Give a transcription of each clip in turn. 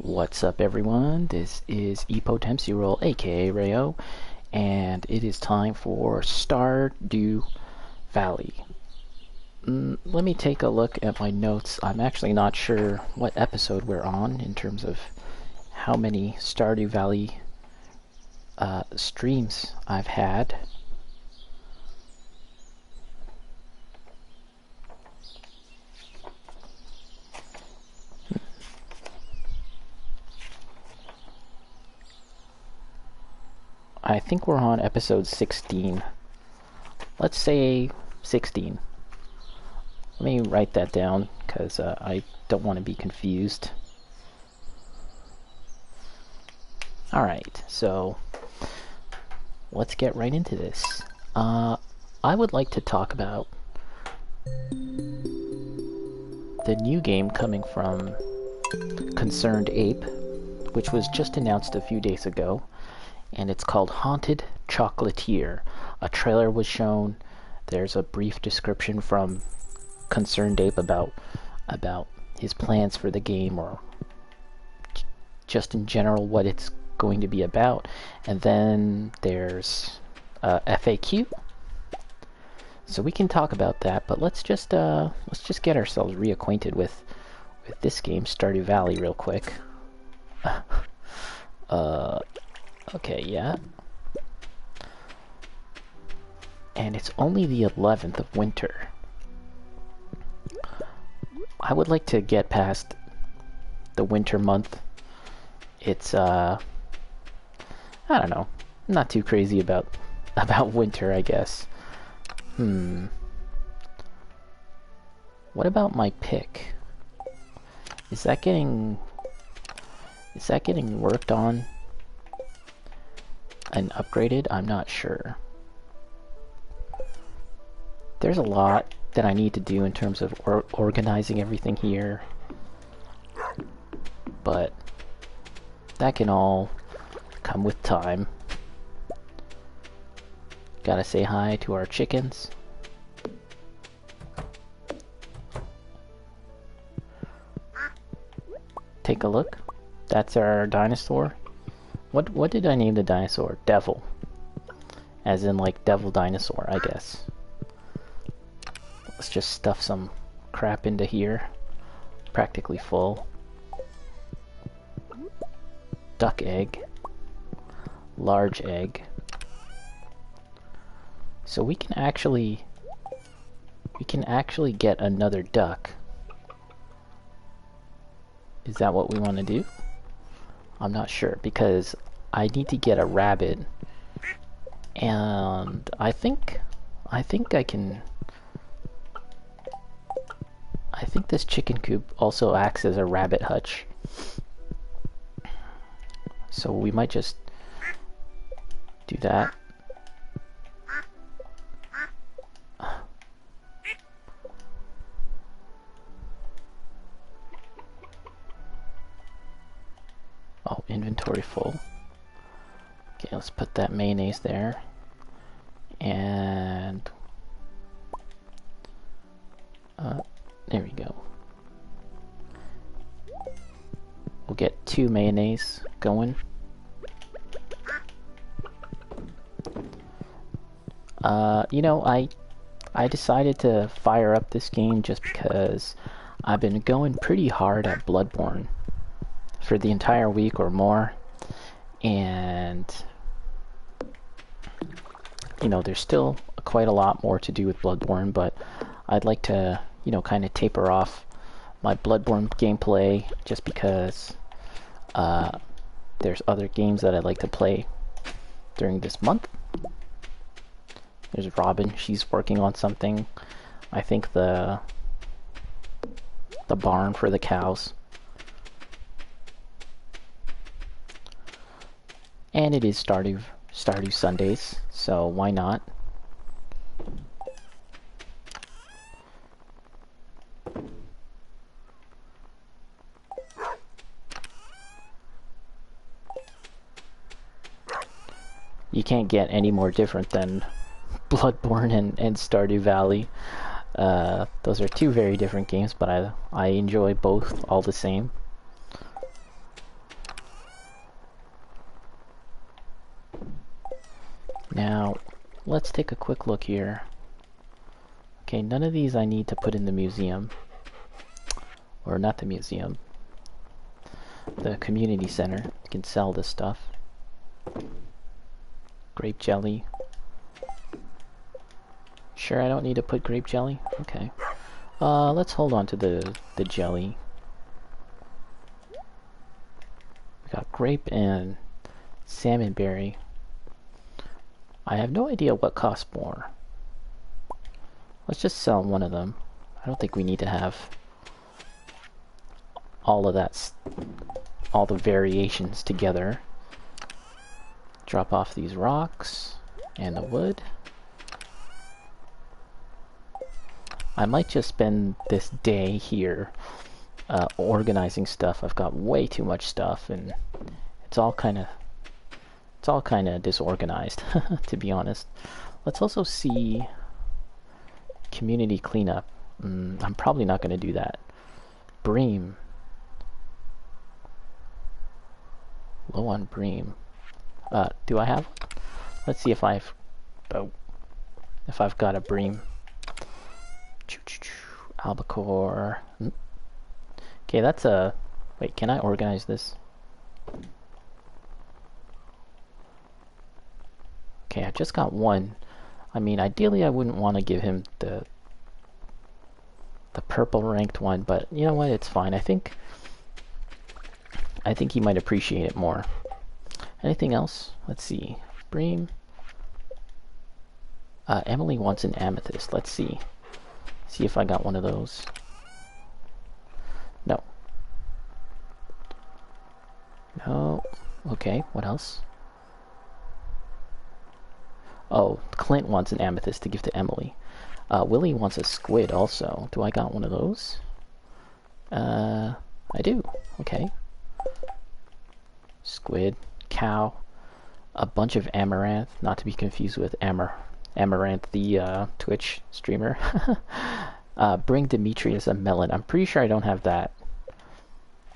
What's up, everyone? This is DempseyRoll, aka Rayo, and it is time for Stardew Valley. Let me take a look at my notes. I'm actually not sure what episode we're on in terms of how many Stardew Valley streams I've had. I think we're on episode 16. Let's say 16. Let me write that down because I don't want to be confused. Alright, so let's get right into this. I would like to talk about the new game coming from Concerned Ape, which was just announced a few days ago. And it's called Haunted Chocolatier. A trailer was shown. There's a brief description from Concerned Ape about his plans for the game, or just in general what it's going to be about. And then there's FAQ. So we can talk about that, but let's just get ourselves reacquainted with this game, Stardew Valley, real quick. Okay, yeah. And it's only the 11th of winter. I would like to get past the winter month. It's, I don't know. Not too crazy about winter, I guess. What about my pick? Is that getting worked on and upgraded? I'm not sure. There's a lot that I need to do in terms of organizing everything here, but that can all come with time. Gotta say hi to our chickens. Take a look. That's our dinosaur. What did I name the dinosaur? Devil. As in, like, devil dinosaur, I guess. Let's just stuff some crap into here. Practically full. Duck egg. Large egg. So we can actually get another duck. Is that what we want to do? I'm not sure, because I need to get a rabbit, and I think this chicken coop also acts as a rabbit hutch. So we might just do that. Oh, inventory full. Okay, let's put that mayonnaise there. And there we go. We'll get 2 mayonnaise going. You know, I decided to fire up this game just because I've been going pretty hard at Bloodborne for the entire week or more, and you know, there's still quite a lot more to do with Bloodborne, but I'd like to, you know, kind of taper off my Bloodborne gameplay just because there's other games that I'd like to play during this month. There's Robin, she's working on something. I think the barn for the cows. And it is Stardew Sundays, so why not? You can't get any more different than Bloodborne and Stardew Valley. Those are two very different games, but I enjoy both all the same. Now, let's take a quick look here. Okay, none of these I need to put in the museum. Or not the museum. The community center. You can sell this stuff. Grape jelly. Sure, I don't need to put grape jelly? Okay. Let's hold on to the jelly. We got grape and salmon berry. I have no idea what costs more. Let's just sell one of them. I don't think we need to have all of that, all the variations together. Drop off these rocks and the wood. I might just spend this day here organizing stuff. I've got way too much stuff, and it's all kind of disorganized, to be honest. Let's also see community cleanup. I'm probably not going to do that. Bream. Low on bream. Do I have one? Let's see if I've got a bream. Albacore. Okay, that's a... Wait, can I organize this? Okay, I just got one. I mean, ideally I wouldn't want to give him the purple ranked one, but you know what? It's fine. I think he might appreciate it more. Anything else? Let's see. Bream. Emily wants an amethyst. Let's see. See if I got one of those. No. No. Okay, what else? Oh, Clint wants an amethyst to give to Emily. Willy wants a squid also. Do I got one of those? I do. Okay. Squid, cow, a bunch of amaranth, not to be confused with Amaranth, the Twitch streamer. Bring Demetrius a melon. I'm pretty sure I don't have that.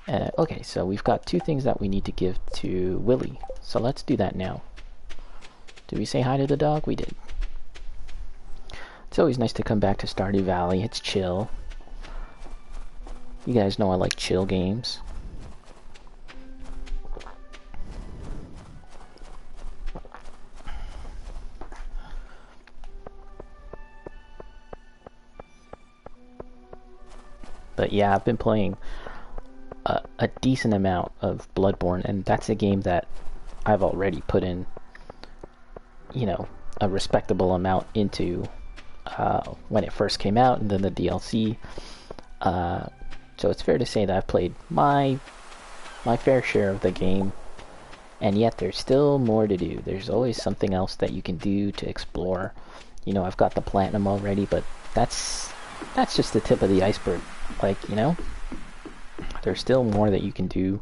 Okay, so we've got two things that we need to give to Willy. So let's do that now. Did we say hi to the dog? We did. It's always nice to come back to Stardew Valley. It's chill. You guys know I like chill games. But yeah, I've been playing a decent amount of Bloodborne, and that's a game that I've already put in, you know, a respectable amount into when it first came out, and then the DLC. So it's fair to say that I've played my fair share of the game, and yet there's still more to do. There's always something else that you can do to explore. You know, I've got the platinum already, but that's just the tip of the iceberg. Like, you know, there's still more that you can do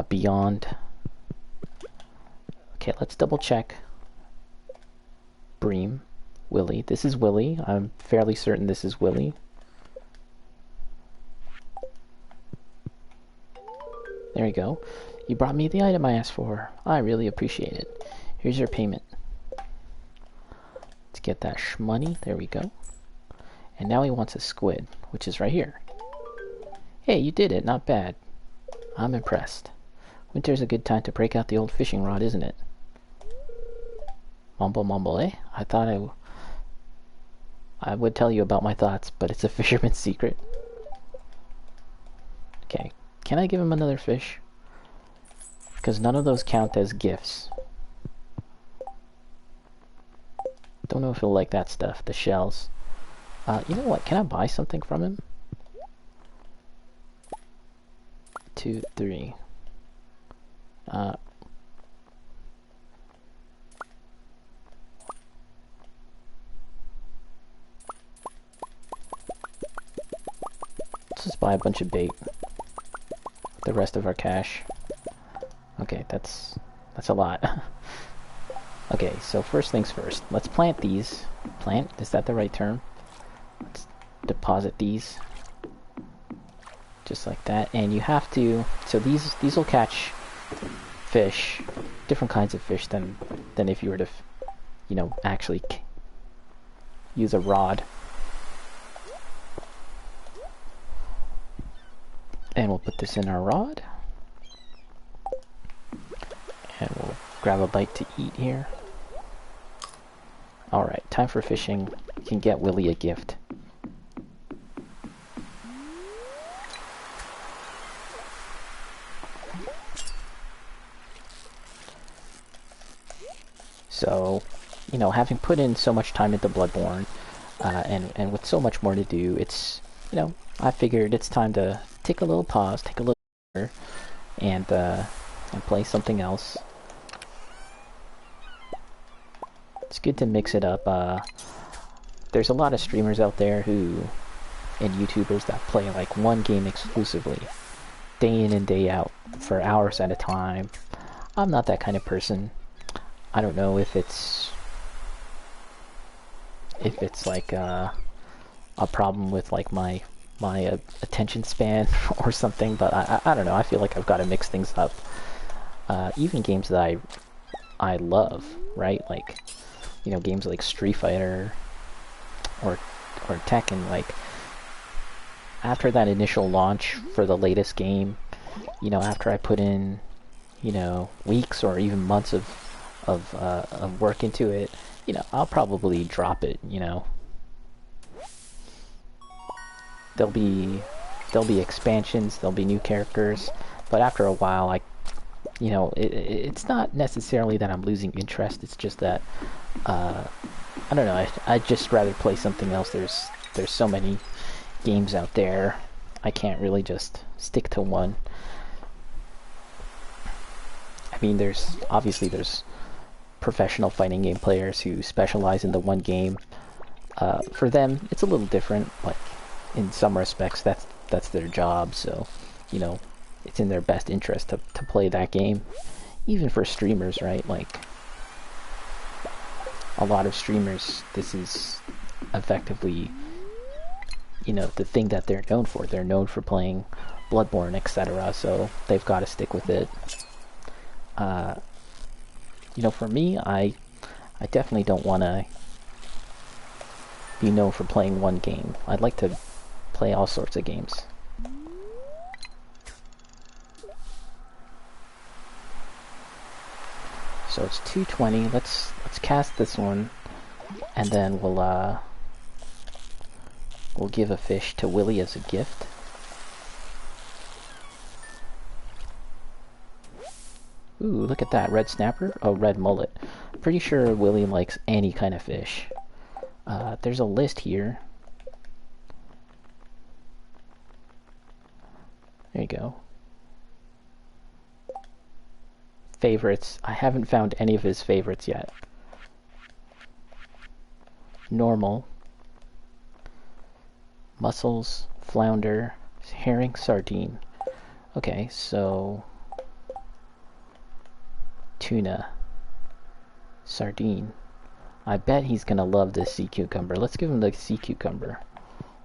beyond. Okay, let's double check. Bream, Willy. This is Willy. I'm fairly certain this is Willy. There we go. You brought me the item I asked for. I really appreciate it. Here's your payment. Let's get that shmoney. There we go. And now he wants a squid, which is right here. Hey, you did it. Not bad. I'm impressed. Winter's a good time to break out the old fishing rod, isn't it? Mumble mumble, eh? I thought I would tell you about my thoughts, but it's a fisherman's secret. Okay. Can I give him another fish? Because none of those count as gifts. Don't know if he'll like that stuff, the shells. You know what? Can I buy something from him? 2, 3. Let's just buy a bunch of bait. The rest of our cash. Okay, that's a lot. Okay, so first things first. Let's plant these. Plant? Is that the right term? Let's deposit these. Just like that. And you have to... So these will catch fish. Different kinds of fish than if you were to you know, actually use a rod. And we'll put this in our rod. And we'll grab a bite to eat here. Alright, time for fishing. You can get Willy a gift. So, you know, having put in so much time into Bloodborne, and with so much more to do, it's, you know, I figured it's time to take a little pause, take a little breather, and play something else. It's good to mix it up. There's a lot of streamers out there who, and YouTubers that play like one game exclusively, day in and day out, for hours at a time. I'm not that kind of person. I don't know if it's like a problem with like my attention span or something, but I don't know. I feel like I've got to mix things up. Even games that I love, right? Like, you know, games like Street Fighter or Tekken. Like, after that initial launch for the latest game, you know, after I put in, you know, weeks or even months of work into it, you know, I'll probably drop it. You know, there'll be expansions, there'll be new characters, but after a while, you know, it's not necessarily that I'm losing interest. It's just that I don't know. I'd just rather play something else. There's so many games out there. I can't really just stick to one. I mean, there's professional fighting game players who specialize in the one game. For them, it's a little different. Like, in some respects, that's their job. So, you know, it's in their best interest to play that game. Even for streamers, right? Like, a lot of streamers, this is effectively, you know, the thing that they're known for. They're known for playing Bloodborne, etc. So they've got to stick with it. You know, for me, I definitely don't want to be known for playing one game. I'd like to play all sorts of games. So it's 2:20. Let's cast this one, and then we'll give a fish to Willy as a gift. Ooh, look at that, red snapper. Oh, red mullet. Pretty sure Willy likes any kind of fish. There's a list here. There you go. Favorites. I haven't found any of his favorites yet. Normal. Mussels, flounder, herring, sardine. Okay, so tuna, sardine. I bet he's gonna love this sea cucumber. Let's give him the sea cucumber.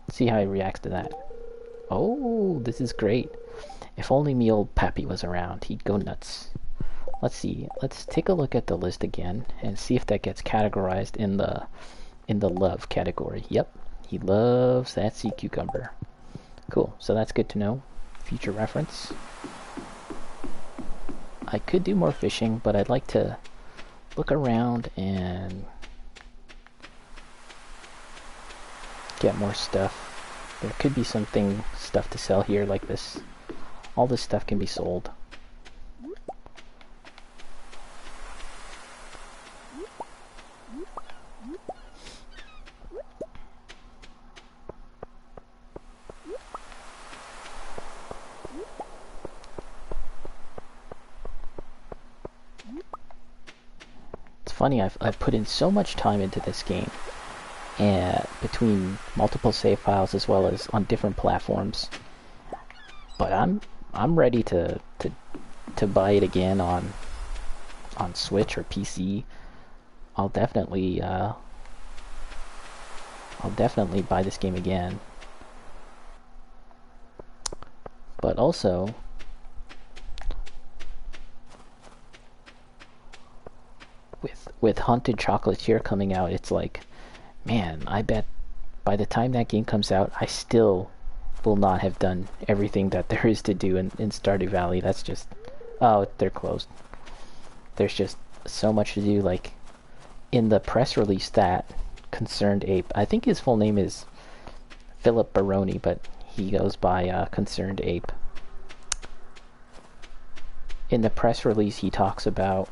See how he reacts to that. Oh, this is great. If only me old Pappy was around, he'd go nuts. Let's see. Let's take a look at the list again and see if that gets categorized in the love category. Yep, he loves that sea cucumber. Cool. So that's good to know. Future reference. I could do more fishing, but I'd like to look around and get more stuff. There could be stuff to sell here like this. All this stuff can be sold. It's funny, I've put in so much time into this game, and between multiple save files as well as on different platforms. But I'm ready to buy it again on Switch or PC. I'll definitely buy this game again. But also, with Haunted Chocolatier coming out, it's like, man, I bet by the time that game comes out, I still will not have done everything that there is to do in Stardew Valley. That's just... Oh, they're closed. There's just so much to do. Like, in the press release that Concerned Ape... I think his full name is Philip Baroni, but he goes by Concerned Ape. In the press release, he talks about...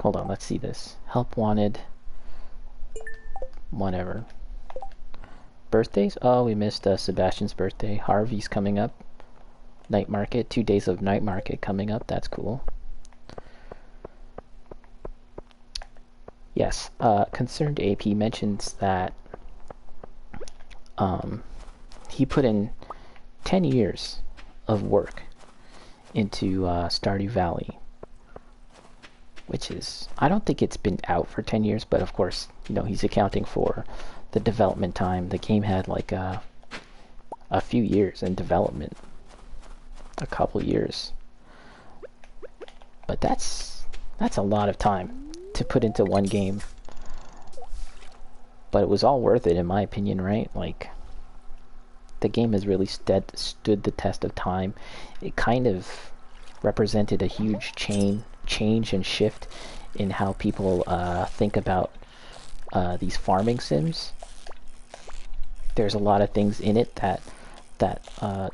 Hold on, let's see this. Help wanted... Whatever. Birthdays? Oh, we missed Sebastian's birthday. Harvey's coming up. Night market. 2 days of night market coming up. That's cool. Yes. Concerned Ape, he mentions that he put in 10 years of work into Stardew Valley. Which is... I don't think it's been out for 10 years, but of course, you know, he's accounting for the development time. The game had like a few years in development. A couple years. But that's a lot of time to put into one game. But it was all worth it in my opinion, right? Like, the game has really stood the test of time. It kind of represented a huge change and shift in how people think about these farming sims. There's a lot of things in it that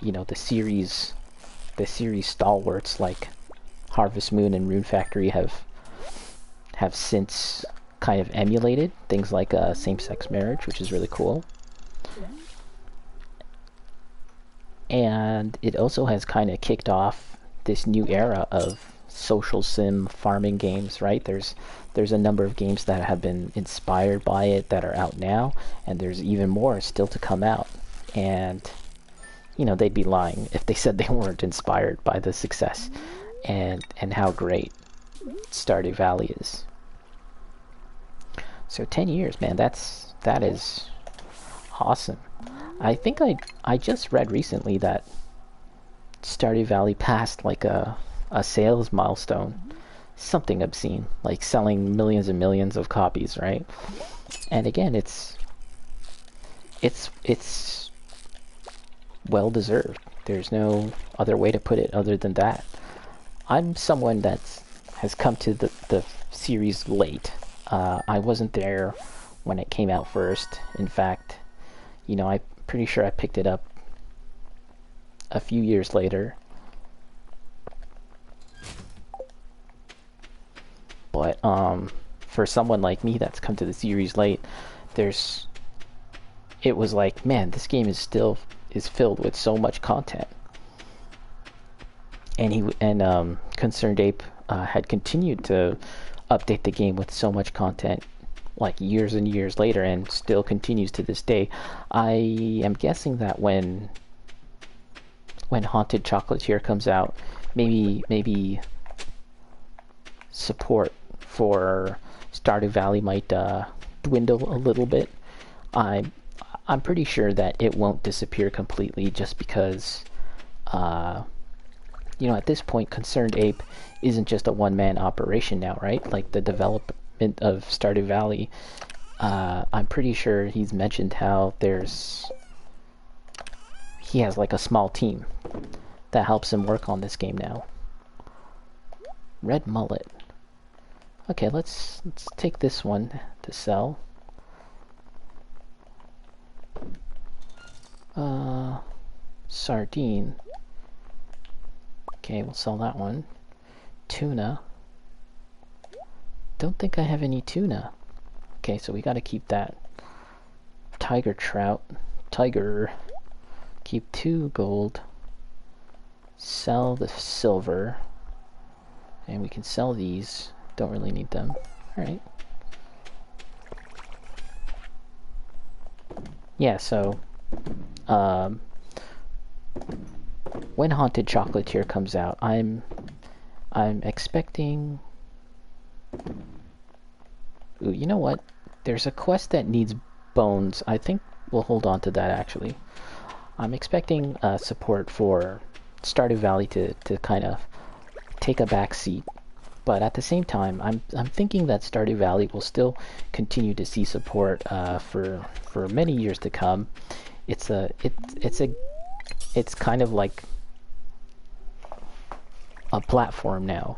you know, the series stalwarts like Harvest Moon and Rune Factory have since kind of emulated. Things like same-sex marriage, which is really cool. And it also has kind of kicked off this new era of social sim farming games, right? There's a number of games that have been inspired by it that are out now, and there's even more still to come out. And, you know, they'd be lying if they said they weren't inspired by the success and how great Stardew Valley is. So 10 years, man, that is awesome. I think I just read recently that Stardew Valley passed like a sales milestone, something obscene, like selling millions and millions of copies, right? And again, it's well deserved. There's no other way to put it other than that. I'm someone that has come to the series late. I wasn't there when it came out first. In fact, you know, I'm pretty sure I picked it up a few years later. But for someone like me that's come to the series late, it was like, man, this game is filled with so much content. And Concerned Ape had continued to update the game with so much content, like years and years later, and still continues to this day. I am guessing that when Haunted Chocolatier comes out, maybe support for Stardew Valley might dwindle a little bit. I'm pretty sure that it won't disappear completely, just because you know, at this point, Concerned Ape isn't just a one-man operation now, right? Like, the development of Stardew Valley, I'm pretty sure he's mentioned how he has like a small team that helps him work on this game now. Red Mullet. Okay, let's take this one to sell. Sardine. Okay, we'll sell that one. Tuna. Don't think I have any tuna. Okay, so we gotta keep that. Tiger trout. Tiger. Keep 2 gold. Sell the silver. And we can sell these. Don't really need them. Alright. Yeah, so when Haunted Chocolatier comes out, I'm expecting... Ooh, you know what? There's a quest that needs bones. I think we'll hold on to that, actually. I'm expecting support for Stardew Valley to kind of take a back seat But at the same time, I'm thinking that Stardew Valley will still continue to see support for many years to come. It's kind of like a platform now,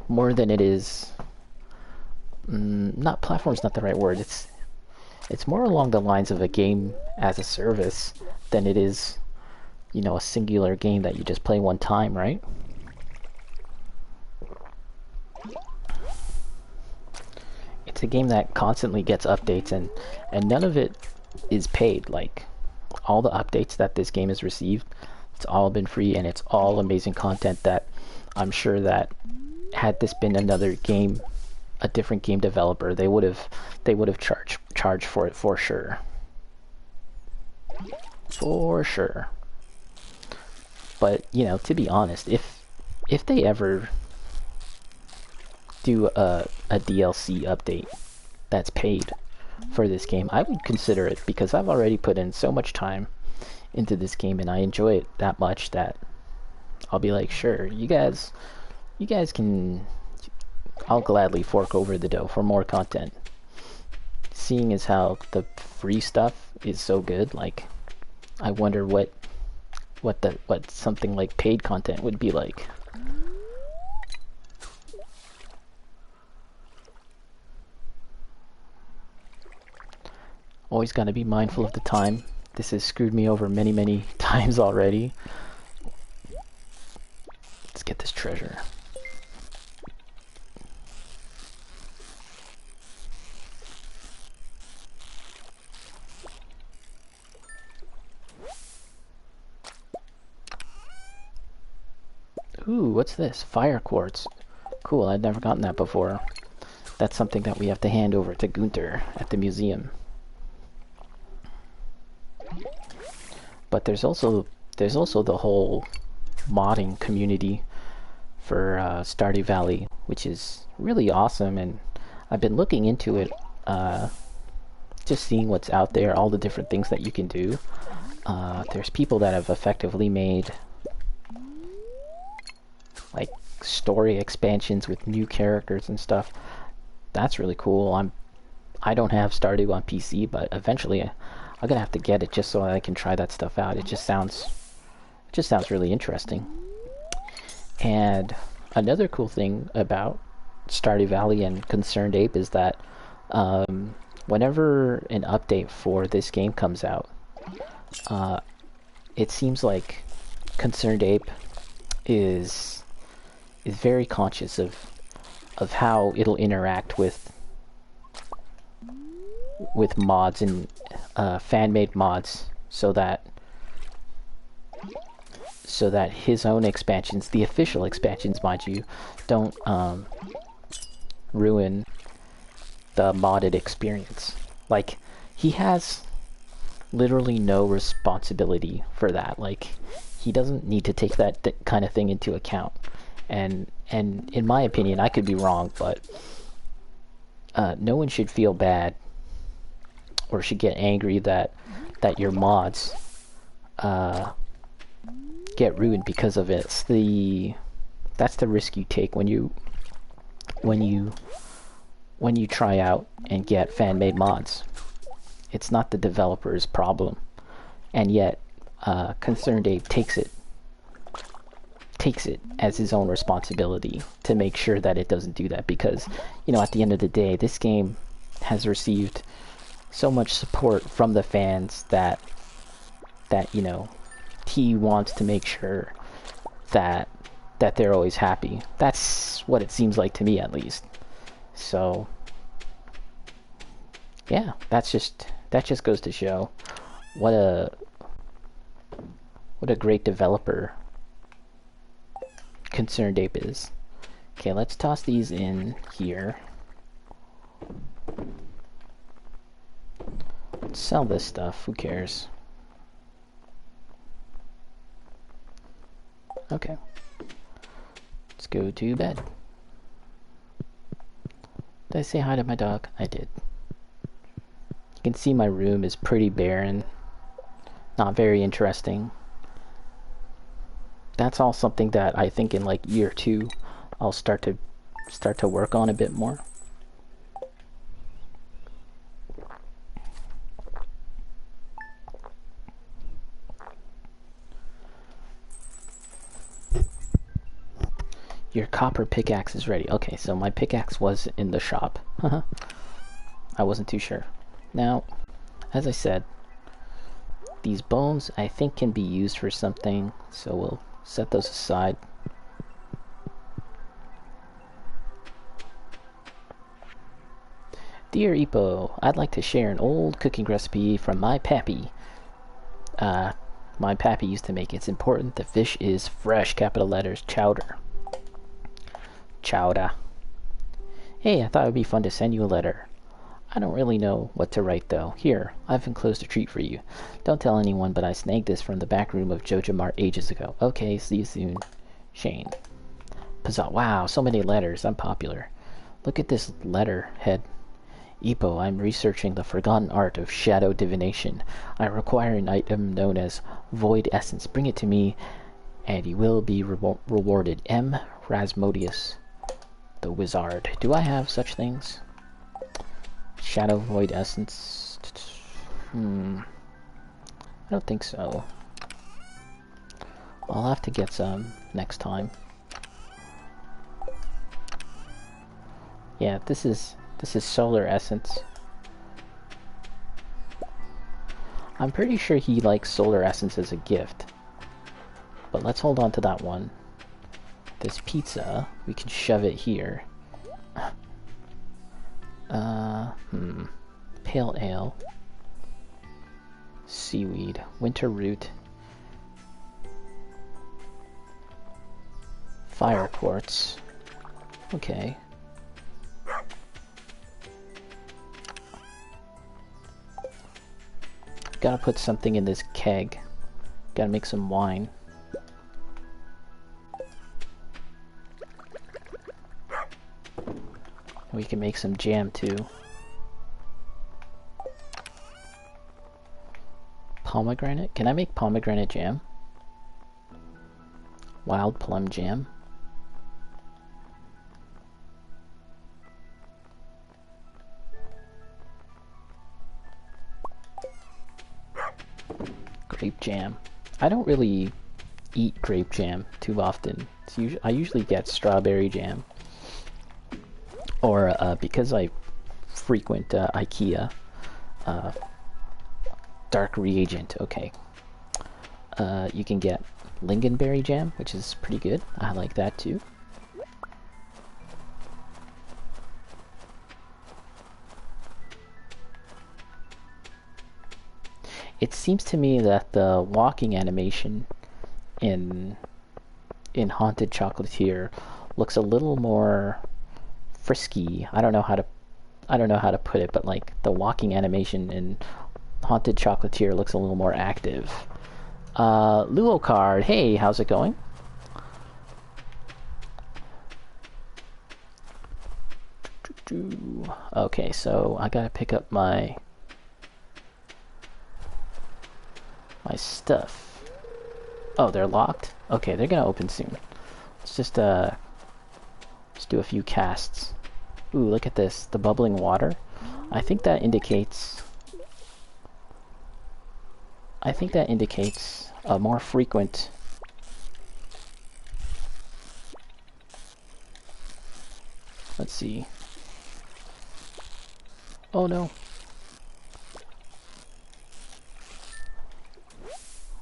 more than it is. Not platform's not the right word. It's more along the lines of a game as a service than it is, you know, a singular game that you just play one time, right? It's a game that constantly gets updates, and none of it is paid. Like, all the updates that this game has received, it's all been free, and it's all amazing content that I'm sure that had this been another game, a different game developer, they would have charged for it for sure. For sure. But, you know, to be honest, if they ever do a DLC update that's paid for this game, I would consider it, because I've already put in so much time into this game and I enjoy it that much that I'll be like, sure, you guys can, I'll gladly fork over the dough for more content. Seeing as how the free stuff is so good, like, I wonder what something like paid content would be like. Always gotta be mindful of the time. This has screwed me over many, many times already. Let's get this treasure. Ooh, what's this? Fire quartz. Cool, I'd never gotten that before. That's something that we have to hand over to Gunther at the museum. But there's also the whole modding community for Stardew Valley, which is really awesome, and I've been looking into it, just seeing what's out there, all the different things that you can do. There's people that have effectively made like story expansions with new characters and stuff. That's really cool. I don't have Stardew on PC, but eventually I'm gonna have to get it just so I can try that stuff out. It just sounds really interesting. And another cool thing about Stardew Valley and Concerned Ape is that whenever an update for this game comes out, it seems like Concerned Ape is very conscious of how it'll interact with mods and fan-made mods, so that his own expansions, the official expansions, mind you, don't ruin the modded experience. Like, he has literally no responsibility for that. Like, he doesn't need to take that kind of thing into account. And in my opinion, I could be wrong, but no one should feel bad or should get angry that your mods get ruined because of it. That's the risk you take when you try out and get fan-made mods. It's not the developer's problem, and yet Concerned Ape takes it as his own responsibility to make sure that it doesn't do that, because, you know, at the end of the day, this game has received so much support from the fans that you know, he wants to make sure that they're always happy. That's what it seems like to me, at least. So yeah, that just goes to show what a great developer Concerned Ape is. Okay, let's toss these in here. Let's sell this stuff, who cares? Okay. Let's go to bed. Did I say hi to my dog? I did. You can see my room is pretty barren. Not very interesting. That's all something that I think in like year 2 I'll start to start to work on a bit more. Your copper pickaxe is ready. Okay, so my pickaxe was in the shop. I wasn't too sure. Now, as I said, these bones I think can be used for something, so we'll set those aside. Dear Ipo, I'd like to share an old cooking recipe from my pappy. My pappy used to make. It's important the fish is fresh, capital letters, chowder. Chowder. Hey, I thought it would be fun to send you a letter. I don't really know what to write though. Here, I've enclosed a treat for you. Don't tell anyone, but I snagged this from the back room of Joja Mart ages ago. Okay, see you soon. Shane. Pazza. Wow, so many letters. I'm popular. Look at this letterhead. Ipo, I'm researching the forgotten art of shadow divination. I require an item known as Void Essence. Bring it to me, and you will be rewarded. M. Rasmodius, the Wizard. Do I have such things? Shadow Void Essence. I don't think so. I'll have to get some next time. Yeah, this is Solar Essence. I'm pretty sure he likes Solar Essence as a gift. But let's hold on to that one. This pizza, we can shove it here. Pale ale. Seaweed. Winter root. Fire quartz. Okay. Gotta put something in this keg. Gotta make some wine. We can make some jam too. Pomegranate? Can I make pomegranate jam? Wild plum jam? Grape jam. I don't really eat grape jam too often. I usually get strawberry jam. Or because I frequent IKEA, dark reagent. Okay. You can get lingonberry jam, which is pretty good. I like that too. It seems to me that the walking animation in Haunted Chocolatier looks a little more frisky. I don't know how to put it, but like the walking animation in Haunted Chocolatier looks a little more active. Luo card, hey, how's it going? Okay, so I gotta pick up my stuff. Oh, they're locked? Okay, they're gonna open soon. Let's just do a few casts. Ooh, look at this, the bubbling water. I think that indicates a more frequent let's see. Oh no.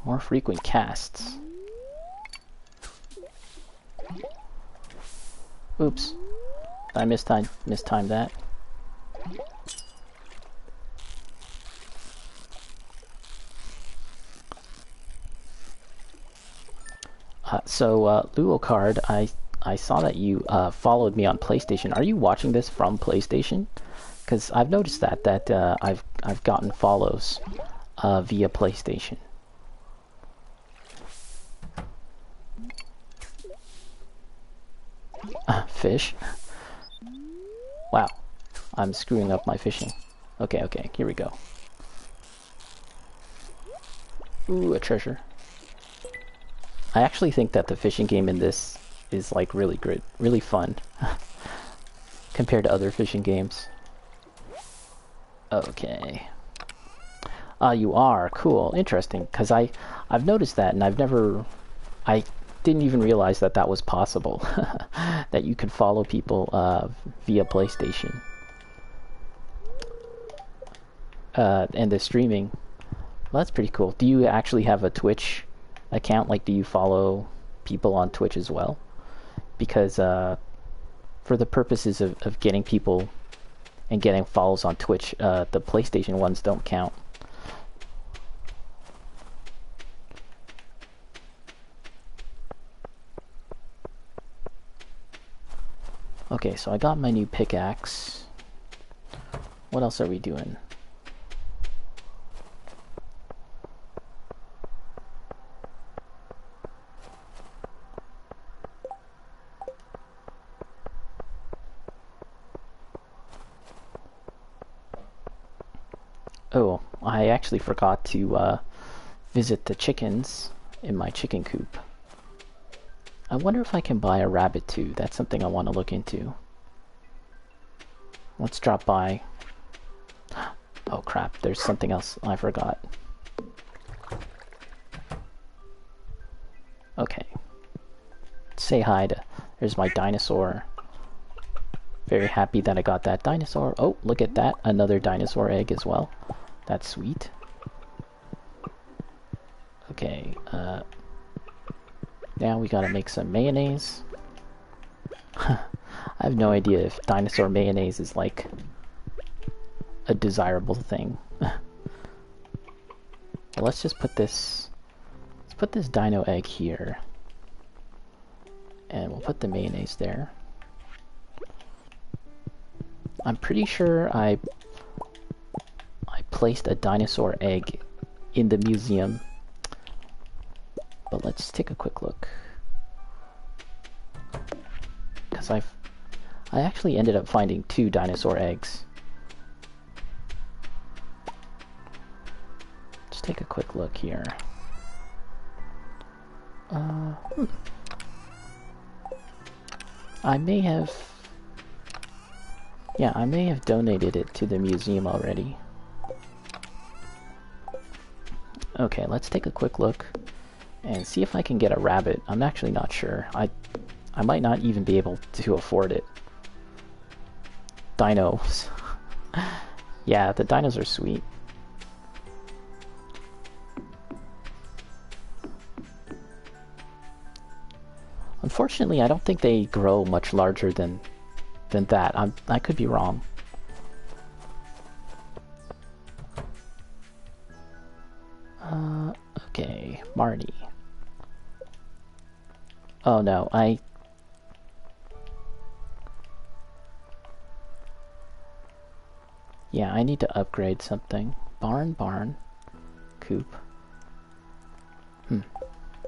More frequent casts. Oops. I mistimed that. Luo Card, I saw that you followed me on PlayStation. Are you watching this from PlayStation? Because I've noticed that I've gotten follows via PlayStation. Fish? Wow, I'm screwing up my fishing. Okay, here we go. Ooh, a treasure. I actually think that the fishing game in this is like really good, really fun. compared to other fishing games. Okay. You are cool, interesting. Because I've noticed that, and I didn't even realize that that was possible. That you could follow people via PlayStation. And the streaming. Well, that's pretty cool. Do you actually have a Twitch account? Like, do you follow people on Twitch as well? Because for the purposes of getting people and getting follows on Twitch, the PlayStation ones don't count. Okay, so I got my new pickaxe. What else are we doing? Oh, I actually forgot to visit the chickens in my chicken coop. I wonder if I can buy a rabbit too. That's something I want to look into. Let's drop by. Oh crap, there's something else I forgot. Okay. Say hi to... There's my dinosaur. Very happy that I got that dinosaur. Oh, look at that. Another dinosaur egg as well. That's sweet. Okay, now we gotta make some mayonnaise. I have no idea if dinosaur mayonnaise is like a desirable thing. Well, let's just put this... Let's put this dino egg here. And we'll put the mayonnaise there. I'm pretty sure I placed a dinosaur egg in the museum. But let's take a quick look. Because I actually ended up finding 2 dinosaur eggs. Let's take a quick look here. I may have... Yeah, I may have donated it to the museum already. Okay, let's take a quick look and see if I can get a rabbit. I'm actually not sure. I might not even be able to afford it. Dinos. Yeah, the dinos are sweet. Unfortunately, I don't think they grow much larger than that. I could be wrong. Okay, Marty. Oh no, yeah, I need to upgrade something. Barn, coop.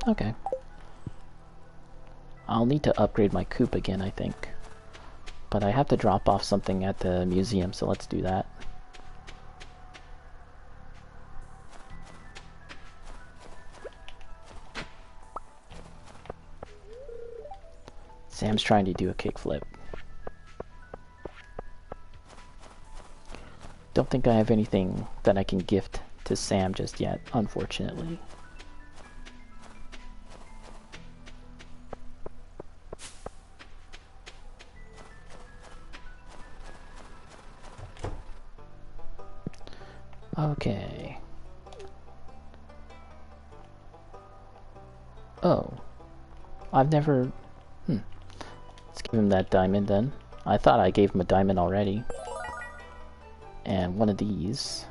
Okay. I'll need to upgrade my coop again, I think. But I have to drop off something at the museum, so let's do that. Sam's trying to do a kickflip. Don't think I have anything that I can gift to Sam just yet, unfortunately. Okay. Oh. I've never... Let's give him that diamond then. I thought I gave him a diamond already. And one of these.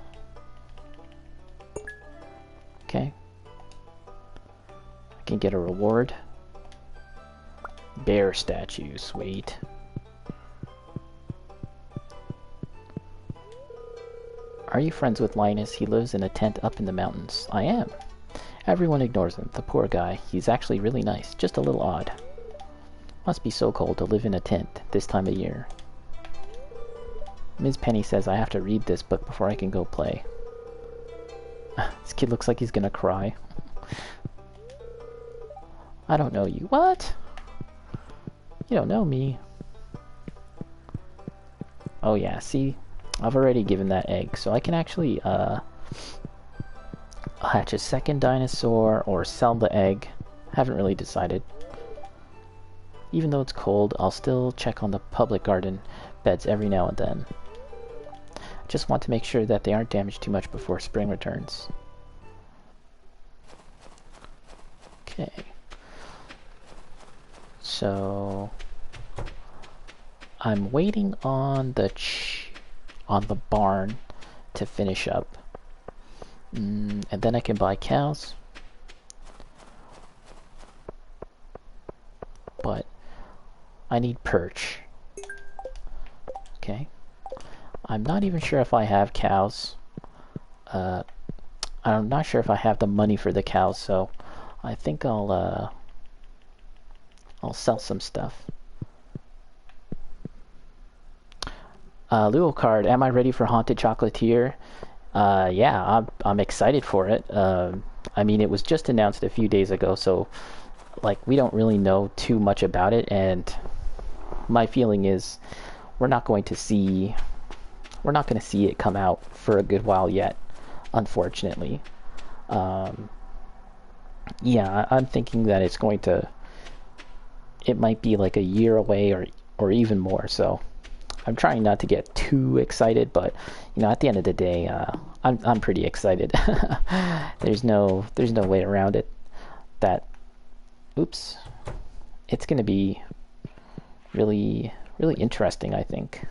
Okay. I can get a reward. Bear statue, sweet. Are you friends with Linus? He lives in a tent up in the mountains. I am. Everyone ignores him. The poor guy. He's actually really nice. Just a little odd. Must be so cold to live in a tent this time of year. Ms. Penny says I have to read this book before I can go play. This kid looks like he's gonna cry. I don't know you. What? You don't know me. Oh yeah, see, I've already given that egg, so I can actually hatch a second dinosaur or sell the egg. Haven't really decided. Even though it's cold, I'll still check on the public garden beds every now and then. Just want to make sure that they aren't damaged too much before spring returns. Okay. So I'm waiting on the barn to finish up. And then I can buy cows. But I need perch. Okay. I'm not even sure if I have cows. I'm not sure if I have the money for the cows, so I think I'll sell some stuff. Luo card, am I ready for Haunted Chocolatier? Yeah, I'm excited for it. I mean, it was just announced a few days ago, so like we don't really know too much about it, and my feeling is we're not going to see it come out for a good while yet, unfortunately. Yeah, I'm thinking that it might be like a year away or even more, so I'm trying not to get too excited, but you know, at the end of the day, I'm pretty excited. There's no way around it. It's gonna be really interesting, I think.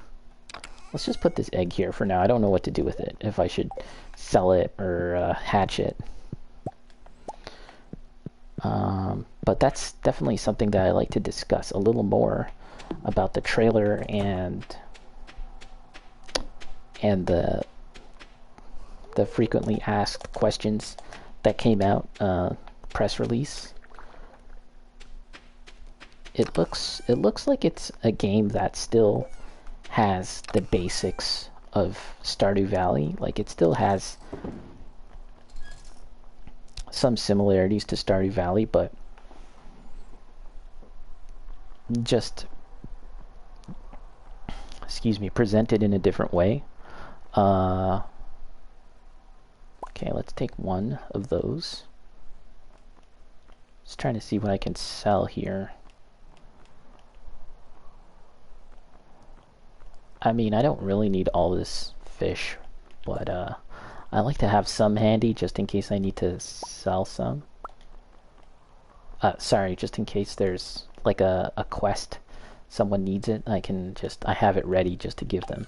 Let's just put this egg here for now. I don't know what to do with it, if I should sell it or hatch it. But that's definitely something that I like to discuss a little more about the trailer and the frequently asked questions that came out press release. It looks like it's a game that still has the basics of Stardew Valley. Like, it still has some similarities to Stardew Valley, but just, presented in a different way. Okay, let's take one of those. Just trying to see what I can sell here. I mean, I don't really need all this fish, but I like to have some handy just in case I need to sell some. Sorry, just in case there's like a quest, someone needs it, I have it ready just to give them.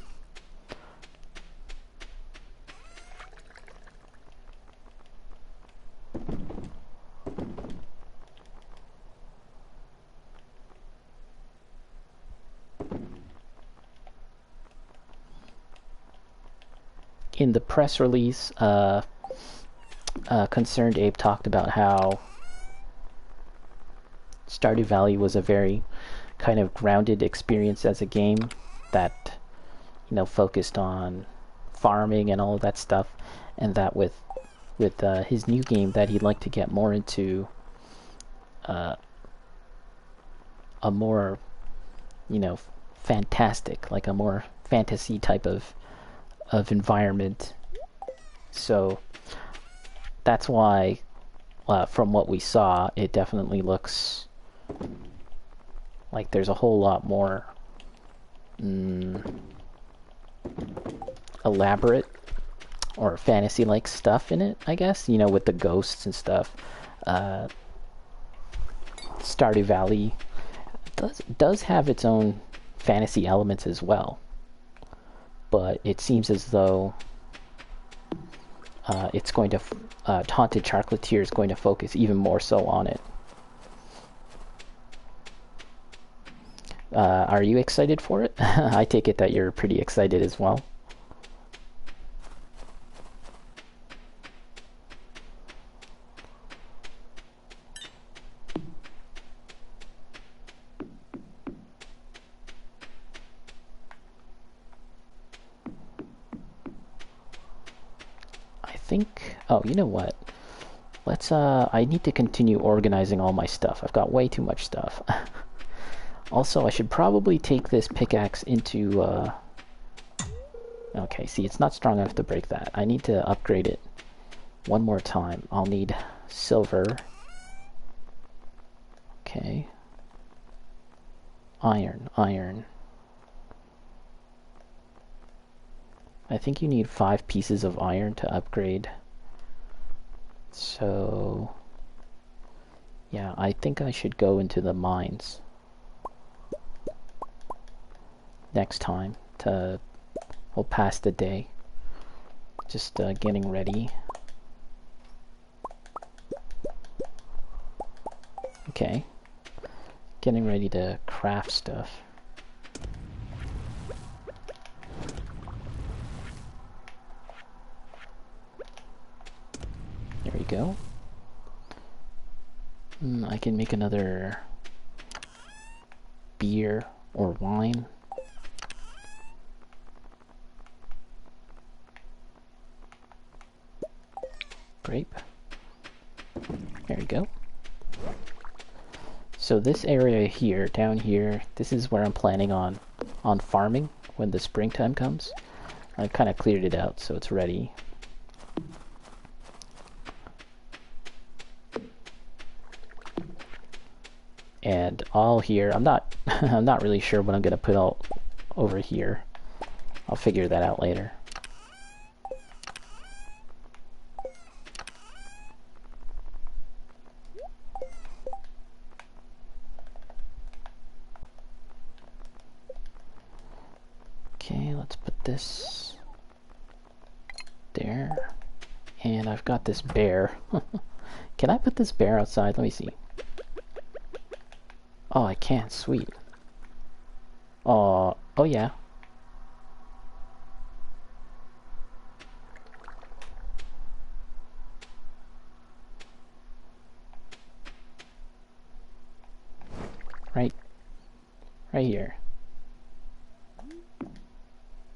In the press release, Concerned Ape talked about how Stardew Valley was a very kind of grounded experience as a game that, you know, focused on farming and all of that stuff, and that with his new game that he'd like to get more into a more, you know, fantastic, like a more fantasy type of environment. So that's why, from what we saw, it definitely looks like there's a whole lot more elaborate or fantasy-like stuff in it, I guess, you know, with the ghosts and stuff. Stardew Valley does have its own fantasy elements as well, but it seems as though it's going to Haunted Chocolatier is going to focus even more so on it. Are you excited for it? I take it that you're pretty excited as well. Oh, you know what? Let's, I need to continue organizing all my stuff. I've got way too much stuff. Also, I should probably take this pickaxe into Okay, see, it's not strong enough to break that. I need to upgrade it one more time. I'll need silver. Okay. Iron. I think you need 5 pieces of iron to upgrade. So, yeah, I think I should go into the mines next time to, we'll pass the day. Just getting ready. Okay. Getting ready to craft stuff. There we go. I can make another beer or wine. Grape. There we go. So this area here, down here, this is where I'm planning on farming when the springtime comes. I kind of cleared it out so it's ready. And all here, I'm not I'm not really sure what I'm gonna put all over here. I'll figure that out later. Okay, let's put this there. And I've got this bear. Can I put this bear outside? Let me see. Oh, I can. Sweet. Oh yeah. Right here.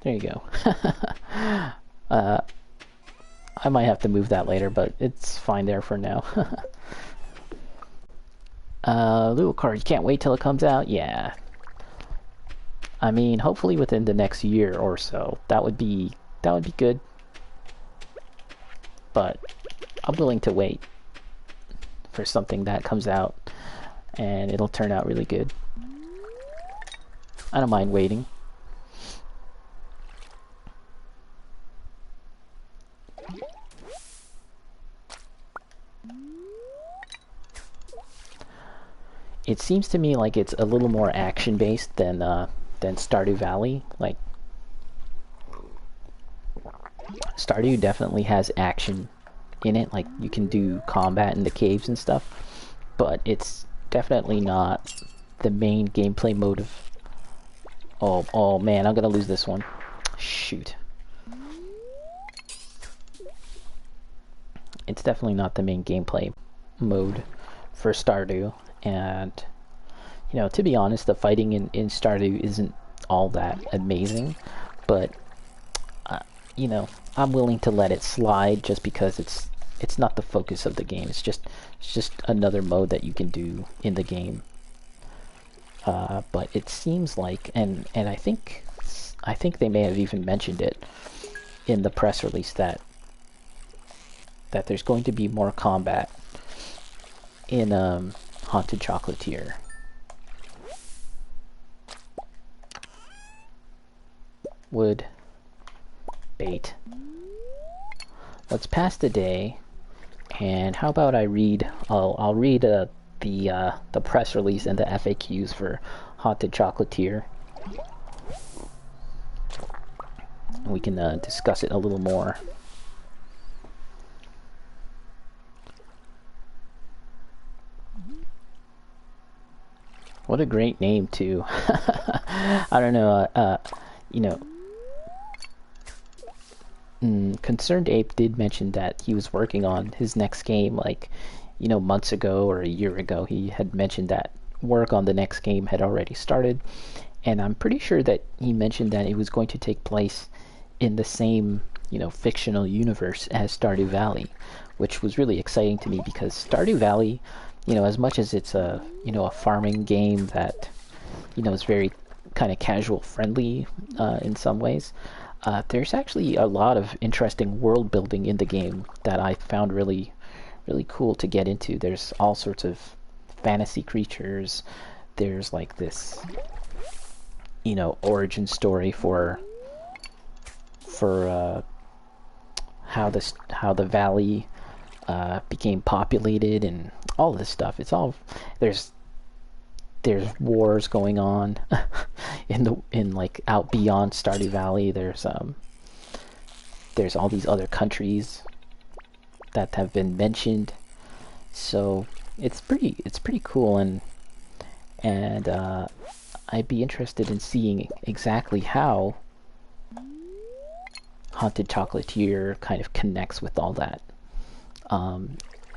There you go. I might have to move that later, but it's fine there for now. Little card, you can't wait till it comes out? Yeah. I mean, hopefully within the next year or so. That would be good. But I'm willing to wait for something that comes out and it'll turn out really good. I don't mind waiting. It seems to me like it's a little more action-based than Stardew Valley. Like, Stardew definitely has action in it. Like, you can do combat in the caves and stuff, but it's definitely not the main gameplay mode of... Oh man, I'm gonna lose this one. Shoot. It's definitely not the main gameplay mode for Stardew. And, you know, to be honest, the fighting in Stardew isn't all that amazing, but, you know, I'm willing to let it slide just because it's not the focus of the game. It's just another mode that you can do in the game. But it seems like, and I think they may have even mentioned it in the press release that there's going to be more combat in Haunted Chocolatier. Wood, bait. Let's pass the day, and how about I read? I'll read the press release and the FAQs for Haunted Chocolatier. We can discuss it a little more. What a great name, too. I don't know, you know, Concerned Ape did mention that he was working on his next game, like, you know, months ago or a year ago. He had mentioned that work on the next game had already started, and I'm pretty sure that he mentioned that it was going to take place in the same, you know, fictional universe as Stardew Valley, which was really exciting to me because Stardew Valley, you know, as much as it's a, you know, a farming game that, you know, is very kind of casual friendly in some ways, There's actually a lot of interesting world building in the game that I found really, really cool to get into. There's all sorts of fantasy creatures. There's like this, origin story for how the valley became populated and all this stuff. It's all there's wars going on in like out beyond Stardew Valley. There's all these other countries that have been mentioned. So it's pretty cool, and I'd be interested in seeing exactly how Haunted Chocolatier kind of connects with all that.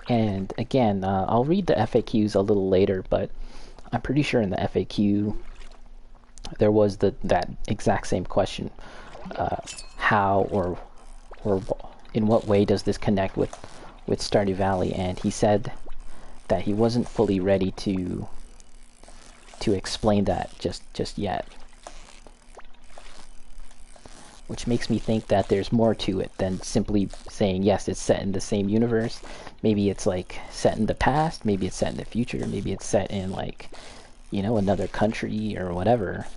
And again, I'll read the FAQs a little later, but I'm pretty sure in the FAQ there was that exact same question. How or in what way does this connect with Stardew Valley? And he said that he wasn't fully ready to explain that just yet. Which makes me think that there's more to it than simply saying, yes, it's set in the same universe. Maybe it's like set in the past, maybe it's set in the future, maybe it's set in like, another country or whatever.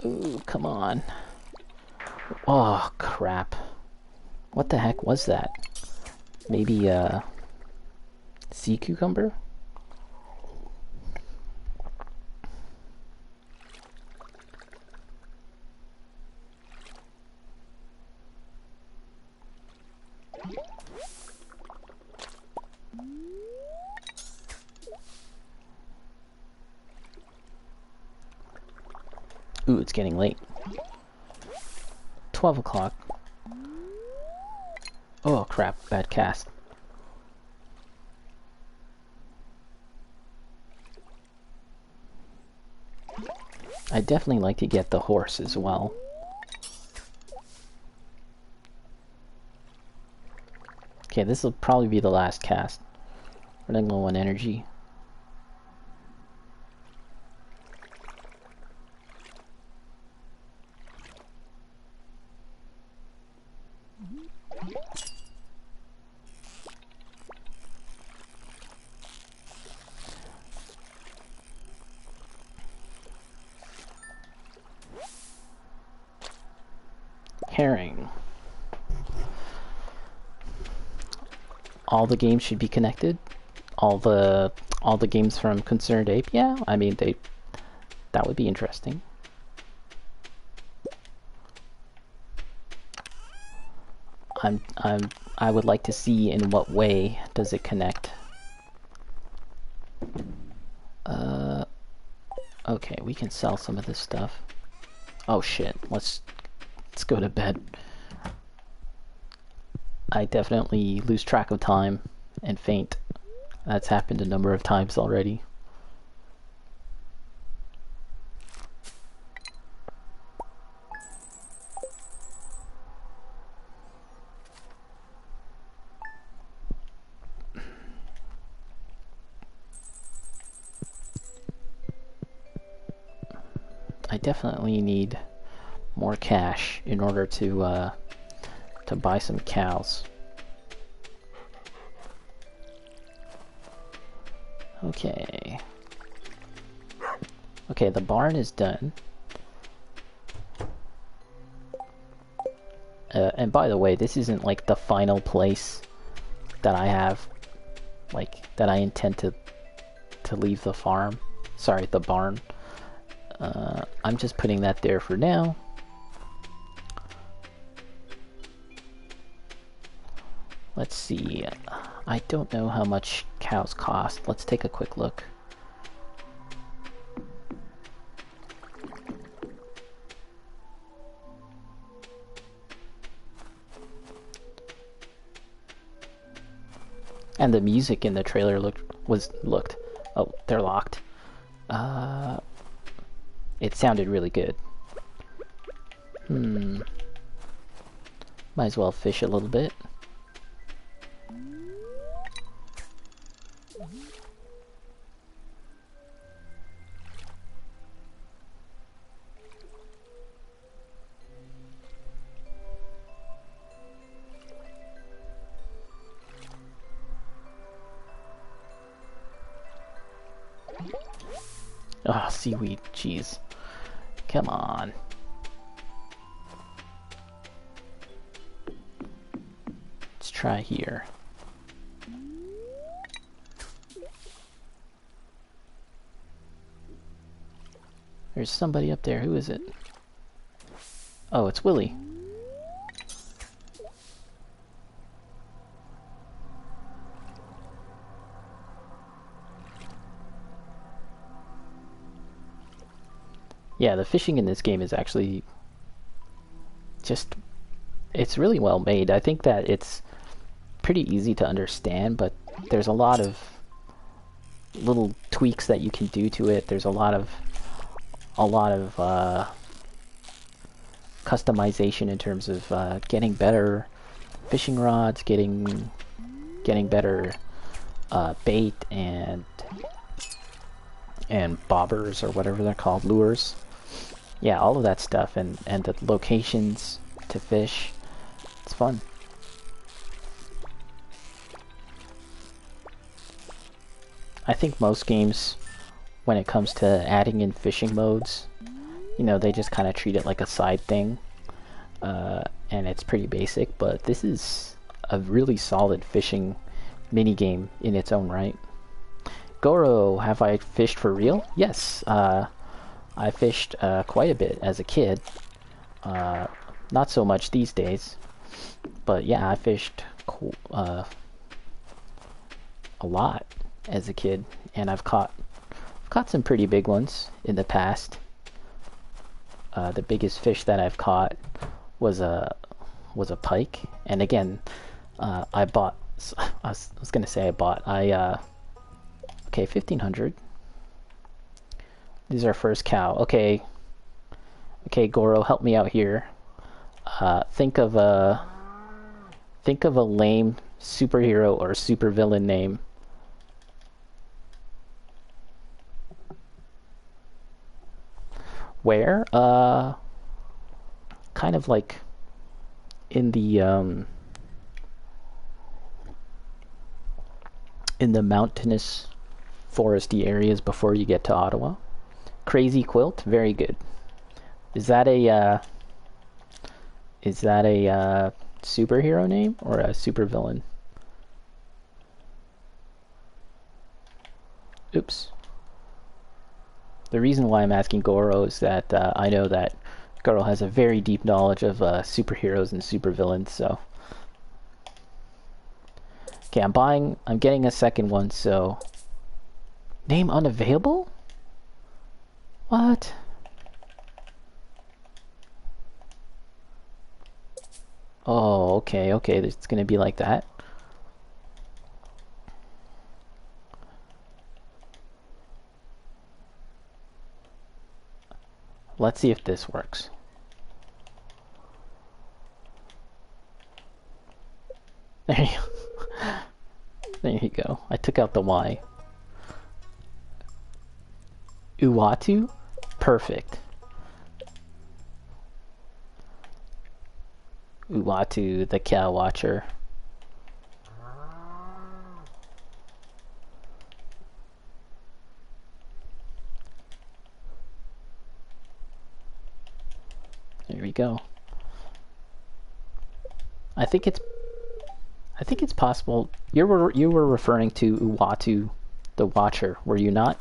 Ooh, come on. Oh, crap. What the heck was that? Maybe a sea cucumber? Ooh, it's getting late. 12 o'clock. Oh, crap. Bad cast. I'd definitely like to get the horse as well. Okay, this will probably be the last cast. Running low on energy. Herring. All the games should be connected. All the games from Concerned Ape. Yeah, I mean that would be interesting. I would like to see in what way does it connect. Okay, we can sell some of this stuff. Oh shit, let's go to bed. I definitely lose track of time and faint. That's happened a number of times already. I definitely need more cash in order to buy some cows. Okay. Okay, the barn is done. And by the way, this isn't like the final place that I have, like, that I intend to leave the farm. Sorry, the barn. I'm just putting that there for now. Let's see. I don't know how much cows cost. Let's take a quick look. And the music in the trailer looked. Oh, they're locked. It sounded really good. Might as well fish a little bit. Ah, seaweed. Jeez. Come on. Let's try here. There's somebody up there. Who is it? Oh, it's Willy. Yeah, the fishing in this game is actually just... it's really well made. I think that it's pretty easy to understand, but there's a lot of little tweaks that you can do to it. There's a lot of customization in terms of getting better fishing rods, getting better bait and bobbers, or whatever they're called, lures. Yeah, all of that stuff, and the locations to fish. It's fun. I think most games, when it comes to adding in fishing modes, you know, they just kind of treat it like a side thing, and it's pretty basic, but this is a really solid fishing minigame in its own right. Goro, have I fished for real? Yes, I fished quite a bit as a kid. Not so much these days, but yeah, I fished a lot as a kid, and I've caught some pretty big ones in the past. The biggest fish that I've caught was a pike, and again, I bought. I was gonna say I bought. Okay, 1,500. This is our first cow. Okay, Goro, help me out here. Think of a lame superhero or supervillain name. Where? Kind of like in the mountainous, foresty areas before you get to Ottawa. Crazy Quilt, very good. Is that a superhero name or a supervillain? Oops. The reason why I'm asking Goro is that I know that Goro has a very deep knowledge of superheroes and supervillains, so... Okay, I'm getting a second one, so... Name unavailable? What? Oh, okay, it's gonna be like that. Let's see if this works. There you go. There you go. I took out the Y. Uatu? Perfect. Uatu, the cow watcher. There we go. I think it's possible you were referring to Uatu, the watcher, were you not?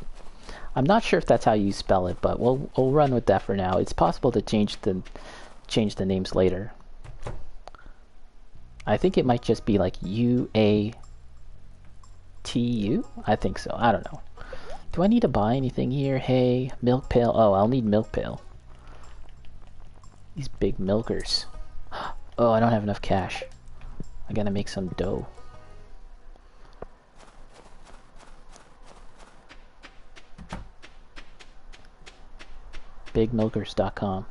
I'm not sure if that's how you spell it, but we'll run with that for now. It's possible to change the names later. I think it might just be like UATU. I think so. I don't know. Do I need to buy anything here? Hey, milk pail. Oh, I'll need milk pail. These big milkers. Oh, I don't have enough cash. I gotta make some dough. Bigmilkers.com.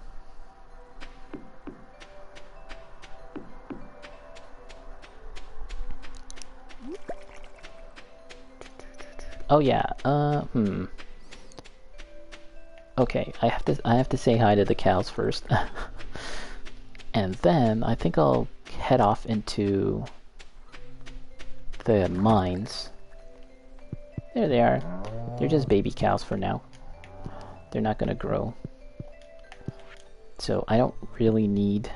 Oh yeah, Okay, I have to say hi to the cows first. And then I think I'll head off into the mines. There they are. They're just baby cows for now. They're not gonna grow. So I don't really need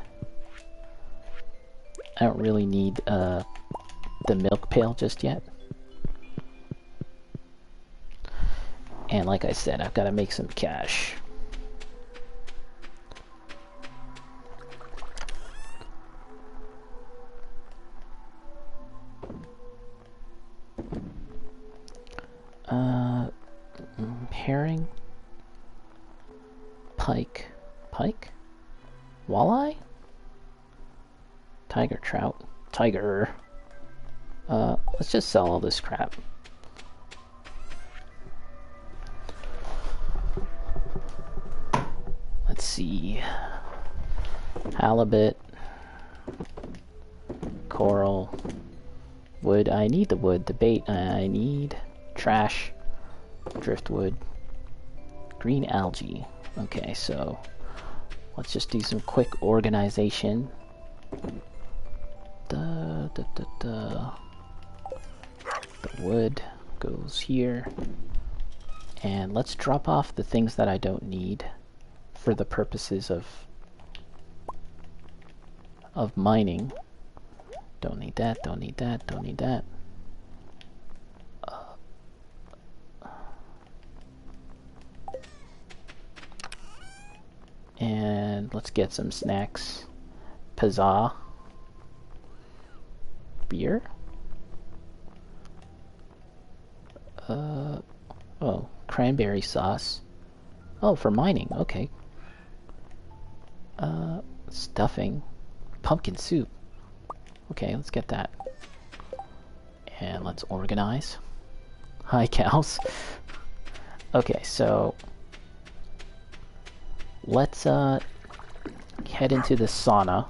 the milk pail just yet. And like I said, I've got to make some cash. Herring, pike, walleye, tiger trout, tiger. Let's just sell all this crap. Let's see. Halibut, coral, wood. I need the wood. The bait I need. Trash, driftwood, green algae. Okay, so let's just do some quick organization. The wood goes here, and let's drop off the things that I don't need for the purposes of mining. Don't need that, don't need that, don't need that. And let's get some snacks. Pizza. Beer. Oh, cranberry sauce. Oh, for mining, okay. Stuffing. Pumpkin soup. Okay, let's get that. And let's organize. Hi, cows. Okay, so let's head into the sauna.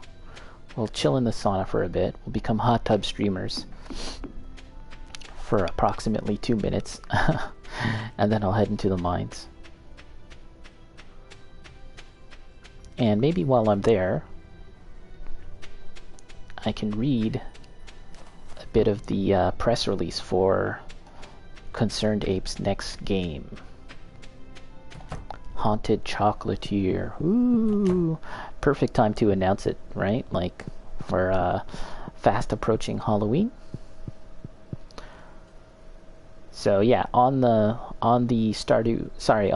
We'll chill in the sauna for a bit. We'll become hot tub streamers for approximately 2 minutes. And then I'll head into the mines. And maybe while I'm there, I can read a bit of the press release for Concerned Ape's next game. Haunted Chocolatier. Ooh, perfect time to announce it, right? Like, we're fast approaching Halloween. So yeah, on the Stardew, sorry,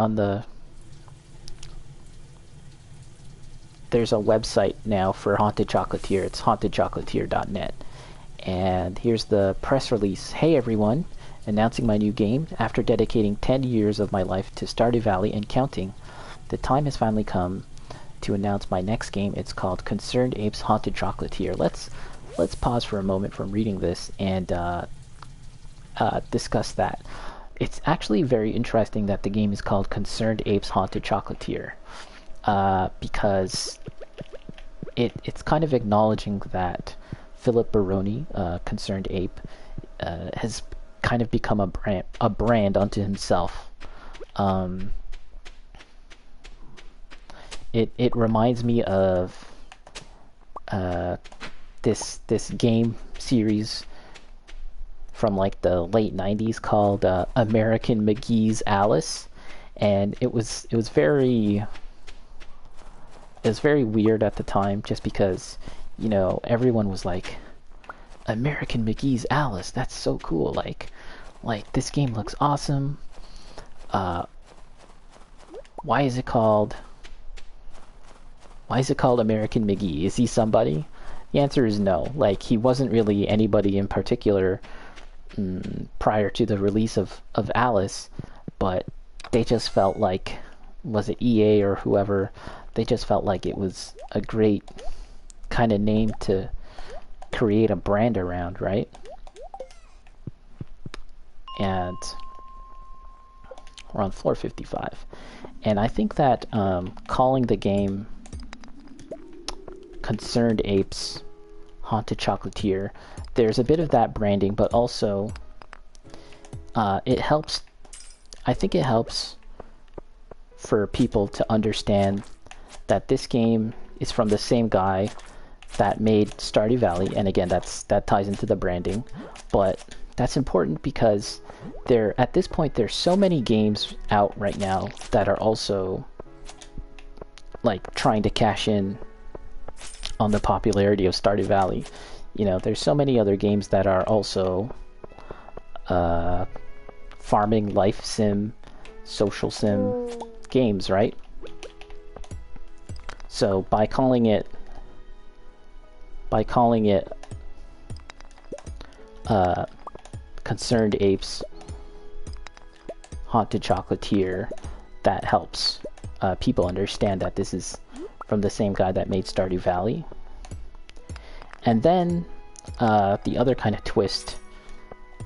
there's a website now for Haunted Chocolatier. It's hauntedchocolatier.net. And here's the press release. Hey everyone, announcing my new game. After dedicating 10 years of my life to Stardew Valley and counting, the time has finally come to announce my next game. It's called Concerned Ape's Haunted Chocolatier. Let's pause for a moment from reading this and discuss that. It's actually very interesting that the game is called Concerned Ape's Haunted Chocolatier, because it's kind of acknowledging that Philip Baroni, Concerned Ape, has kind of become a brand unto himself. It reminds me of this game series from like the late 90s called American McGee's Alice, and it was very weird at the time, just because, you know, everyone was like, American McGee's Alice, that's so cool, like this game looks awesome. Why is it called American McGee? Is he somebody? The answer is no. Like, he wasn't really anybody in particular prior to the release of Alice, but they just felt like, was it EA or whoever, they just felt like it was a great kind of name to create a brand around, right? And we're on floor 55. And I think that calling the game Concerned Apes Haunted Chocolatier, there's a bit of that branding, but also it helps, I think it helps for people to understand that this game is from the same guy that made Stardew Valley, and again, that ties into the branding, but that's important because at this point there's so many games out right now that are also like trying to cash in on the popularity of Stardew Valley. You know, there's so many other games that are also farming, life sim, social sim games, right? So by calling it Concerned Apes Haunted Chocolatier, that helps people understand that this is from the same guy that made Stardew Valley. And then the other kind of twist,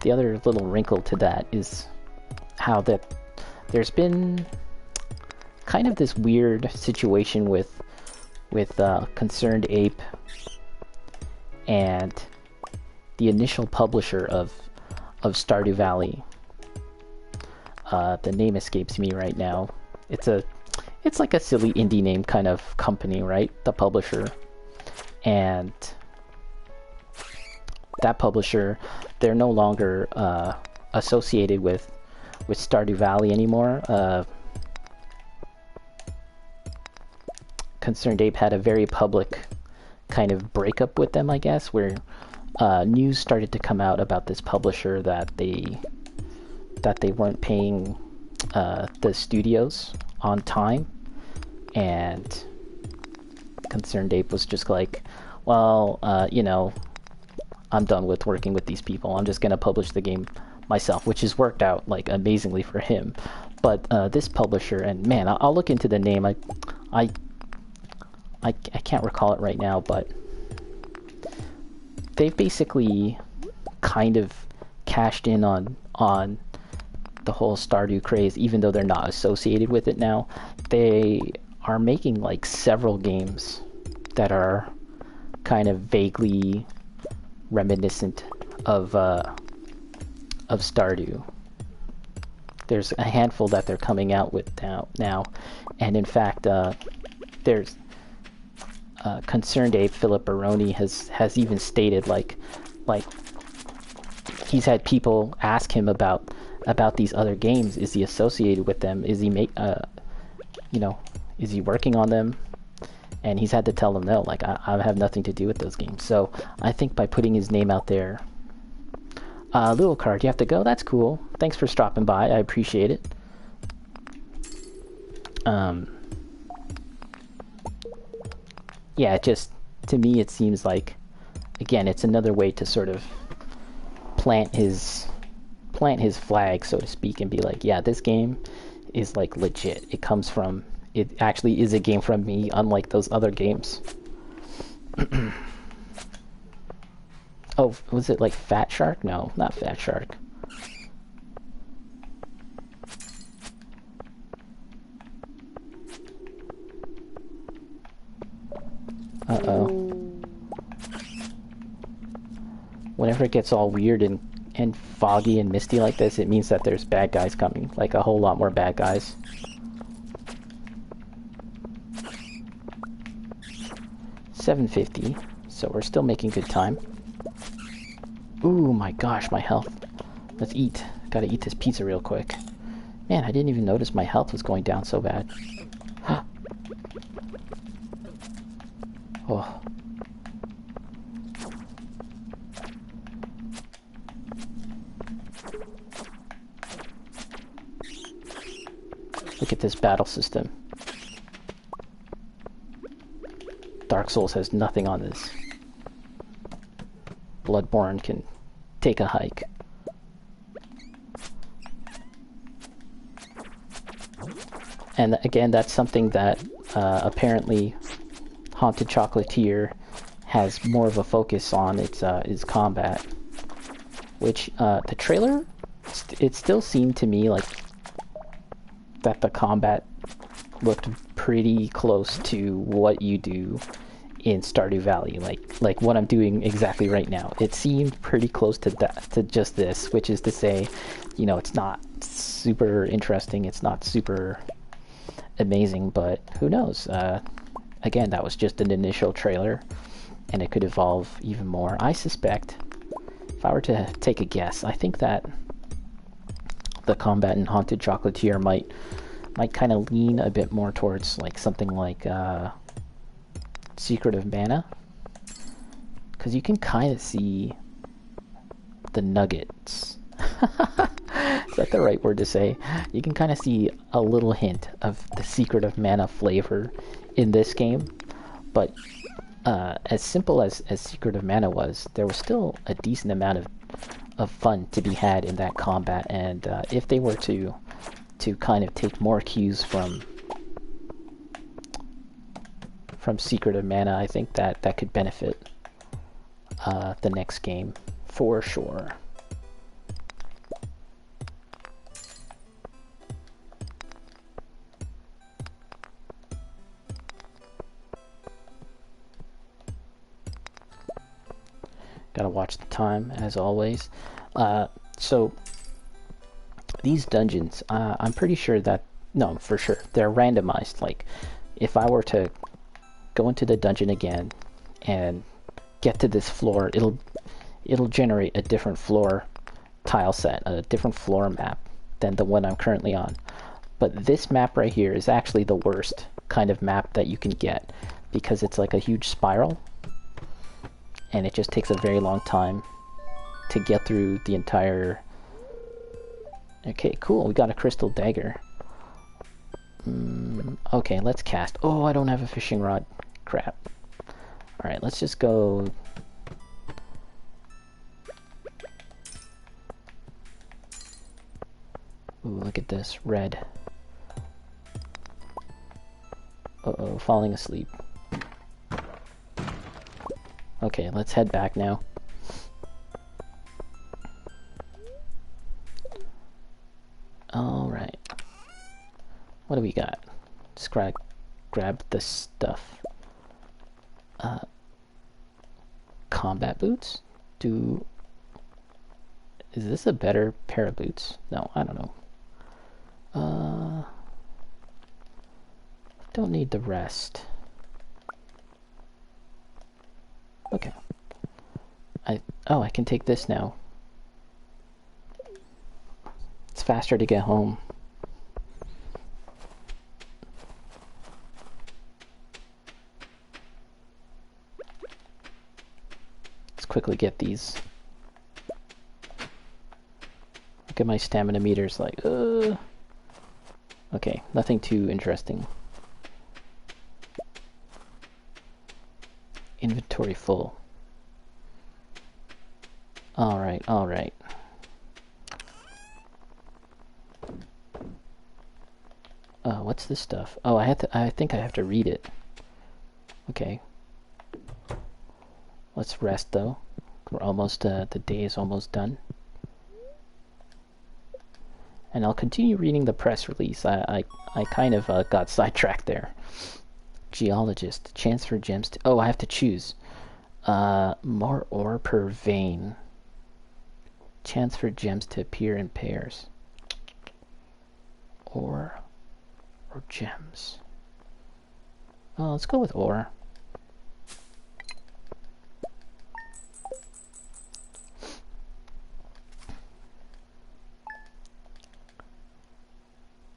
the other little wrinkle to that is how that there's been kind of this weird situation with Concerned Ape and the initial publisher of Stardew Valley. The name escapes me right now. It's like a silly indie name kind of company, right? The publisher. And that publisher, they're no longer associated with Stardew Valley anymore. Concerned Ape had a very public kind of breakup with them, I guess, where news started to come out about this publisher that they weren't paying the studios on time, and Concerned Ape was just like, well, you know, I'm done with working with these people. I'm just gonna publish the game myself, which has worked out like amazingly for him. But this publisher, and man, I'll look into the name. I can't recall it right now, but they've basically kind of cashed in on the whole Stardew craze, even though they're not associated with it now. They are making like several games that are kind of vaguely reminiscent of Stardew. There's a handful that they're coming out with now, and in fact, there's Concerned Ape Philip Baroni has even stated like he's had people ask him about these other games. Is he associated with them? Is he is he working on them? And he's had to tell them no, like I have nothing to do with those games. So I think by putting his name out there, little card, you have to go. That's cool. Thanks for stopping by. I appreciate it. Yeah, just to me it seems like, again, it's another way to sort of plant his flag, so to speak, and be like, yeah, this game is like legit. It actually is a game from me, unlike those other games. Oh, was it like Fat Shark? No, not Fat Shark. Uh-oh. Whenever it gets all weird and foggy and misty like this, it means that there's bad guys coming. Like a whole lot more bad guys. $7.50, so we're still making good time. Ooh, my gosh, my health. Let's eat. Gotta eat this pizza real quick. Man, I didn't even notice my health was going down so bad. Oh. Look at this battle system. Dark Souls has nothing on this. Bloodborne can take a hike. And again, that's something that apparently Haunted Chocolatier has more of a focus on. Is combat, which the trailer, it still seemed to me like that the combat looked pretty close to what you do in Stardew Valley, like what I'm doing exactly right now. It seemed pretty close to that, to just this, which is to say, you know, it's not super interesting, it's not super amazing, but who knows? Again, that was just an initial trailer, and it could evolve even more. I suspect, if I were to take a guess, I think that the combat in Haunted Chocolatier might kind of lean a bit more towards like something like Secret of Mana, because you can kind of see the nuggets. Is that the right word to say? You can kind of see a little hint of the Secret of Mana flavor in this game, but as simple as Secret of Mana was, there was still a decent amount of fun to be had in that combat, and if they were to kind of take more cues from Secret of Mana, I think that could benefit the next game for sure. Gotta watch the time, as always. So, these dungeons, I'm pretty sure that... No, for sure, they're randomized. Like, if I were to go into the dungeon again and get to this floor, it'll generate a different floor tile set, a different floor map than the one I'm currently on. But this map right here is actually the worst kind of map that you can get, because it's like a huge spiral, and it just takes a very long time to get through the entire... Okay, cool, we got a crystal dagger. Okay, let's cast. Oh, I don't have a fishing rod. Crap. Alright, let's just go... Ooh, look at this. Red. Uh-oh, falling asleep. Okay, let's head back now. Alright. What do we got? Just grab the stuff. Combat boots? Is this a better pair of boots? No, I don't know. Don't need the rest. Okay. I can take this now. It's faster to get home. Let's quickly get these. Look at my stamina meters, like, Okay, nothing too interesting. Inventory full. Alright, alright. What's this stuff? Oh, I think I have to read it. Okay. Let's rest though. We're almost, the day is almost done. And I'll continue reading the press release. I kind of got sidetracked there. Geologist. Chance for gems to... Oh, I have to choose. More ore per vein. Chance for gems to appear in pairs. Ore or gems. Oh, let's go with ore.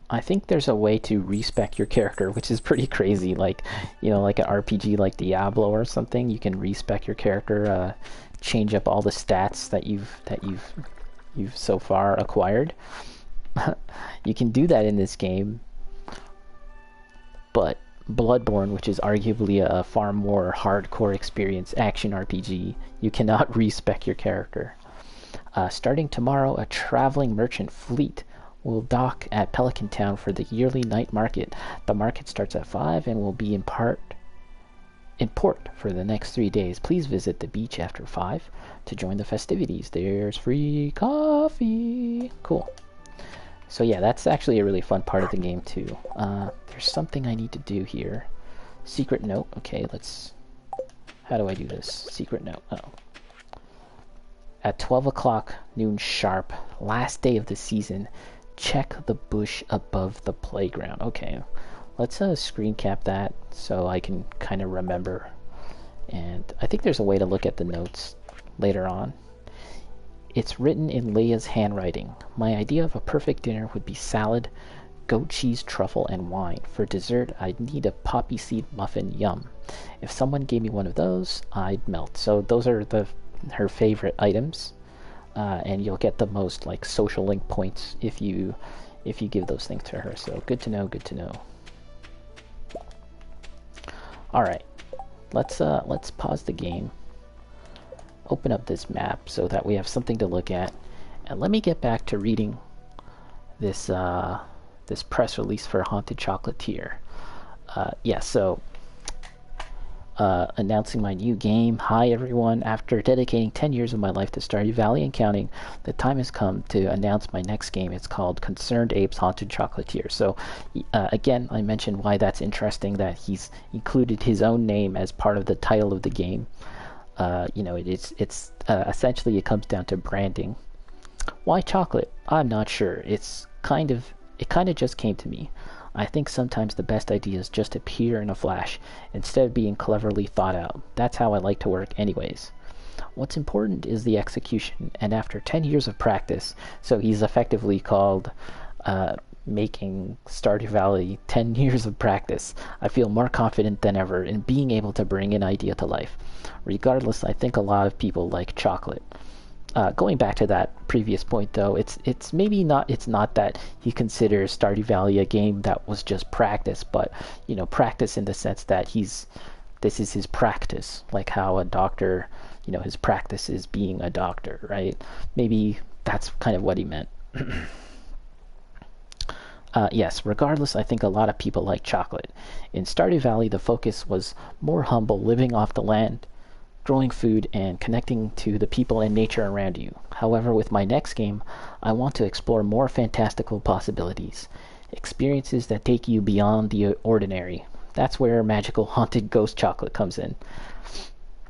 I think there's a way to respec your character, which is pretty crazy. Like, you know, like an RPG like Diablo or something, you can respec your character, change up all the stats that you've so far acquired. You can do that in this game, but Bloodborne, which is arguably a far more hardcore experience action RPG, you cannot respec your character. Starting tomorrow, a traveling merchant fleet will dock at Pelican Town for the yearly night market. The market starts at 5 and will be in port for the next 3 days. Please visit the beach after 5 to join the festivities. There's free coffee. Cool. So yeah, that's actually a really fun part of the game too. There's something I need to do here. Secret note. Okay, let's... How do I do this? Secret note. Oh. At 12 o'clock noon sharp, last day of the season, check the bush above the playground. Okay, let's screen cap that so I can kind of remember And I think there's a way to look at the notes later on. It's written in Leia's handwriting. My idea of a perfect dinner would be salad, goat cheese, truffle, and wine. For dessert, I'd need a poppy seed muffin. Yum. If someone gave me one of those, I'd melt. So those are her favorite items, and you'll get the most like social link points if you give those things to her. So good to know. Good to know. All right, let's pause the game. Open up this map so that we have something to look at, and let me get back to reading this this press release for Haunted Chocolatier. Announcing my new game. Hi everyone, after dedicating 10 years of my life to Stardew Valley and counting, the time has come to announce my next game. It's called Concerned Ape's Haunted Chocolatier. So again, I mentioned why that's interesting, that he's included his own name as part of the title of the game. It's essentially it comes down to branding. Why chocolate? I'm not sure. It kind of just came to me. I think sometimes the best ideas just appear in a flash instead of being cleverly thought out. That's how I like to work anyways. What's important is the execution, and after 10 years of practice, so he's effectively called making Stardew Valley 10 years of practice, I feel more confident than ever in being able to bring an idea to life. Regardless, I think a lot of people like chocolate. Going back to that previous point, though, it's not that he considers Stardew Valley a game that was just practice, but practice in the sense that this is his practice, like how a doctor, his practice is being a doctor, right? Maybe that's kind of what he meant. Yes, regardless, I think a lot of people like chocolate. In Stardew Valley, the focus was more humble, living off the land, growing food, and connecting to the people and nature around you. However, with my next game, I want to explore more fantastical possibilities, experiences that take you beyond the ordinary. That's where magical haunted ghost chocolate comes in,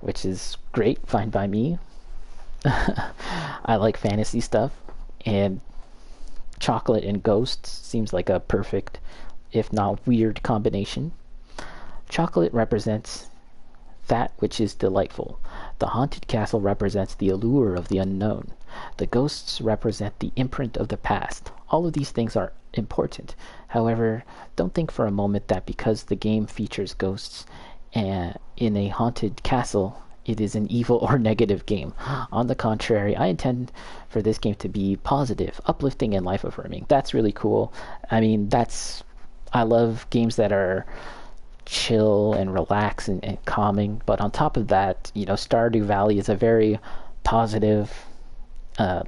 which is great, fine by me. I like fantasy stuff, and chocolate and ghosts seems like a perfect, if not weird, combination. Chocolate represents that which is delightful. The haunted castle represents the allure of the unknown. The ghosts represent the imprint of the past. All of these things are important. However, don't think for a moment that because the game features ghosts in a haunted castle, it is an evil or negative game. On the contrary, I intend for this game to be positive, uplifting, and life-affirming. That's really cool. I mean, I love games that are chill and relax and calming, but on top of that, Stardew Valley is a very positive,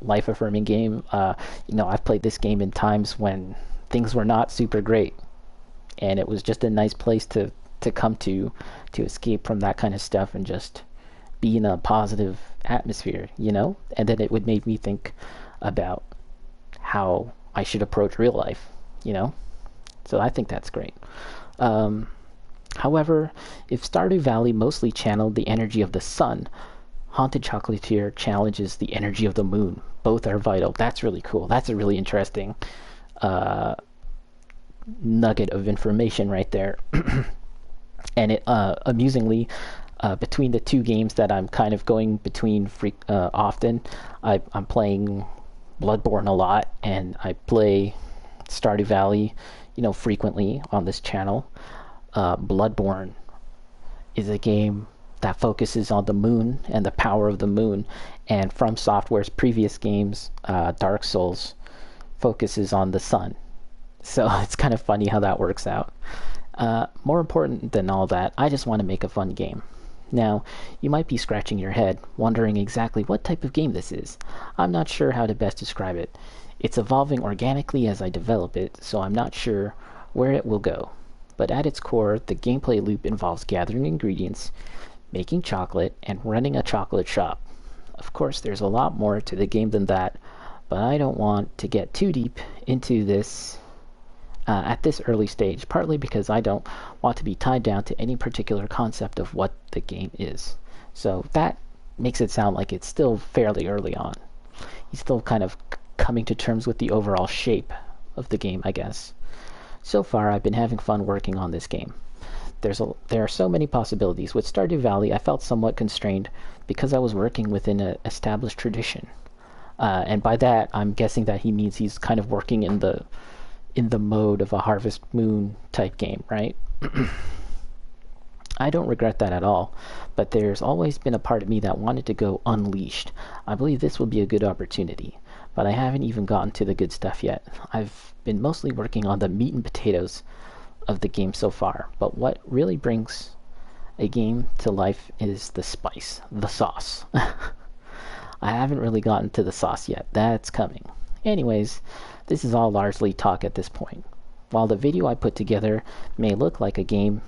life-affirming game. I've played this game in times when things were not super great, and it was just a nice place to come to escape from that kind of stuff and just be in a positive atmosphere, and then it would make me think about how I should approach real life, so I think that's great. However, if Stardew Valley mostly channeled the energy of the sun, Haunted Chocolatier challenges the energy of the moon. Both are vital. That's really cool. That's a really interesting nugget of information right there. And it amusingly, between the two games that I'm kind of going between often, I'm playing Bloodborne a lot, and I play Stardew Valley, frequently on this channel. Bloodborne is a game that focuses on the moon and the power of the moon, and From Software's previous games, Dark Souls, focuses on the sun. So it's kind of funny how that works out. More important than all that, I just want to make a fun game. Now, you might be scratching your head, wondering exactly what type of game this is. I'm not sure how to best describe it. It's evolving organically as I develop it, so I'm not sure where it will go. But at its core, the gameplay loop involves gathering ingredients, making chocolate, and running a chocolate shop. Of course, there's a lot more to the game than that, but I don't want to get too deep into this at this early stage, partly because I don't want to be tied down to any particular concept of what the game is. So that makes it sound like it's still fairly early on. He's still kind of coming to terms with the overall shape of the game, I guess. So far, I've been having fun working on this game. there are so many possibilities. With Stardew Valley, I felt somewhat constrained because I was working within an established tradition. And by that, I'm guessing that he means he's kind of working in the mode of a Harvest Moon type game, right? I don't regret that at all, but there's always been a part of me that wanted to go unleashed. I believe this will be a good opportunity, but I haven't even gotten to the good stuff yet. I've been mostly working on the meat and potatoes of the game so far, but what really brings a game to life is the spice, the sauce. I haven't really gotten to the sauce yet. That's coming. Anyways, this is all largely talk at this point. While the video I put together may look like a game,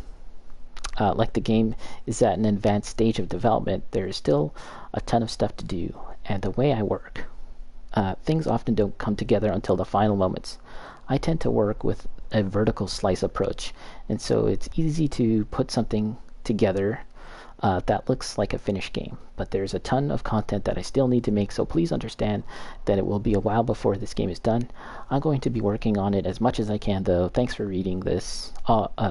like the game is at an advanced stage of development, there is still a ton of stuff to do, and the way I work, things often don't come together until the final moments. I tend to work with a vertical slice approach, and so it's easy to put something together that looks like a finished game, but there's a ton of content that I still need to make, so please understand that it will be a while before this game is done. I'm going to be working on it as much as I can, though. Thanks for reading this.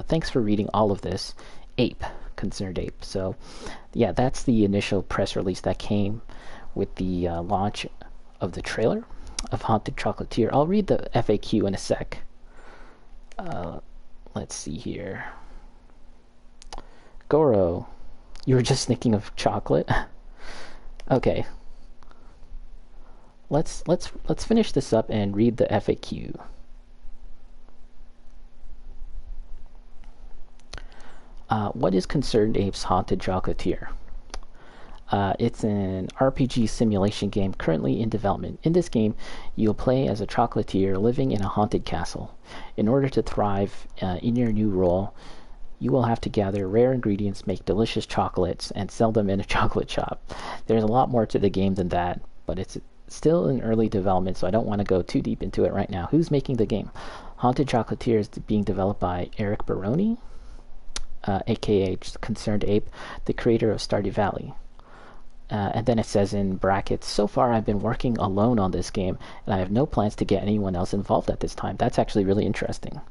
Thanks for reading all of this. Ape, Concerned Ape. So, yeah, that's the initial press release that came with the launch of the trailer of Haunted Chocolatier. I'll read the FAQ in a sec. Let's see here. Goro, you were just thinking of chocolate? Okay. Let's finish this up and read the FAQ. What is Concerned Ape's Haunted Chocolatier? It's an RPG simulation game currently in development. In this game, you'll play as a chocolatier living in a haunted castle. In order to thrive in your new role, you will have to gather rare ingredients, make delicious chocolates, and sell them in a chocolate shop. There's a lot more to the game than that, but it's still in early development, so I don't want to go too deep into it right now. Who's making the game? Haunted Chocolatier is being developed by Eric Baroni, aka Concerned Ape, the creator of Stardew Valley. And then it says in brackets, so far I've been working alone on this game, and I have no plans to get anyone else involved at this time. That's actually really interesting.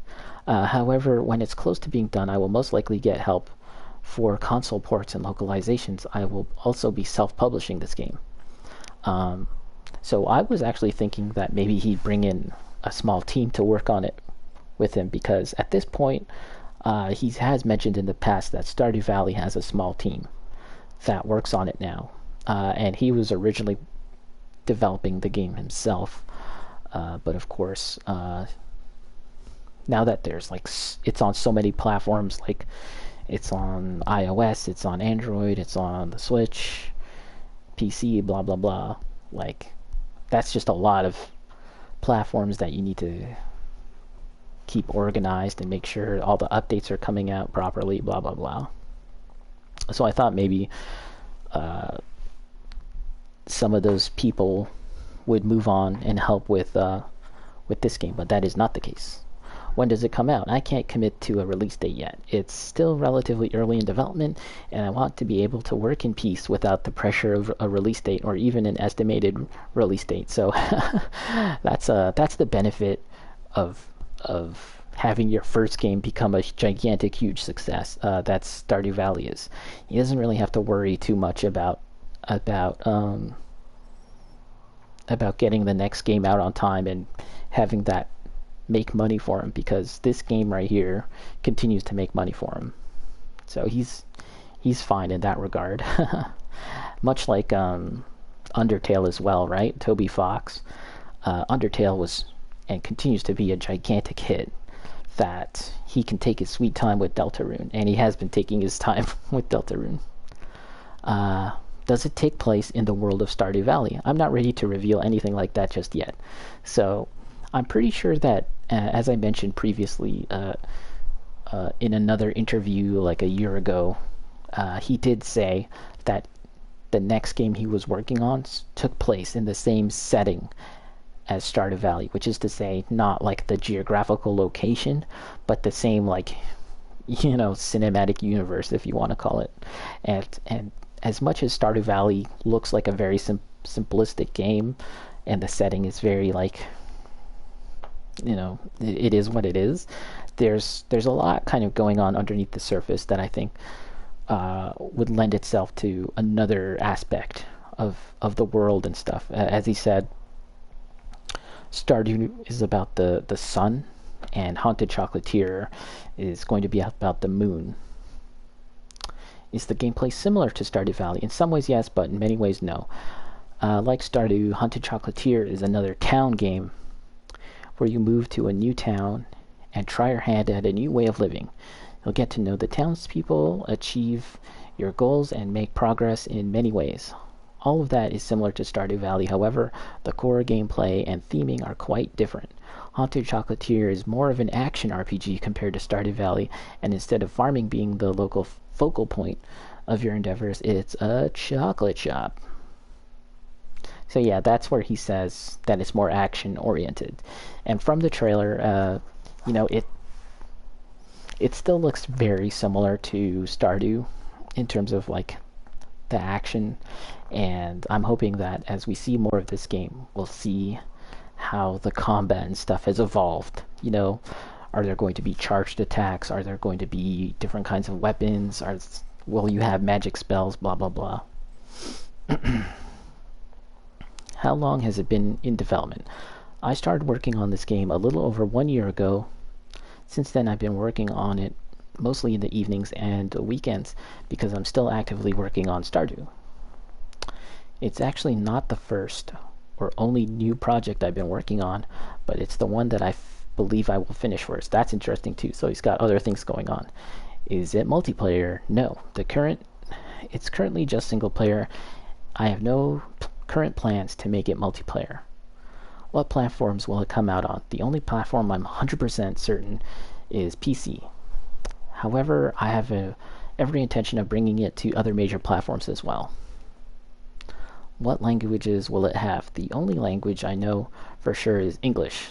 However, when it's close to being done, I will most likely get help for console ports and localizations. I will also be self-publishing this game. So I was actually thinking that maybe he'd bring in a small team to work on it with him, because at this point, he has mentioned in the past that Stardew Valley has a small team that works on it now. And he was originally developing the game himself. But of course, now that there's it's on so many platforms, like it's on iOS, it's on Android, it's on the Switch, PC, blah blah blah. Like, that's just a lot of platforms that you need to keep organized and make sure all the updates are coming out properly, blah blah blah. So I thought maybe some of those people would move on and help with this game, but that is not the case. When does it come out? I can't commit to a release date yet. It's still relatively early in development, and I want to be able to work in peace without the pressure of a release date or even an estimated release date. So that's the benefit of having your first game become a gigantic, huge success. That's Stardew Valley is. He doesn't really have to worry too much about getting the next game out on time and having that make money for him, because this game right here continues to make money for him. So he's fine in that regard. Much like Undertale as well, right? Toby Fox. Undertale was and continues to be a gigantic hit that he can take his sweet time with Deltarune, and he has been taking his time with Deltarune. Does it take place in the world of Stardew Valley? I'm not ready to reveal anything like that just yet. So I'm pretty sure that, as I mentioned previously in another interview like a year ago, he did say that the next game he was working on took place in the same setting as Stardew Valley, which is to say, not like the geographical location, but the same, like, cinematic universe, if you want to call it. And as much as Stardew Valley looks like a very simplistic game, and the setting is very, like, it is what it is. There's a lot kind of going on underneath the surface that I think would lend itself to another aspect of the world and stuff. As he said, Stardew is about the sun, and Haunted Chocolatier is going to be about the moon. Is the gameplay similar to Stardew Valley? In some ways, yes, but in many ways, no. Like Stardew, Haunted Chocolatier is another town game where you move to a new town and try your hand at a new way of living. You'll get to know the townspeople, achieve your goals, and make progress in many ways. All of that is similar to Stardew Valley, however, the core gameplay and theming are quite different. Haunted Chocolatier is more of an action RPG compared to Stardew Valley, and instead of farming being the local focal point of your endeavors, it's a chocolate shop. So yeah, that's where he says that it's more action-oriented. And from the trailer, it still looks very similar to Stardew in terms of like the action, and I'm hoping that as we see more of this game, we'll see how the combat and stuff has evolved. Are there going to be charged attacks? Are there going to be different kinds of weapons? Will you have magic spells? Blah blah blah. How long has it been in development? I started working on this game a little over 1 year ago. Since then, I've been working on it mostly in the evenings and weekends because I'm still actively working on Stardew. It's actually not the first or only new project I've been working on, but it's the one that I believe I will finish first. That's interesting too. So he's got other things going on. Is it multiplayer? No. It's currently just single player. I have no current plans to make it multiplayer. What platforms will it come out on? The only platform I'm 100% certain is PC. However, I have every intention of bringing it to other major platforms as well. What languages will it have? The only language I know for sure is English.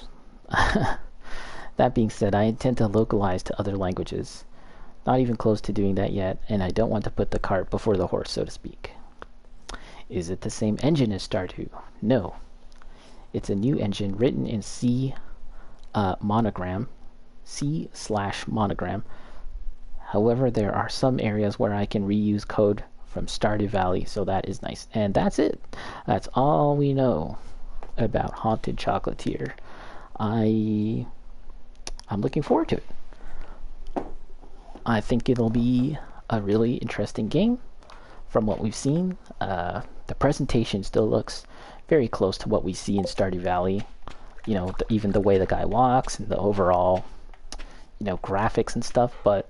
That being said, I intend to localize to other languages. Not even close to doing that yet, and I don't want to put the cart before the horse, so to speak. Is it the same engine as Stardew? No. It's a new engine written in C/monogram. However, there are some areas where I can reuse code from Stardew Valley, so that is nice. And that's it. That's all we know about Haunted Chocolatier. I'm looking forward to it. I think it'll be a really interesting game from what we've seen. The presentation still looks very close to what we see in Stardew Valley. Even the way the guy walks and the overall, graphics and stuff. But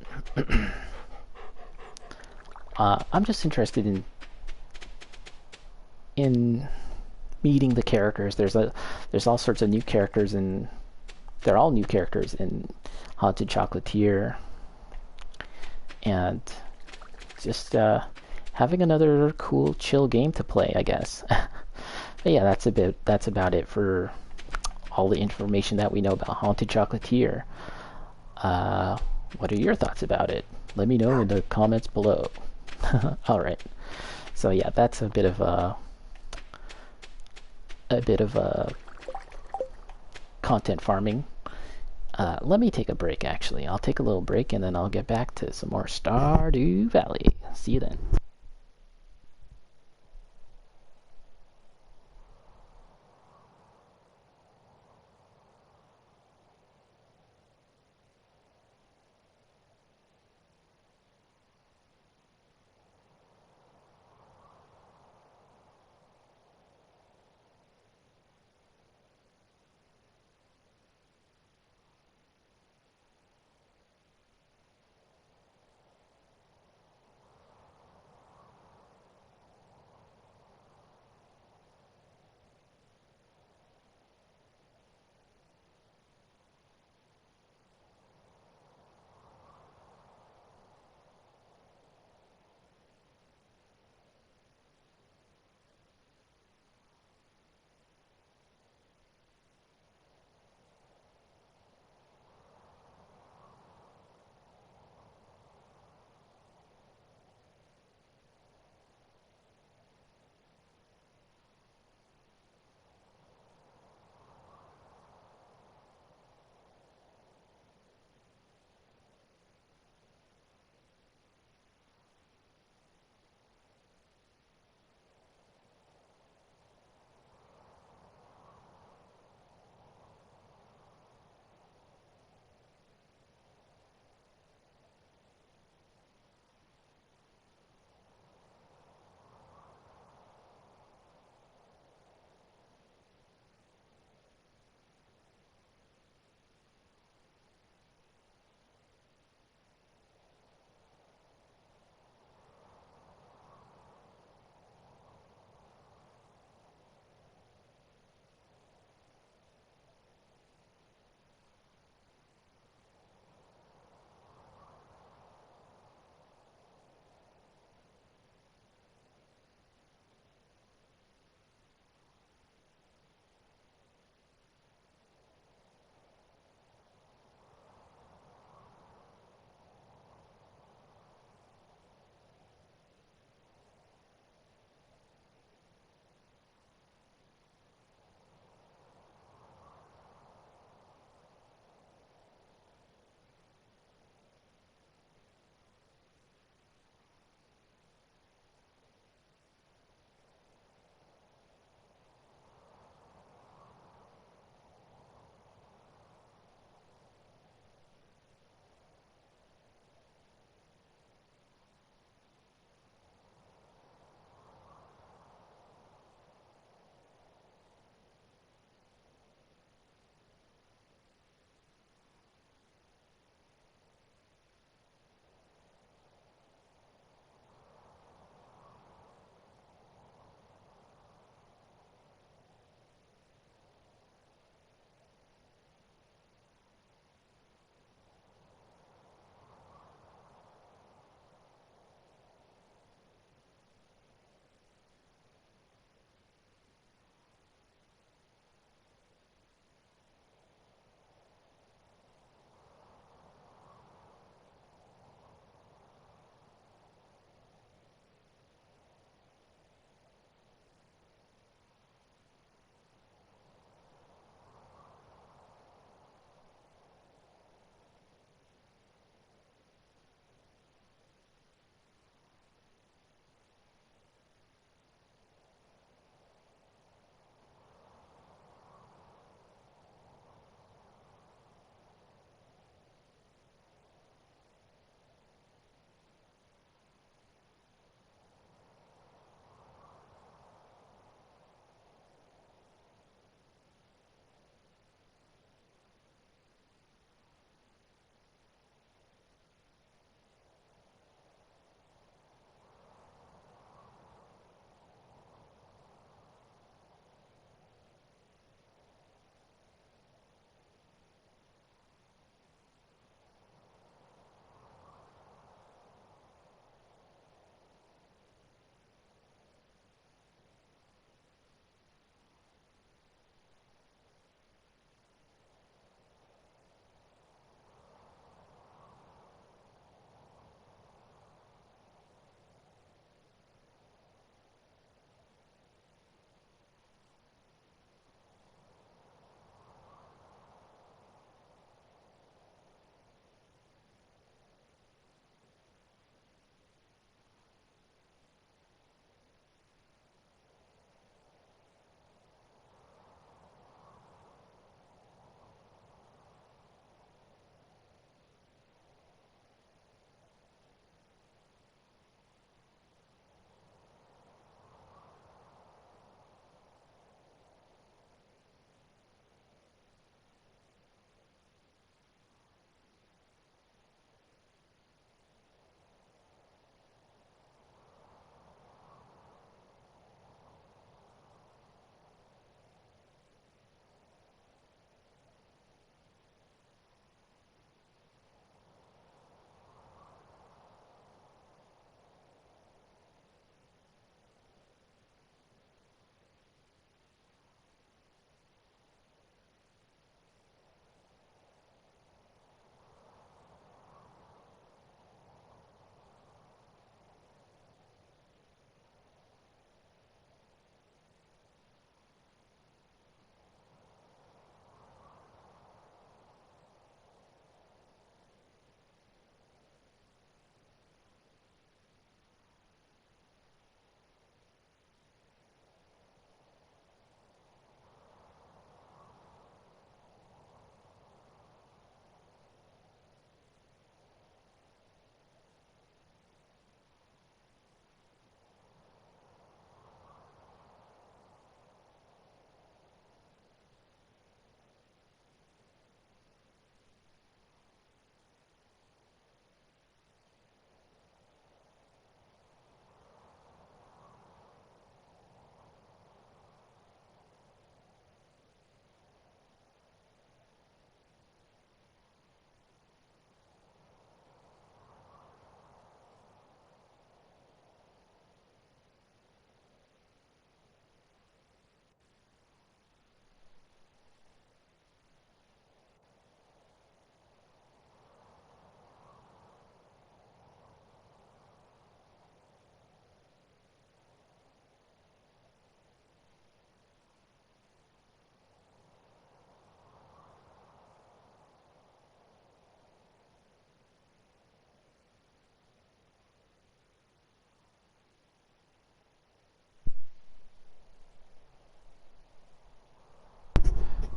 I'm just interested in meeting the characters. There's all sorts of new characters, and they're all new characters in Haunted Chocolatier, and just having another cool, chill game to play, I guess. But yeah, that's about it for all the information that we know about Haunted Chocolatier. What are your thoughts about it? Let me know in the comments below. All right. So yeah, that's a bit of a content farming. Let me take a break. Actually, I'll take a little break and then I'll get back to some more Stardew Valley. See you then.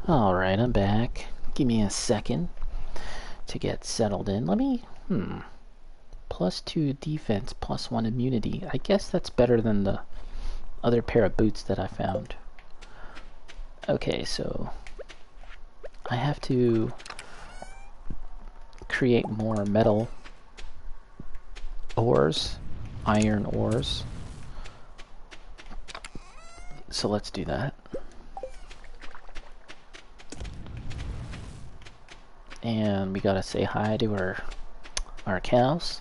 Alright, I'm back. Give me a second to get settled in. Let me... +2 defense, +1 immunity. I guess that's better than the other pair of boots that I found. Okay, so... I have to create more metal ores, iron ores. So let's do that. And we gotta say hi to our cows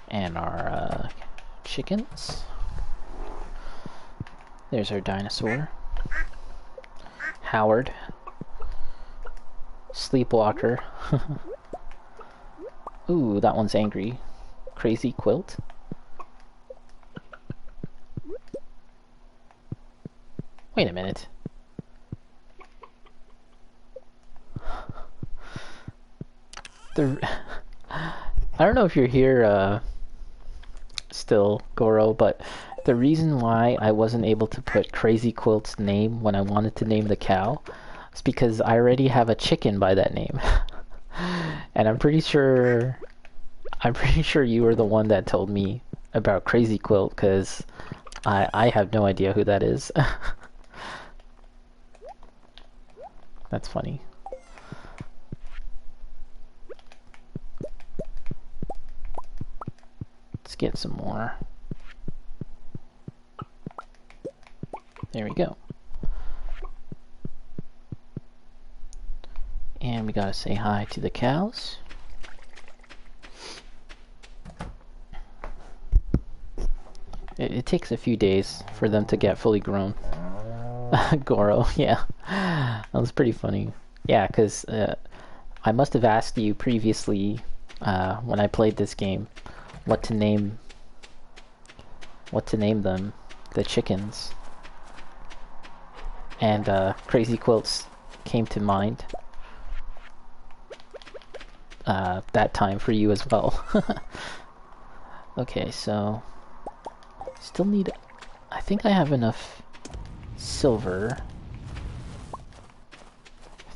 and our chickens. There's our dinosaur. Howard. Sleepwalker. Ooh, that one's angry. Crazy quilt. Wait a minute. I don't know if you're here still, Goro, but the reason why I wasn't able to put Crazy Quilt's name when I wanted to name the cow is because I already have a chicken by that name. And I'm pretty sure you were the one that told me about Crazy Quilt, because I have no idea who that is. That's funny. Let's get some more. There we go. And we gotta say hi to the cows. It takes a few days for them to get fully grown. Goro, yeah. That was pretty funny. Yeah, because I must have asked you previously when I played this game what to name them, the chickens. And Crazy Quilts came to mind that time for you as well. Okay, so still need... I think I have enough silver.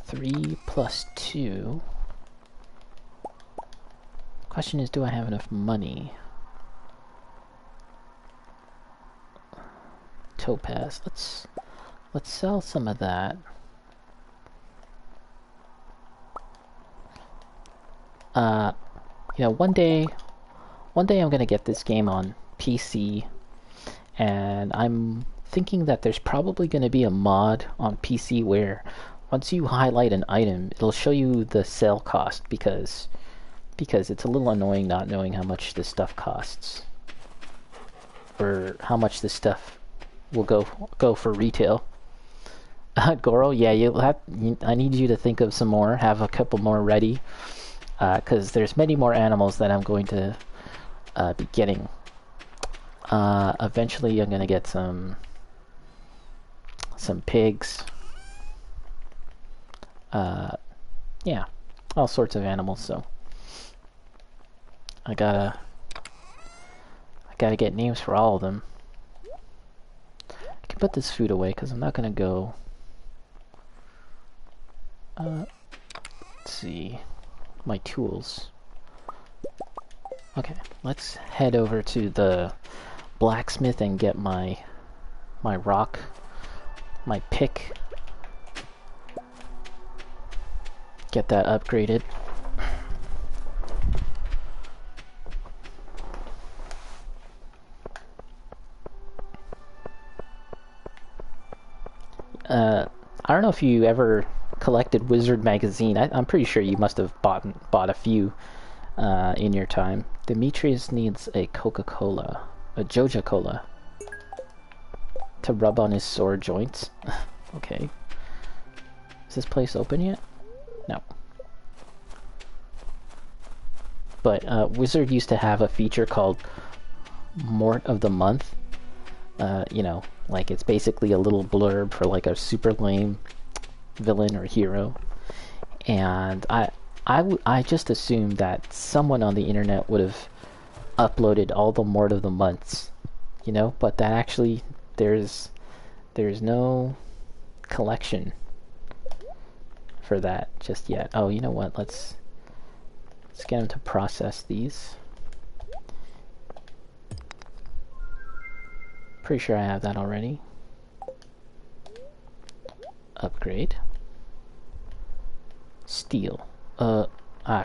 3 + 2. Question is, do I have enough money? Topaz. Let's sell some of that. You know, one day I'm gonna get this game on PC, and I'm thinking that there's probably gonna be a mod on PC where once you highlight an item, it'll show you the sale cost, because it's a little annoying not knowing how much this stuff costs, or how much this stuff will go for retail. Goro, yeah, I need you to think of some more, have a couple more ready, because there's many more animals that I'm going to be getting. Eventually I'm gonna get some pigs. Yeah, all sorts of animals, so I gotta get names for all of them. I can put this food away because I'm not gonna go. Let's see, my tools. Okay, let's head over to the blacksmith and get my rock, my pick. Get that upgraded. I don't know if you ever collected Wizard magazine. I'm pretty sure you must have bought a few in your time. Demetrius needs a Coca-Cola, a Joja Cola, to rub on his sore joints. Okay. Is this place open yet? No. But Wizard used to have a feature called Mort of the Month. You know, like it's basically a little blurb for like a super lame villain or hero. And I just assumed that someone on the internet would have uploaded all the Mort of the Months, you know, but that actually there's no collection for that just yet. Oh, you know what? Let's get him to process these. Pretty sure I have that already. Upgrade. Steel.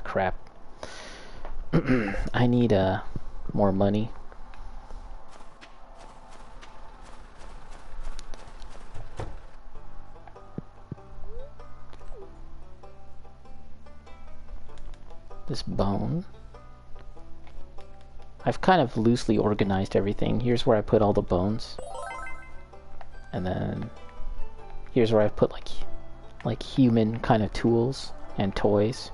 Crap. I need more money. This bone. I've kind of loosely organized everything. Here's where I put all the bones. And then here's where I've put like human kind of tools and toys.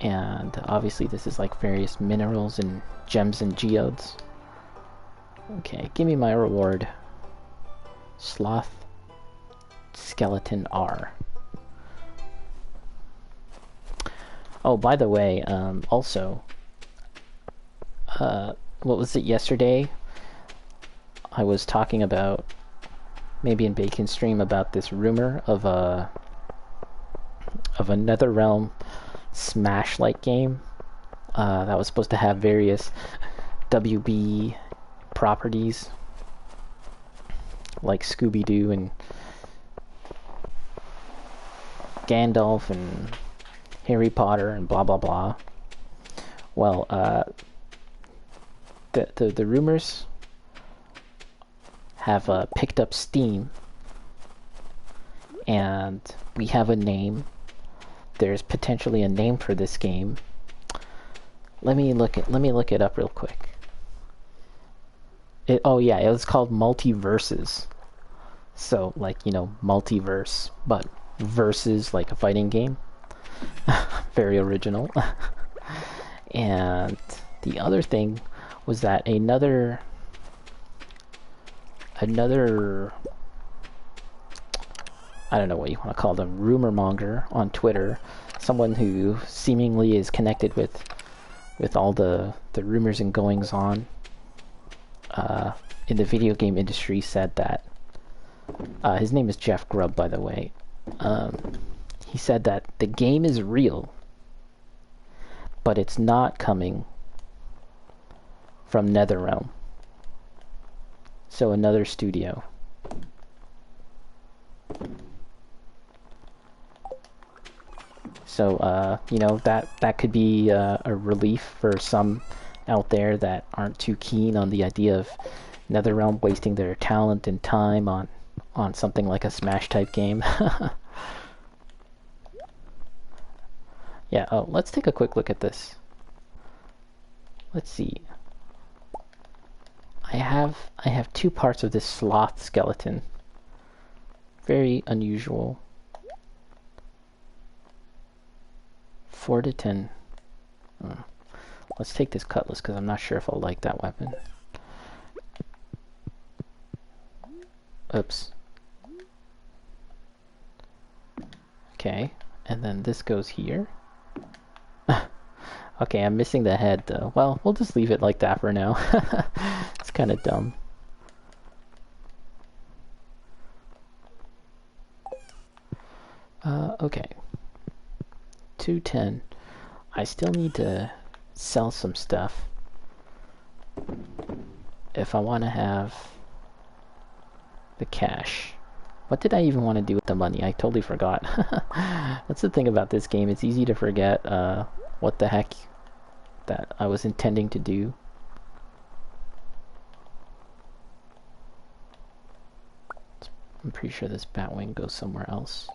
And obviously this is like various minerals and gems and geodes. Okay, give me my reward. Sloth Skeleton R. Oh, by the way, also, what was it yesterday? I was talking about, maybe in Bacon Stream, about this rumor of a NetherRealm Smash-like game that was supposed to have various WB properties, like Scooby-Doo and Gandalf and Harry Potter and blah blah blah. Well, the rumors have picked up steam, and we have a name. There's potentially a name for this game. Let me look it up real quick. Oh yeah, it was called Multiverses. So like, you know, multiverse, but versus like a fighting game. Very original. And the other thing was that another I don't know what you want to call them, rumor monger on Twitter, someone who seemingly is connected with all the rumors and goings on in the video game industry, said that his name is Jeff Grubb, by the way. He said that the game is real, but it's not coming from NetherRealm. So another studio. So, you know, that could be a relief for some out there that aren't too keen on the idea of NetherRealm wasting their talent and time on something like a Smash-type game. Yeah, oh, let's take a quick look at this. Let's see. I have two parts of this sloth skeleton. Very unusual. 4 to 10. Let's take this cutlass because I'm not sure if I'll like that weapon. Oops. Okay, and then this goes here. Okay, I'm missing the head though. Well, we'll just leave it like that for now. It's kind of dumb. Okay. 210. I still need to sell some stuff if I want to have the cash. What did I even want to do with the money? I totally forgot. That's the thing about this game. It's easy to forget what the heck that I was intending to do. I'm pretty sure this Batwing goes somewhere else.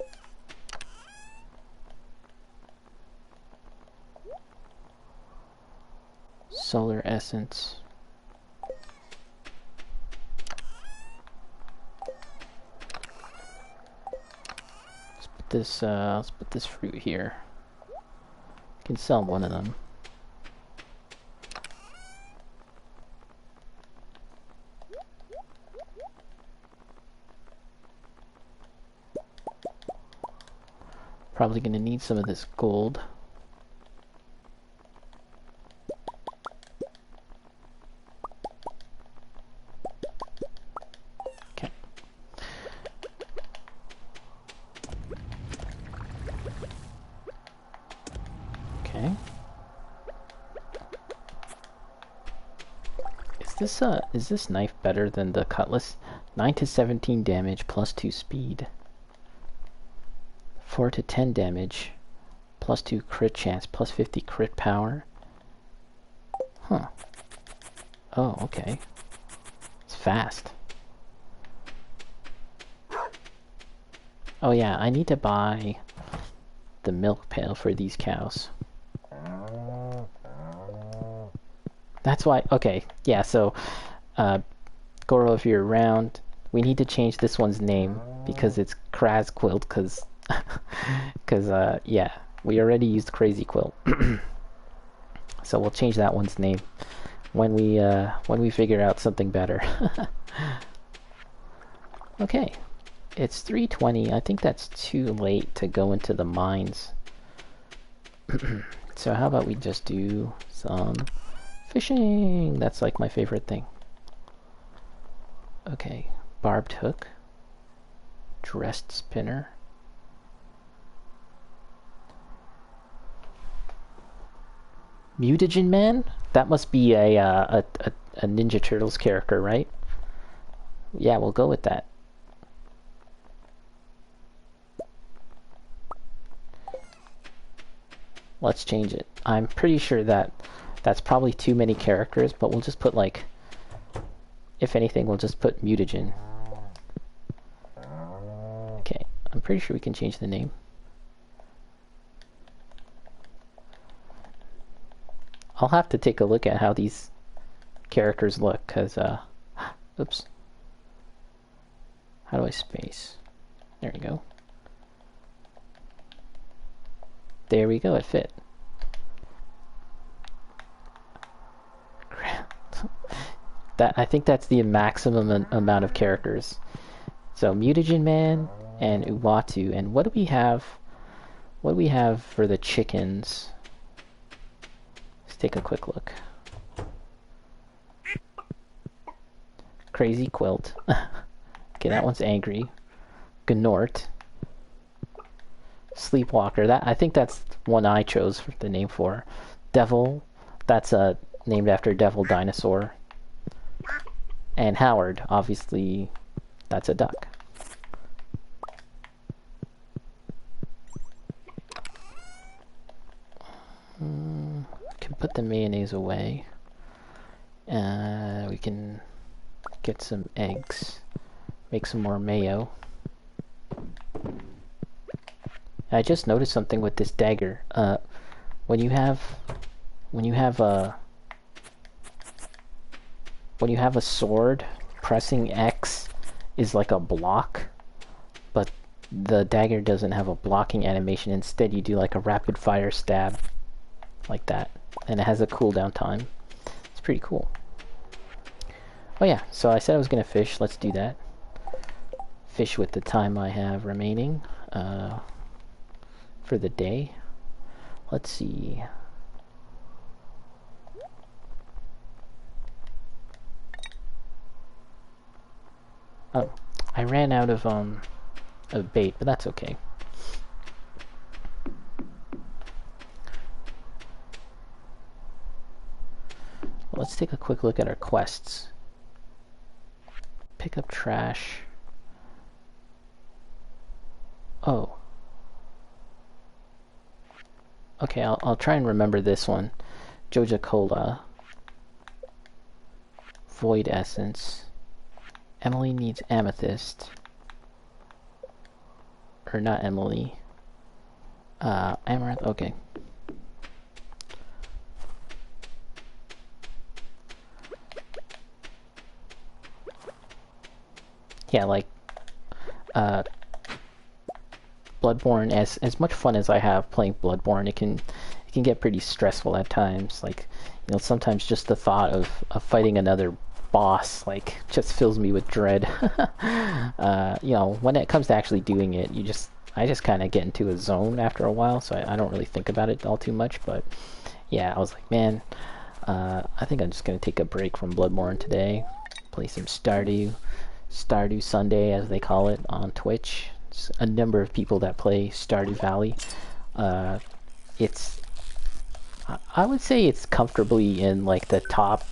Solar Essence. Let's put this fruit here. I can sell one of them. Probably gonna need some of this gold. Okay. Is this knife better than the cutlass? 9 to 17 damage, plus 2 speed. 4 to 10 damage, plus 2 crit chance, plus 50 crit power. Huh. Oh, okay. It's fast. Oh yeah, I need to buy the milk pail for these cows. That's why, okay, yeah, so, Goro, if you're around, we need to change this one's name, because it's Kraz Quilt, because, yeah, we already used Crazy Quilt. So we'll change that one's name when we figure out something better. Okay, it's 3:20, I think that's too late to go into the mines. So how about we just do some fishing? That's like my favorite thing. Okay, barbed hook, dressed spinner, Mutagen Man? That must be a Ninja Turtles character, right? Yeah, we'll go with that. Let's change it. I'm pretty sure that that's probably too many characters, but we'll just put like, if anything, we'll just put Mutagen. Okay, I'm pretty sure we can change the name. I'll have to take a look at how these characters look, because, oops. How do I space? There we go. There we go, it fit. I think that's the maximum amount of characters. So Mutagen Man and Uatu, and what do we have? What do we have for the chickens? Let's take a quick look. Crazy Quilt. Okay, that one's angry. Gnort. Sleepwalker. That, I think that's one I chose for the name for. Devil. That's named after Devil Dinosaur. And Howard, obviously, that's a duck. Can put the mayonnaise away. We can get some eggs, make some more mayo. I just noticed something with this dagger. When you have a sword, pressing X is like a block, but the dagger doesn't have a blocking animation. Instead, you do like a rapid fire stab, like that, and it has a cooldown time. It's pretty cool. Oh yeah, so I said I was gonna fish. Let's do that. Fish with the time I have remaining for the day. Let's see. Oh, I ran out of bait, but that's okay. Let's take a quick look at our quests. Pick up trash. Oh. Okay, I'll try and remember this one. Joja Cola. Void Essence. Emily needs amethyst. Or not Emily. Amaranth, okay. Yeah, like, Bloodborne, as much fun as I have playing Bloodborne, it can get pretty stressful at times. Like, you know, sometimes just the thought of fighting another boss, like, just fills me with dread. You know, when it comes to actually doing it, I just kind of get into a zone after a while, so I don't really think about it all too much. But yeah, I was like, man, I think I'm just gonna take a break from Bloodborne today, play some Stardew Sunday, as they call it, on Twitch. It's a number of people that play Stardew Valley. It's I would say it's comfortably in like the top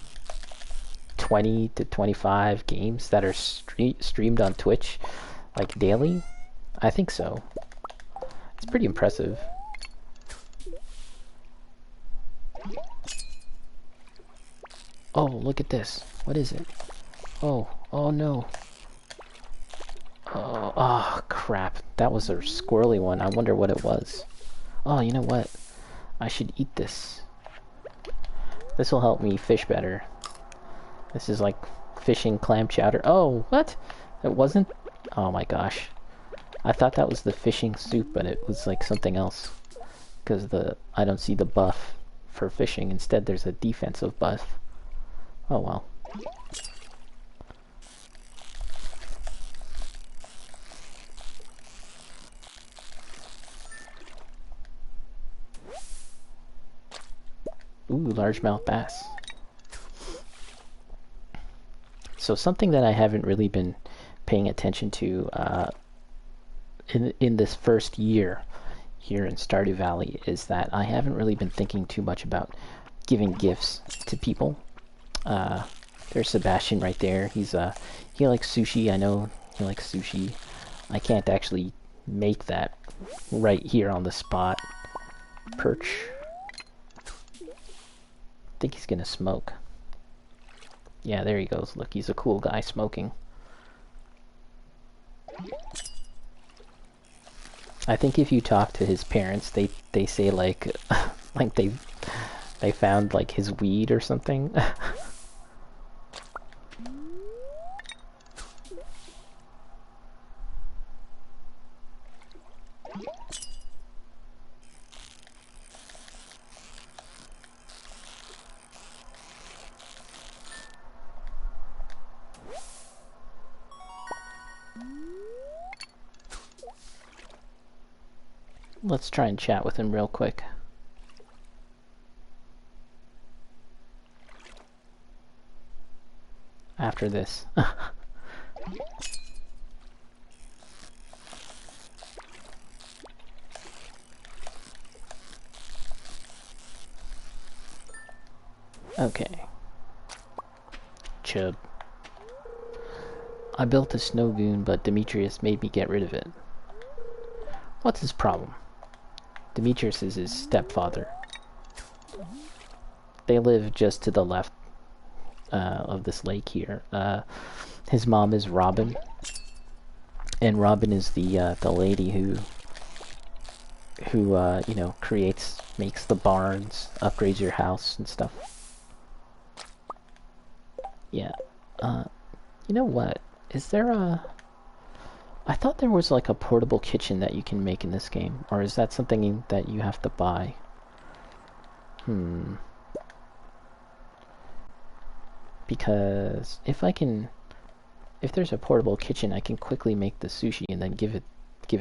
20 to 25 games that are streamed on Twitch, like daily. I think so. It's pretty impressive. Oh, look at this. What is it? Oh, oh no. Oh, oh, crap. That was a squirrely one. I wonder what it was. Oh, you know what? I should eat this. This will help me fish better. This is like fishing clam chowder. Oh, what? It wasn't? Oh my gosh. I thought that was the fishing soup, but it was like something else. Because I don't see the buff for fishing. Instead, there's a defensive buff. Oh well. Ooh, largemouth bass. So something that I haven't really been paying attention to in this first year here in Stardew Valley is that I haven't really been thinking too much about giving gifts to people. There's Sebastian right there. He likes sushi. I know he likes sushi. I can't actually make that right here on the spot. Perch. I think he's gonna smoke. Yeah, there he goes. Look, he's a cool guy smoking. I think if you talk to his parents, they say like like they found like his weed or something. Let's try and chat with him real quick. After this. Okay. Chub. I built a snow goon, but Demetrius made me get rid of it. What's his problem? Demetrius is his stepfather. They live just to the left of this lake here. His mom is Robin, and Robin is the lady who you know, makes the barns, upgrades your house and stuff. Yeah. You know what? Is there I thought there was like a portable kitchen that you can make in this game, or is that something that you have to buy? Because if there's a portable kitchen, I can quickly make the sushi and then give it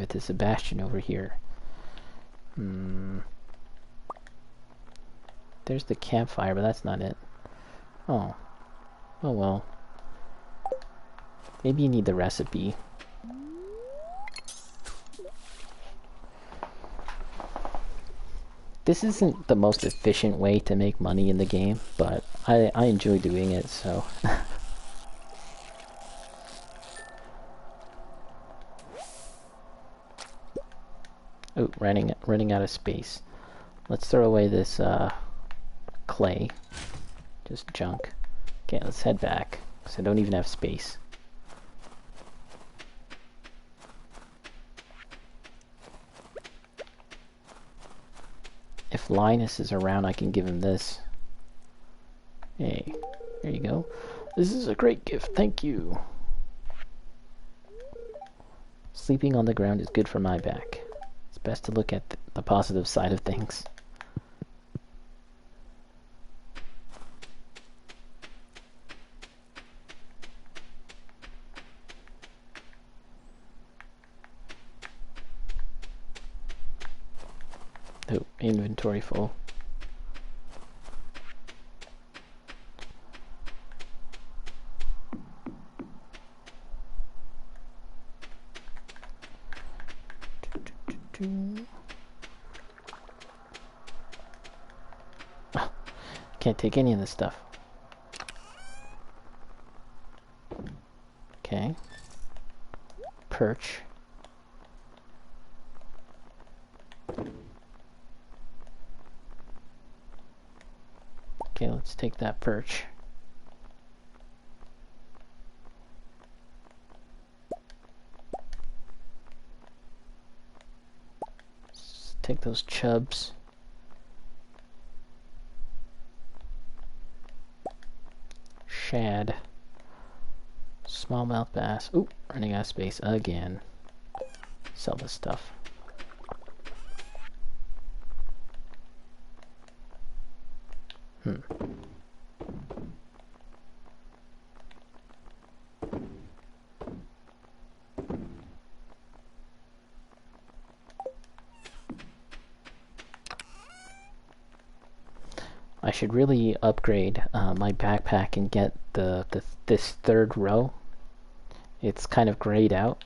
to Sebastian over here. There's the campfire, but that's not it. Oh. Oh well. Maybe you need the recipe. This isn't the most efficient way to make money in the game, but I enjoy doing it, so... Oh, running out of space. Let's throw away this clay. Just junk. Okay, let's head back, because I don't even have space. If Linus is around, I can give him this. Hey, there you go. This is a great gift, thank you. Sleeping on the ground is good for my back. It's best to look at the positive side of things. Oh, inventory full. Can't take any of this stuff. Okay. Perch. Okay, let's take that perch. Let's take those chubs. Shad. Smallmouth bass. Ooh, running out of space again. Sell this stuff. I should really upgrade my backpack and get this third row. It's kind of grayed out.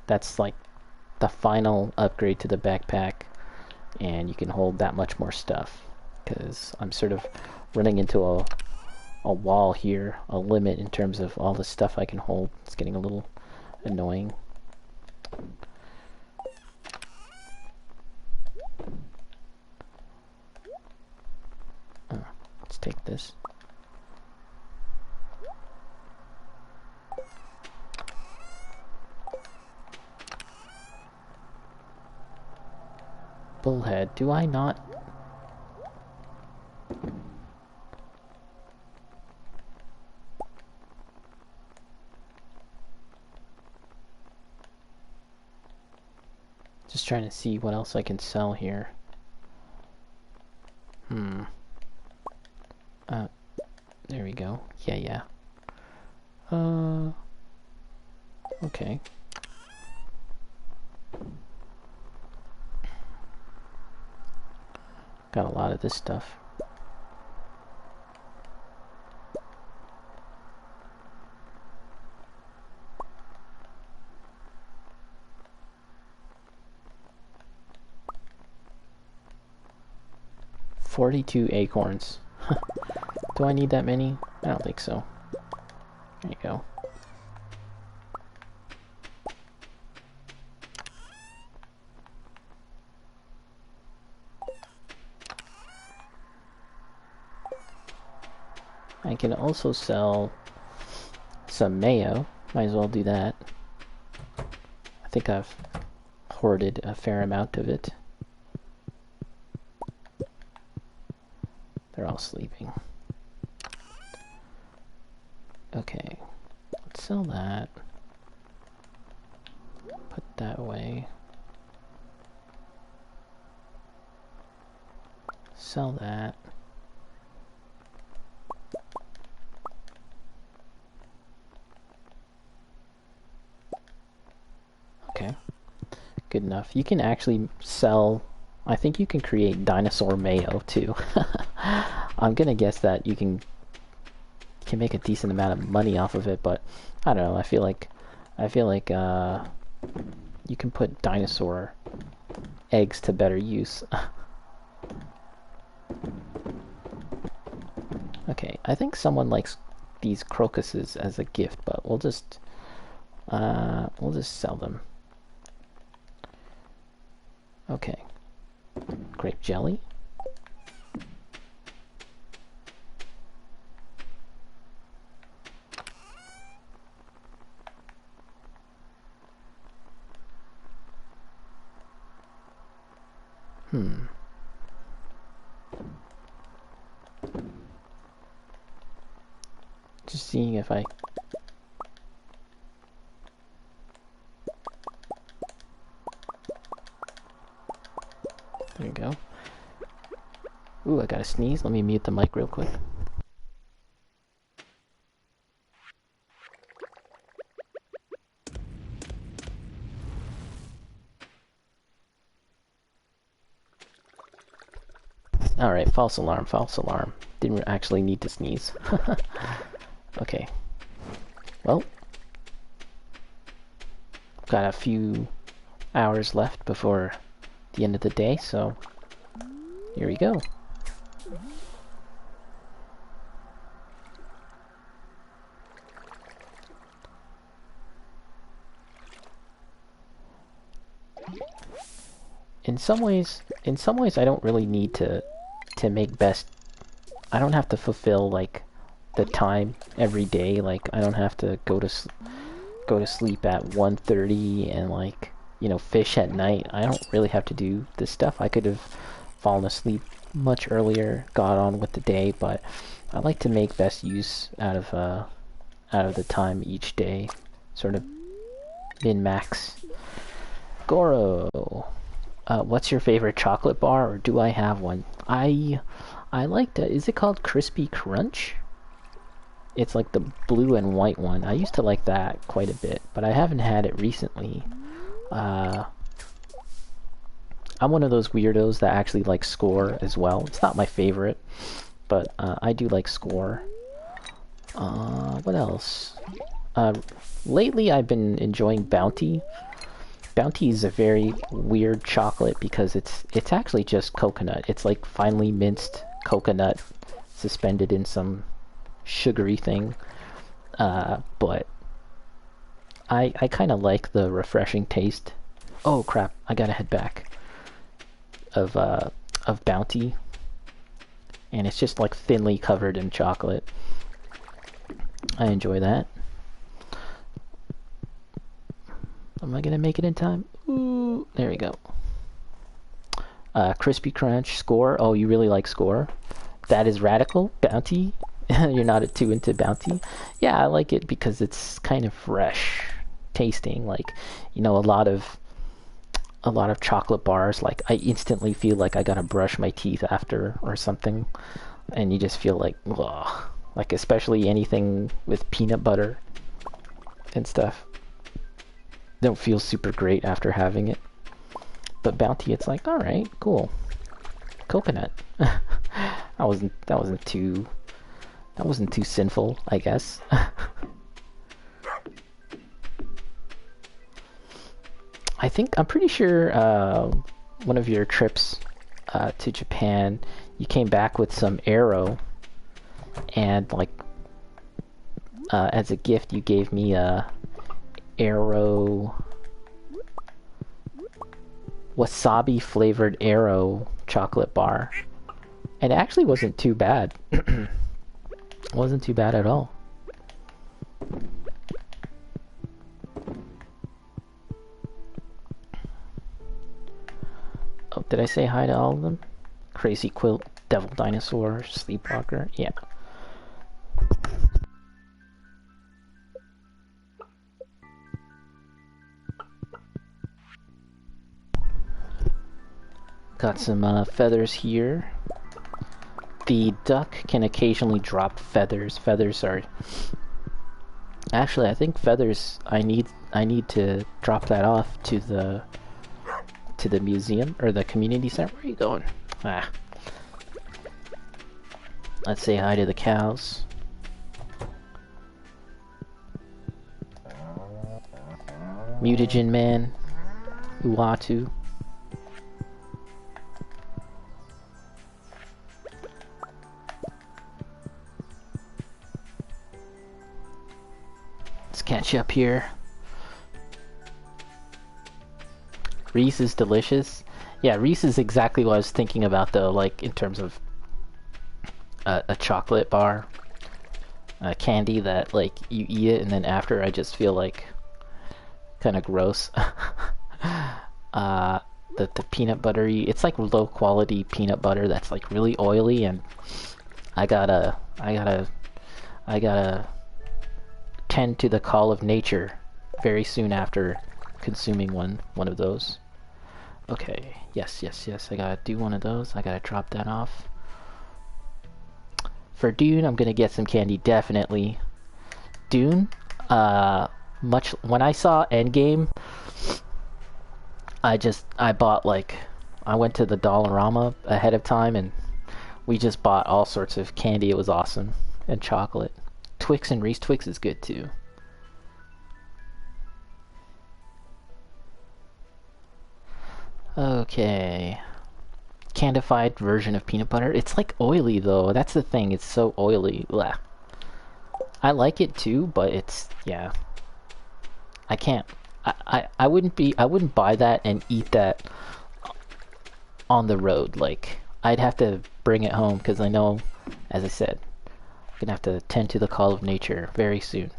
That's like the final upgrade to the backpack, and you can hold that much more stuff, because I'm sort of running into a wall here, a limit in terms of all the stuff I can hold. It's getting a little annoying. Let's take this. Bullhead, do I not? Just trying to see what else I can sell here. There we go. Yeah. Okay. Got a lot of this stuff. $42 acorns. Do I need that many? I don't think so. There you go. I can also sell some mayo. Might as well do that. I think I've hoarded a fair amount of it. They're all sleeping. Okay, let's sell that. Put that away. Sell that. Okay, good enough. You can actually sell, I think you can create dinosaur mayo too. I'm gonna guess that you can make a decent amount of money off of it, but I don't know. I feel like you can put dinosaur eggs to better use. Okay, I think someone likes these crocuses as a gift, but we'll just sell them. Okay, grape jelly. Just seeing if I... There you go. Ooh, I gotta sneeze. Let me mute the mic real quick. Alright, false alarm, false alarm. Didn't actually need to sneeze. Okay. Well, got a few hours left before the end of the day, so here we go. in some ways, I don't really need to make best. I don't have to fulfill like the time every day. Like I don't have to go to sleep at 1:30 and like fish at night. I don't really have to do this stuff. I could have fallen asleep much earlier, got on with the day, but I like to make best use out of the time each day, sort of min-max. Goro, what's your favorite chocolate bar, or do I have one? I like the, is it called Crispy Crunch? It's like the blue and white one. I used to like that quite a bit, but I haven't had it recently. I'm one of those weirdos that actually like Score as well. It's not my favorite, but I do like Score. What else? Lately I've been enjoying Bounty. Bounty is a very weird chocolate because it's actually just coconut. It's like finely minced coconut suspended in some sugary thing. But I kind of like the refreshing taste. Oh crap, I gotta head back. Of Bounty. And it's just like thinly covered in chocolate. I enjoy that. Am I gonna make it in time? Ooh, there we go. Crispy Crunch, Score. Oh, you really like Score? That is radical. Bounty. You're not too into Bounty? Yeah, I like it because it's kind of fresh tasting. Like, a lot of chocolate bars, like I instantly feel like I gotta brush my teeth after or something, and you just feel like, ugh. Like especially anything with peanut butter and stuff. Don't feel super great after having it. But Bounty, it's like, all right, cool. Coconut. that wasn't too sinful, I guess. I'm pretty sure one of your trips to Japan, you came back with some arrow, and like as a gift you gave me a arrow wasabi flavored arrow chocolate bar, and it actually wasn't too bad. It wasn't too bad at all. Oh, did I say hi to all of them? Crazy Quilt, Devil Dinosaur, Sleepwalker, yeah. Got some feathers here. The duck can occasionally drop feathers. Feathers are... Actually, I think feathers, I need to drop that off to the museum, or the community center. Where are you going? Ah. Let's say hi to the cows. Mutagen Man. Uatu. Let's catch up here. Reese is delicious. Yeah, Reese is exactly what I was thinking about though, like in terms of a chocolate bar. Candy that like you eat it and then after I just feel like kind of gross. The peanut buttery, it's like low quality peanut butter that's like really oily, and I gotta tend to the call of nature very soon after consuming one of those. Okay, yes, I gotta do one of those. I gotta drop that off. For Dune, I'm gonna get some candy, definitely. Dune, when I saw Endgame, I bought like, I went to the Dollarama ahead of time and we just bought all sorts of candy. It was awesome. And chocolate. Twix and Reese Twix is good too. Okay. Candified version of peanut butter. It's like oily though. That's the thing. It's so oily. Blah. I like it too, but it's, yeah. I can't. I wouldn't buy that and eat that on the road. Like, I'd have to bring it home because I know, as I said, I'm gonna have to tend to the call of nature very soon.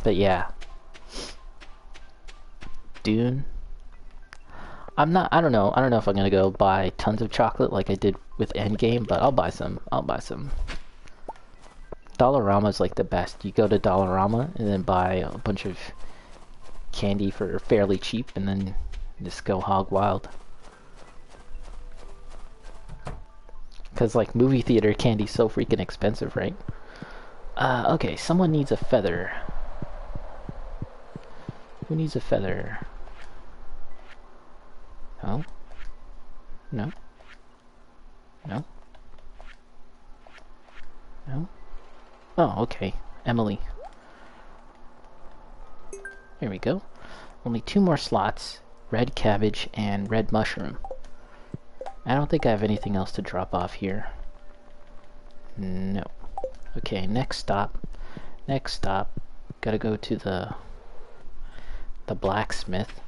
But yeah, Dune. I don't know if I'm gonna go buy tons of chocolate like I did with Endgame, but I'll buy some. Dollarama's like the best. You go to Dollarama and then buy a bunch of candy for fairly cheap and then just go hog wild. Because like movie theater candy's so freaking expensive, right? Okay, someone needs a feather. Who needs a feather? No? No? No? No? Oh, okay. Emily. Here we go. Only 2 more slots. Red cabbage and red mushroom. I don't think I have anything else to drop off here. No. Okay, next stop. Gotta go to the blacksmith.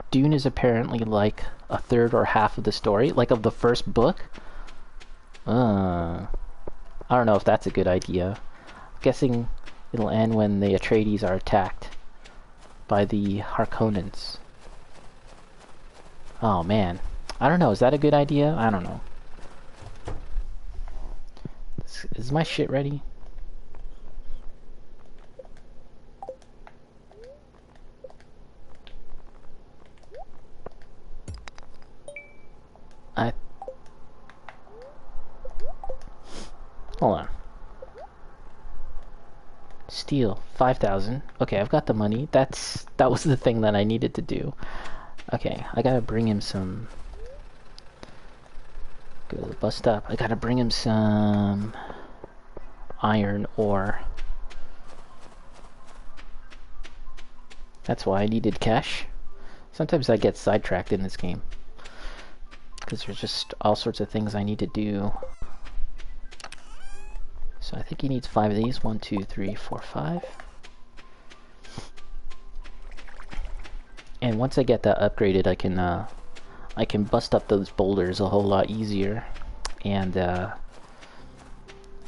Dune is apparently like a third or half of the story, like of the first book. I don't know if that's a good idea. I'm guessing it'll end when the Atreides are attacked by the Harkonnens. Oh man. I don't know, is that a good idea? I don't know. Is my shit ready? Hold on. Steal 5,000. Okay, I've got the money. That was the thing that I needed to do. Okay, I gotta bring him some. Go to the bus stop. I gotta bring him some iron ore. That's why I needed cash. Sometimes I get sidetracked in this game because there's just all sorts of things I need to do. So I think he needs 5 of these. 1, 2, 3, 4, 5. And once I get that upgraded, I can bust up those boulders a whole lot easier, and I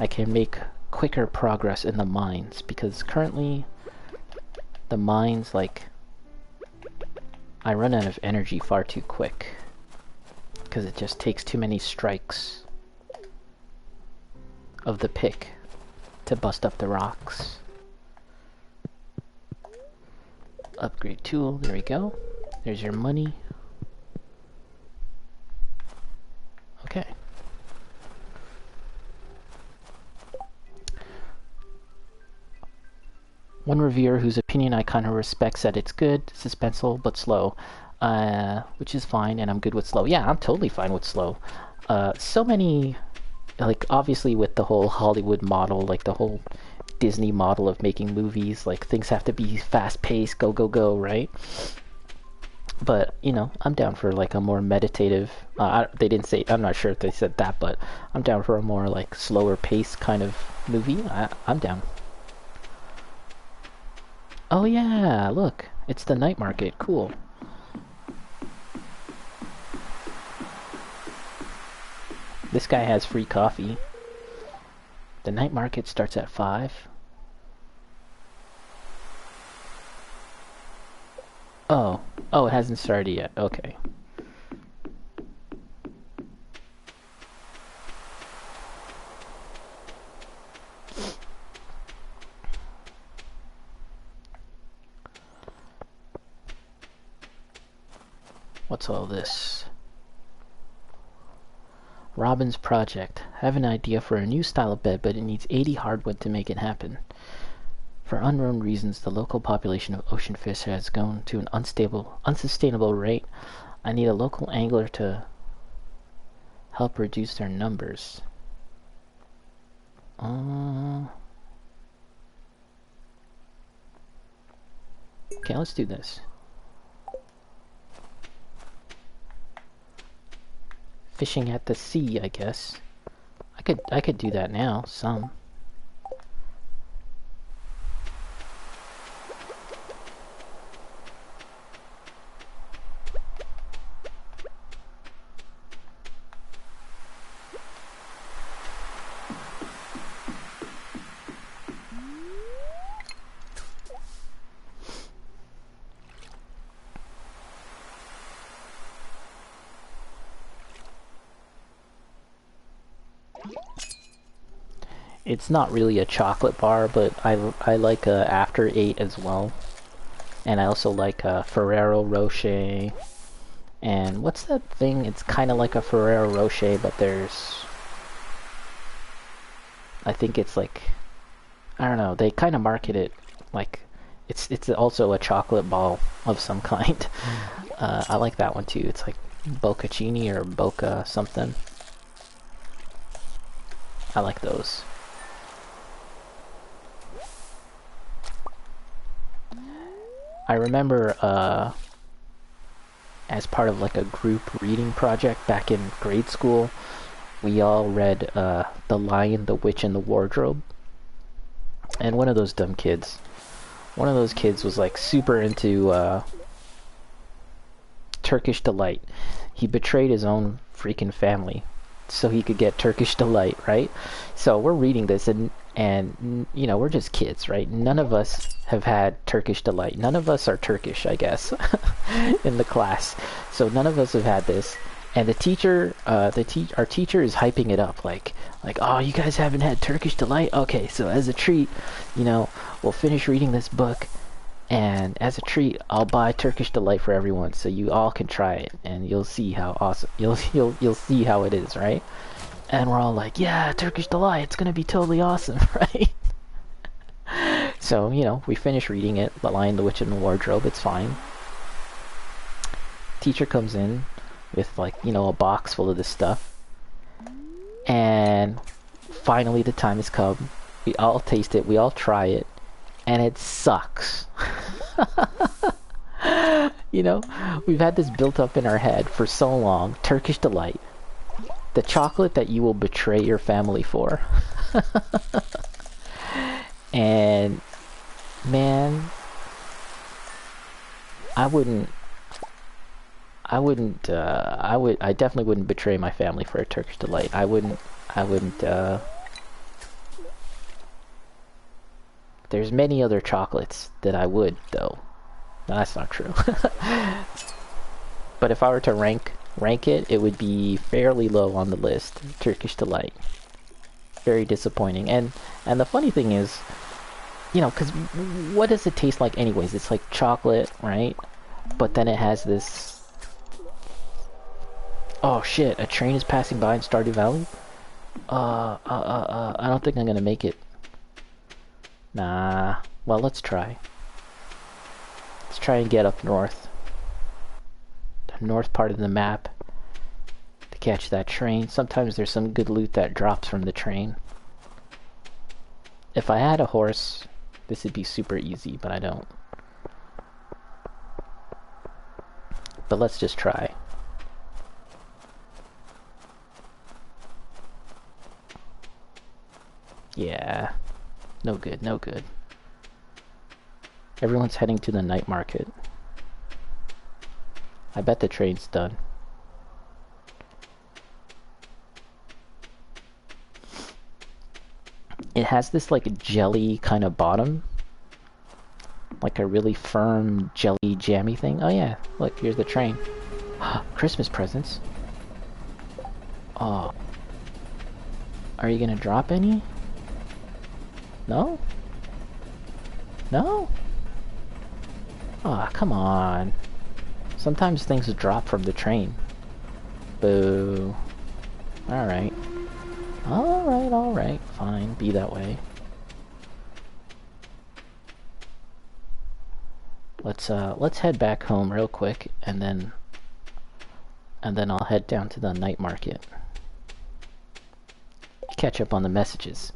can make quicker progress in the mines, because currently the mines, like, I run out of energy far too quick because it just takes too many strikes of the pick to bust up the rocks. Upgrade tool, there we go. There's your money. Okay. One reviewer whose opinion I kind of respect said it's good, suspenseful, but slow. Which is fine, and I'm good with slow. Yeah, I'm totally fine with slow. So many, like, obviously with the whole Hollywood model, like the whole Disney model of making movies, like, things have to be fast-paced, go, go, go, right? But, you know, I'm down for, like, a more meditative, they didn't say, I'm not sure if they said that, but I'm down for a more, like, slower pace kind of movie. I'm down. Oh yeah, look, it's the night market, cool. This guy has free coffee. The night market starts at 5. Oh, it hasn't started yet, okay. What's all this? Robin's project. I have an idea for a new style of bed, but it needs 80 hardwood to make it happen. For unknown reasons, the local population of ocean fish has gone to an unsustainable rate. I need a local angler to help reduce their numbers. Okay, let's do this. Fishing at the sea, I guess. I I could do that now, some. It's not really a chocolate bar, but I like After 8 as well. And I also like Ferrero Rocher. And what's that thing? It's kind of like a Ferrero Rocher, but there's... I think it's like... I don't know, they kind of market it like... It's also a chocolate ball of some kind. I like that one too. It's like Boccaccini or Boca something. I like those. I remember as part of like a group reading project back in grade school, we all read The Lion, the Witch, and the Wardrobe. And one of those kids was like super into Turkish Delight. He betrayed his own freaking family so he could get Turkish Delight, right? So we're reading this and you know, we're just kids, right? None of us have had Turkish Delight. None of us are Turkish, I guess, in the class. So none of us have had this. And the teacher, our teacher is hyping it up like, oh, you guys haven't had Turkish Delight? Okay, so as a treat, you know, we'll finish reading this book, and as a treat, I'll buy Turkish Delight for everyone, so you all can try it, and you'll see how awesome, you'll see how it is, right? And we're all like, yeah, Turkish Delight, it's gonna be totally awesome, right? So, you know, we finish reading it, The Lion, the Witch, and the Wardrobe, it's fine. Teacher comes in with, like, you know, a box full of this stuff. And finally the time has come. We all taste it, we all try it, and it sucks. You know, we've had this built up in our head for so long. Turkish Delight. The chocolate that you will betray your family for. And man, I definitely wouldn't betray my family for a Turkish Delight. I wouldn't there's many other chocolates that I would, though. No, that's not true. But if I were to rank it, it would be fairly low on the list. Turkish Delight. Very disappointing. And the funny thing is, you know, because what does it taste like anyways? It's like chocolate, right? But then it has this... Oh shit, a train is passing by in Stardew Valley? I don't think I'm gonna make it. Nah. Well, let's try. Let's try and get up north. The north part of the map. To catch that train. Sometimes there's some good loot that drops from the train. If I had a horse, this would be super easy, but I don't. But let's just try. Yeah. No good, no good. Everyone's heading to the night market. I bet the train's done. It has this like jelly kind of bottom. Like a really firm jelly jammy thing. Oh yeah, look, here's the train. Christmas presents. Oh. Are you gonna drop any? No? No? Aw, come on. Sometimes things drop from the train. Boo. Alright. Alright. Fine, be that way. Let's head back home real quick, and then I'll head down to the night market. Catch up on the messages.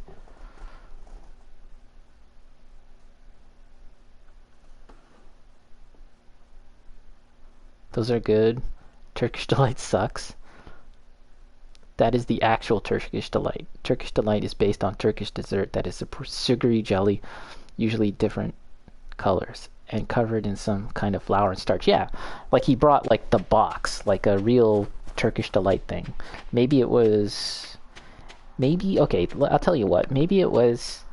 Those are good. Turkish Delight sucks. That is the actual Turkish Delight. Turkish Delight is based on Turkish dessert that is a sugary jelly, usually different colors, and covered in some kind of flour and starch. Yeah, like he brought like the box, like a real Turkish Delight thing. Maybe it was... Maybe, okay, I'll tell you what. Maybe it was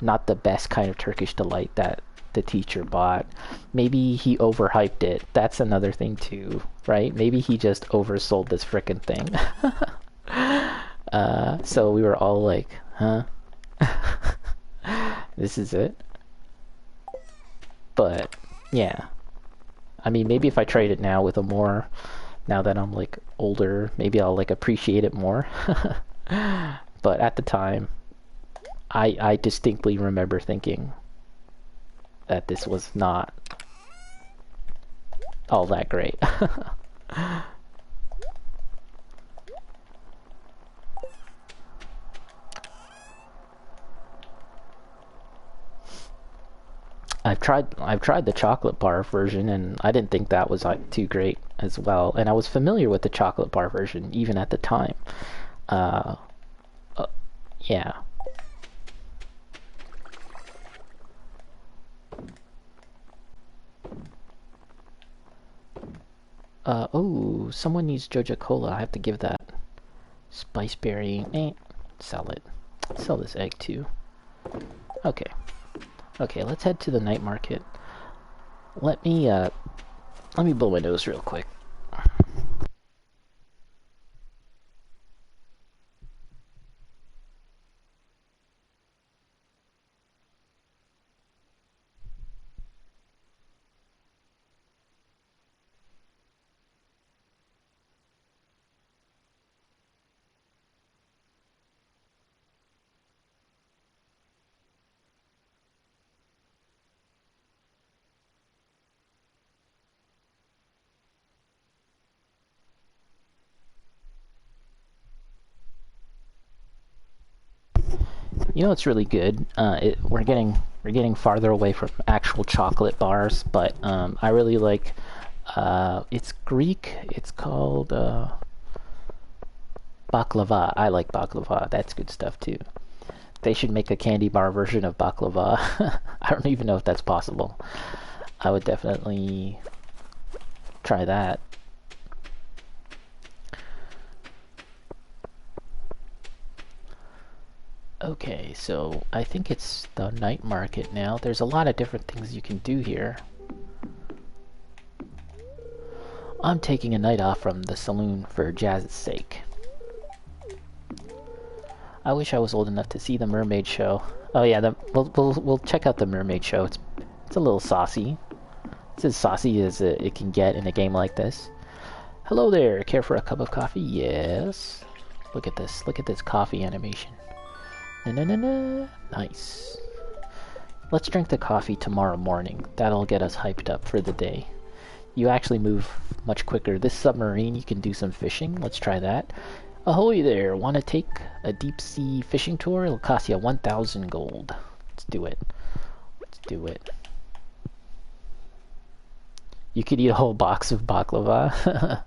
not the best kind of Turkish Delight that the teacher bought. Maybe he overhyped it. That's another thing too, right? Maybe he just oversold this frickin' thing. So we were all like, huh? This is it? But, yeah. I mean, maybe if I tried it now with a more... Now that I'm, like, older, maybe I'll, like, appreciate it more. But at the time, I distinctly remember thinking that this was not all that great. I've tried the chocolate bar version, and I didn't think that was like too great as well. And I was familiar with the chocolate bar version even at the time. Uh, yeah. Oh, someone needs Joja Cola. I have to give that. Spiceberry. Sell it. Sell this egg too. Okay. Okay, let's head to the night market. Let me blow my nose real quick. You know, it's really good. We're getting farther away from actual chocolate bars, but I really like. It's Greek. It's called baklava. I like baklava. That's good stuff too. They should make a candy bar version of baklava. I don't even know if that's possible. I would definitely try that. Okay, so I think it's the night market now. There's a lot of different things you can do here. I'm taking a night off from the saloon for Jazz's sake. I wish I was old enough to see the Mermaid Show. Oh yeah, we'll check out the Mermaid Show. It's a little saucy. It's as saucy as it can get in a game like this. Hello there. Care for a cup of coffee? Yes. Look at this. Look at this coffee animation. Na-na-na-na. Nice. Let's drink the coffee tomorrow morning. That'll get us hyped up for the day. You actually move much quicker. This submarine, you can do some fishing. Let's try that. Ahoy there. Want to take a deep sea fishing tour? It'll cost you 1,000 gold. Let's do it. Let's do it. You could eat a whole box of baklava.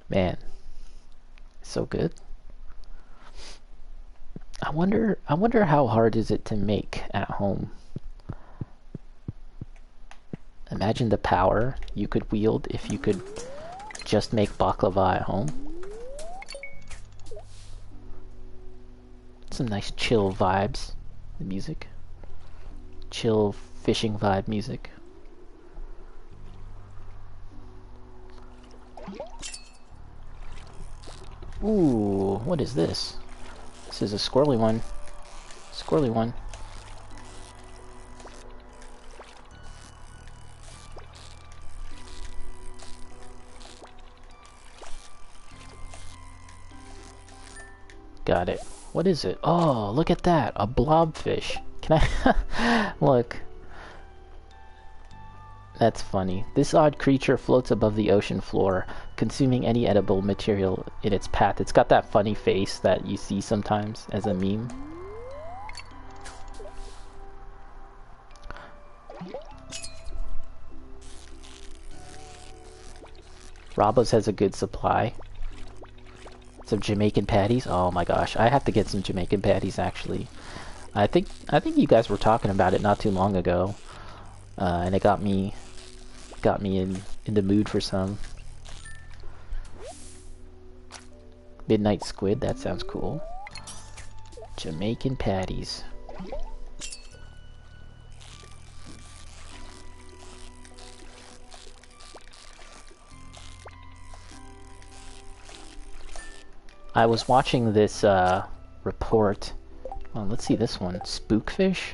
Man. So good. I wonder how hard is it to make at home. Imagine the power you could wield if you could just make baklava at home. Some nice chill vibes. The music. Chill fishing vibe music. Ooh, what is this? This is a squirrely one. Squirrely one. Got it. What is it? Oh, look at that. A blobfish. Can I... Look. That's funny. This odd creature floats above the ocean floor, consuming any edible material in its path. It's got that funny face that you see sometimes as a meme. Rabos has a good supply. Some Jamaican patties. Oh my gosh, I have to get some Jamaican patties actually. I think you guys were talking about it not too long ago, and it got me in the mood for some. Midnight squid. That sounds cool. Jamaican patties. I was watching this report. Oh, let's see this one. Spookfish?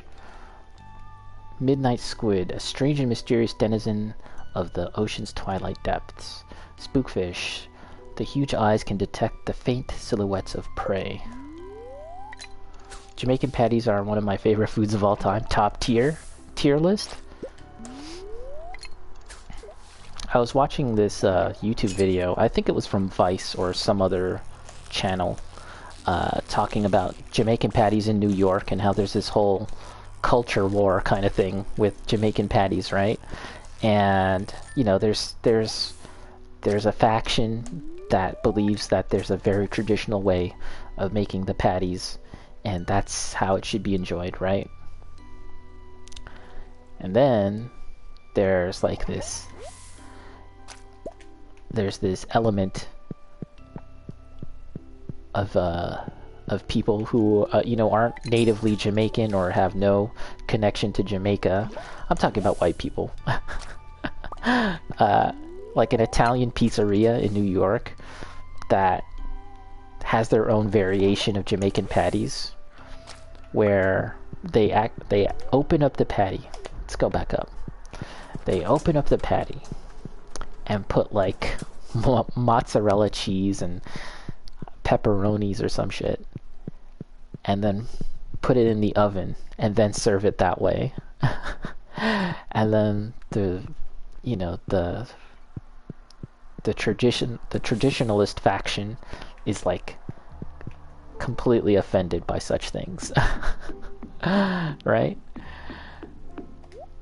Midnight squid, a strange and mysterious denizen of the ocean's twilight depths. Spookfish. The huge eyes can detect the faint silhouettes of prey. Jamaican patties are one of my favorite foods of all time. Top tier list. I was watching this YouTube video. I think it was from Vice or some other channel, talking about Jamaican patties in New York and how there's this whole culture war kind of thing with Jamaican patties, right? And you know, there's a faction that believes that there's a very traditional way of making the patties, and that's how it should be enjoyed, right? And then there's like this element of people who you know, aren't natively Jamaican or have no connection to Jamaica. I'm talking about white people. Like an Italian pizzeria in New York that has their own variation of Jamaican patties, where they open up the patty. Let's go back up. They open up the patty and put like mozzarella cheese and pepperonis or some shit, and then put it in the oven and then serve it that way. And then the traditionalist faction is like completely offended by such things. Right?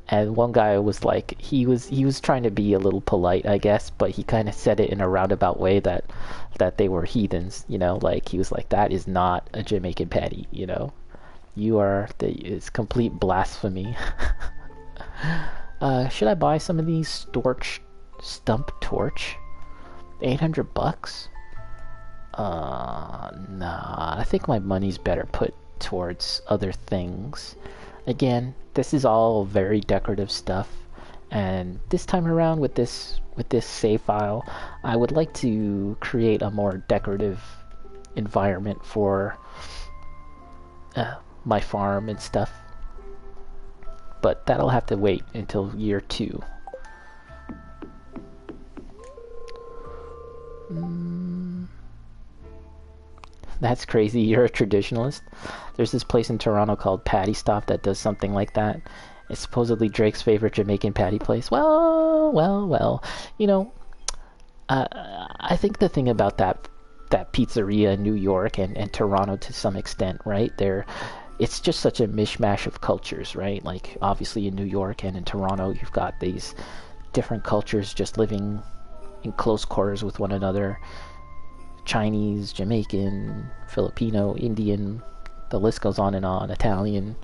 And one guy was like, he was trying to be a little polite, I guess, but he kind of said it in a roundabout way that they were heathens, you know, like he was like, that is not a Jamaican patty, you know, it's complete blasphemy. Should I buy some of these stump torch? $800? Nah, I think my money's better put towards other things. Again, this is all very decorative stuff, and this time around with this save file, I would like to create a more decorative environment for my farm and stuff. But that'll have to wait until year 2. That's crazy, you're a traditionalist? There's this place in Toronto called Patty Stop that does something like that. It's supposedly Drake's favorite Jamaican patty place. Well, you know, I think the thing about that pizzeria in New York and Toronto to some extent, right? It's just such a mishmash of cultures, right? Like, obviously in New York and in Toronto, you've got these different cultures just living in close quarters with one another. Chinese, Jamaican, Filipino, Indian, the list goes on and on, Italian.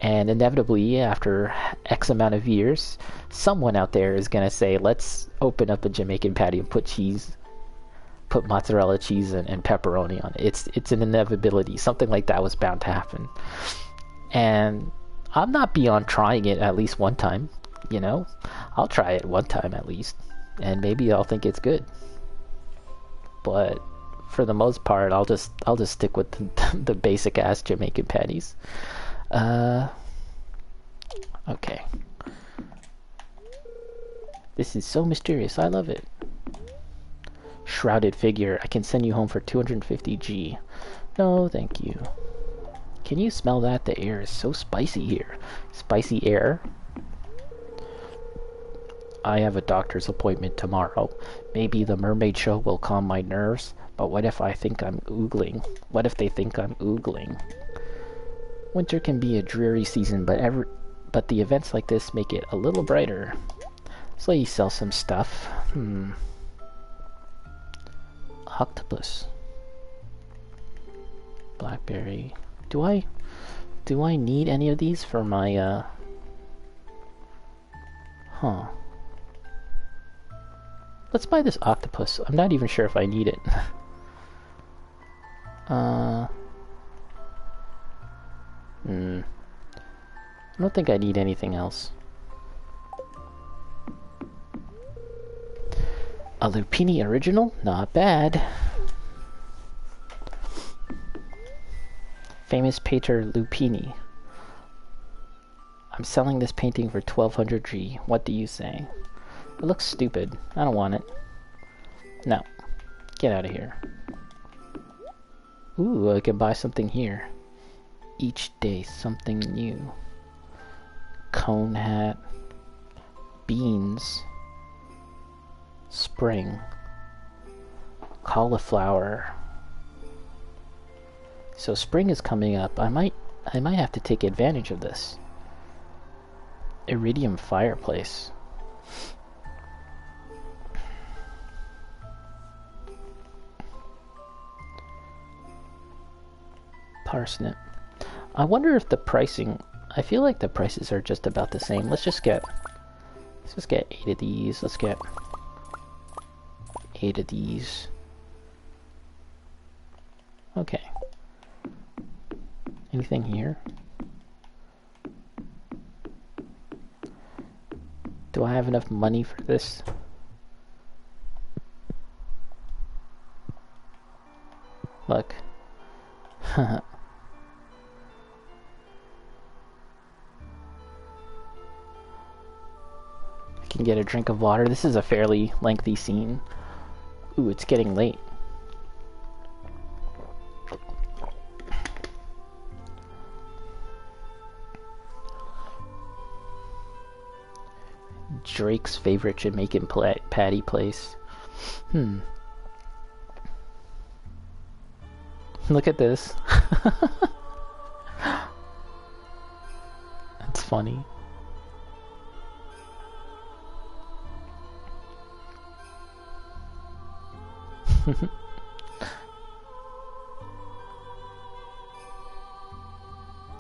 And inevitably, after X amount of years, someone out there is going to say, let's open up a Jamaican patty and put mozzarella cheese and pepperoni on it. It's an inevitability. Something like that was bound to happen. And I'm not beyond trying it at least one time, you know? I'll try it one time at least, and maybe I'll think it's good. But for the most part, I'll just stick with the basic ass Jamaican patties. Okay. This is so mysterious. I love it. Shrouded figure. I can send you home for 250G. No, thank you. Can you smell that? The air is so spicy here. Spicy air. I have a doctor's appointment tomorrow. Maybe the Mermaid Show will calm my nerves, but what if I think I'm oogling? What if they think I'm oogling? Winter can be a dreary season, but the events like this make it a little brighter. So you sell some stuff. Octopus. blackberry. Do I need any of these for my huh. Let's buy this octopus. I'm not even sure if I need it. I don't think I need anything else. A Lupini original? Not bad. Famous painter Lupini. I'm selling this painting for 1200 G. What do you say? It looks stupid. I don't want it. No. Get out of here. Ooh, I can buy something here. Each day something new. Cone hat. Beans. Spring. Cauliflower. So spring is coming up. I might have to take advantage of this. Iridium fireplace. Parsnip. I wonder if the pricing, I feel like the prices are just about the same. Let's just get 8 of these. Let's get 8 of these. Okay. Anything here? Do I have enough money for this? Look. I can get a drink of water. This is a fairly lengthy scene. Ooh, it's getting late. Drake's favorite Jamaican patty place. Look at this. That's funny.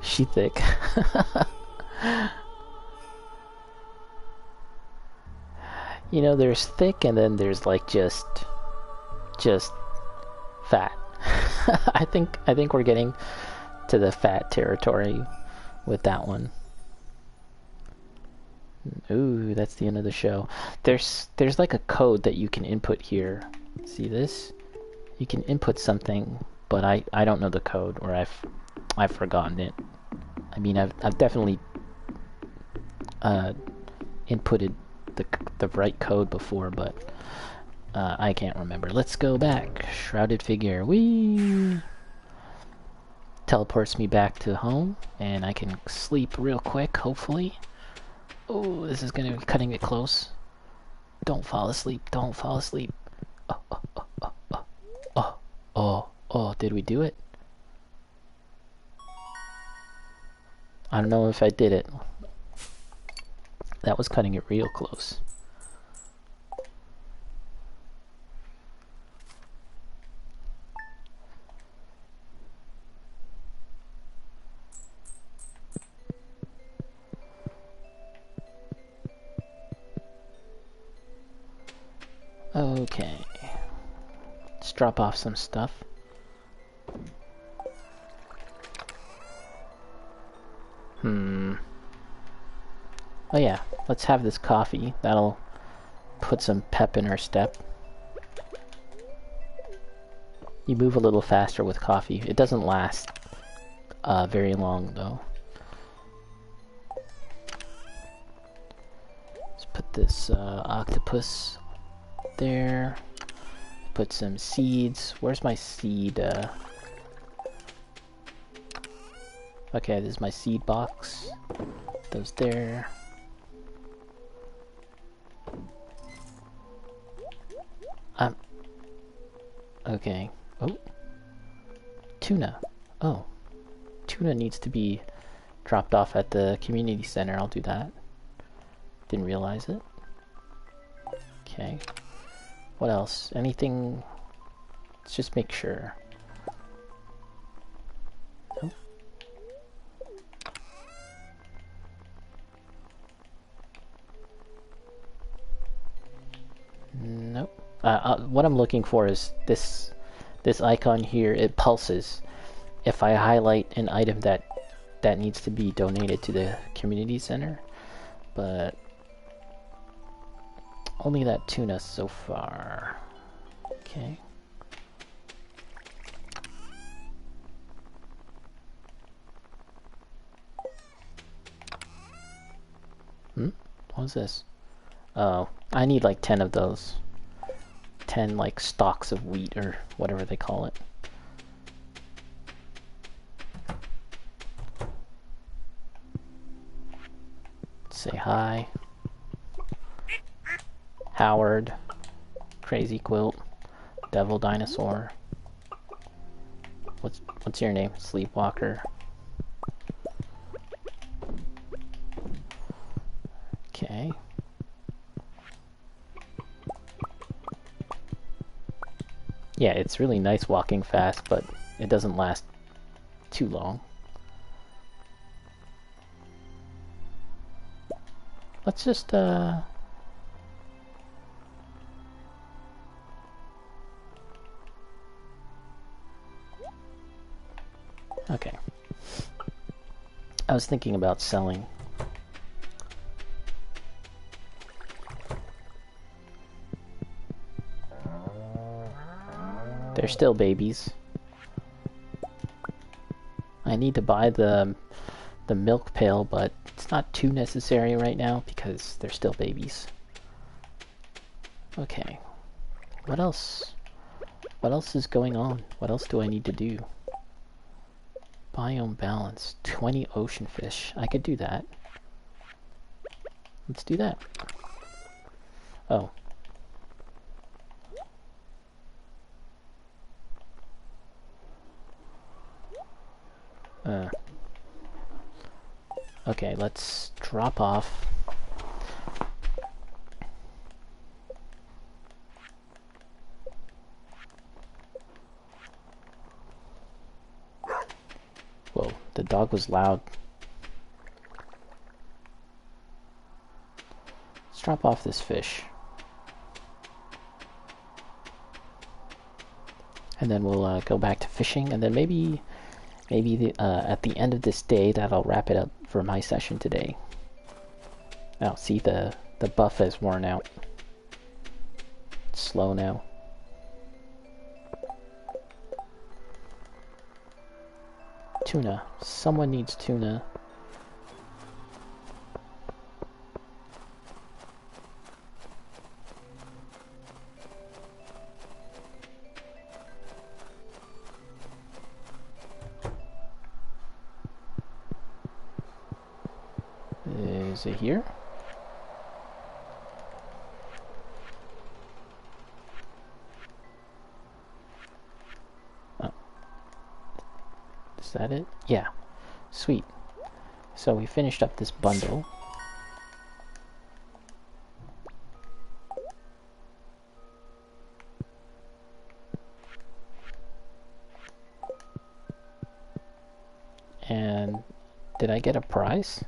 She thick. You know, there's thick and then there's like just fat. I think we're getting to the fat territory with that one. Ooh, that's the end of the show. There's like a code that you can input here. See this? You can input something, but I don't know the code, or I've forgotten it. I mean, I've definitely inputted the right code before, but I can't remember. Let's go back. Shrouded figure. Whee! Teleports me back to home, and I can sleep real quick, hopefully. Oh, this is gonna be cutting it close. Don't fall asleep. Don't fall asleep. Oh, did we do it? I don't know if I did it. That was cutting it real close. Okay. Let's drop off some stuff. Oh yeah, let's have this coffee. That'll put some pep in our step. You move a little faster with coffee. It doesn't last very long though. Let's put this octopus there. Put some seeds. Where's my seed? Okay, this is my seed box. Those there. Okay. Oh. Tuna. Oh. Tuna needs to be dropped off at the community center. I'll do that. Didn't realize it. Okay. What else? Anything? Let's just make sure. What I'm looking for is this icon here. It pulses. If I highlight an item that needs to be donated to the community center, but only that tuna so far. Okay. What was this? Oh, I need like 10 of those. 10 like stalks of wheat or whatever they call it. Say hi. Howard. Crazy Quilt. Devil Dinosaur. What's your name? Sleepwalker. Okay. Yeah, it's really nice walking fast, but it doesn't last too long. Let's just okay. I was thinking about selling. They're still babies. I need to buy the milk pail, but it's not too necessary right now because they're still babies. Okay. What else? What else is going on? What else do I need to do? Biome balance. 20 ocean fish. I could do that. Let's do that. Oh. Okay, let's drop off. Whoa, the dog was loud. Let's drop off this fish. And then we'll go back to fishing, and then maybe at the end of this day, that'll wrap it up for my session today. Now, see, the buff has worn out. It's slow now. Tuna. Someone needs tuna. Is it here? Oh. Is that it? Yeah. Sweet. So we finished up this bundle. And did I get a prize?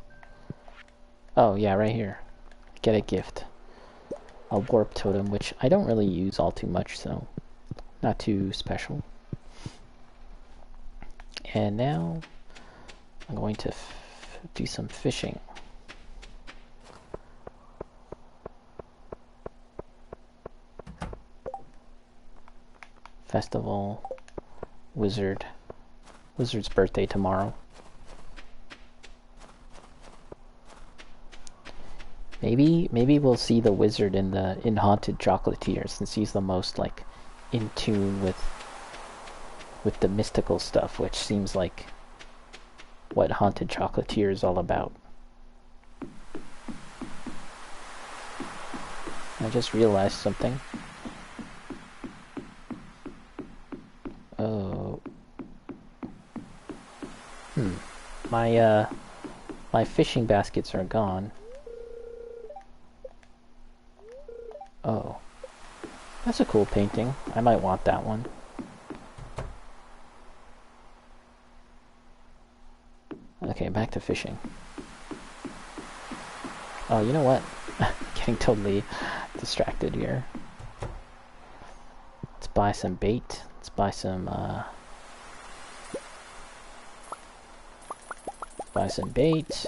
Oh, yeah, right here. Get a gift. A warp totem, which I don't really use all too much, so not too special. And now I'm going to do some fishing. Festival. Wizard's birthday tomorrow. Maybe we'll see the wizard in Haunted Chocolatier, since he's the most like in tune with the mystical stuff, which seems like what Haunted Chocolatier is all about. I just realized something. Oh. My fishing baskets are gone. Oh. That's a cool painting. I might want that one. Okay, back to fishing. Oh, you know what? Getting totally distracted here. buy some bait. Let's buy some bait.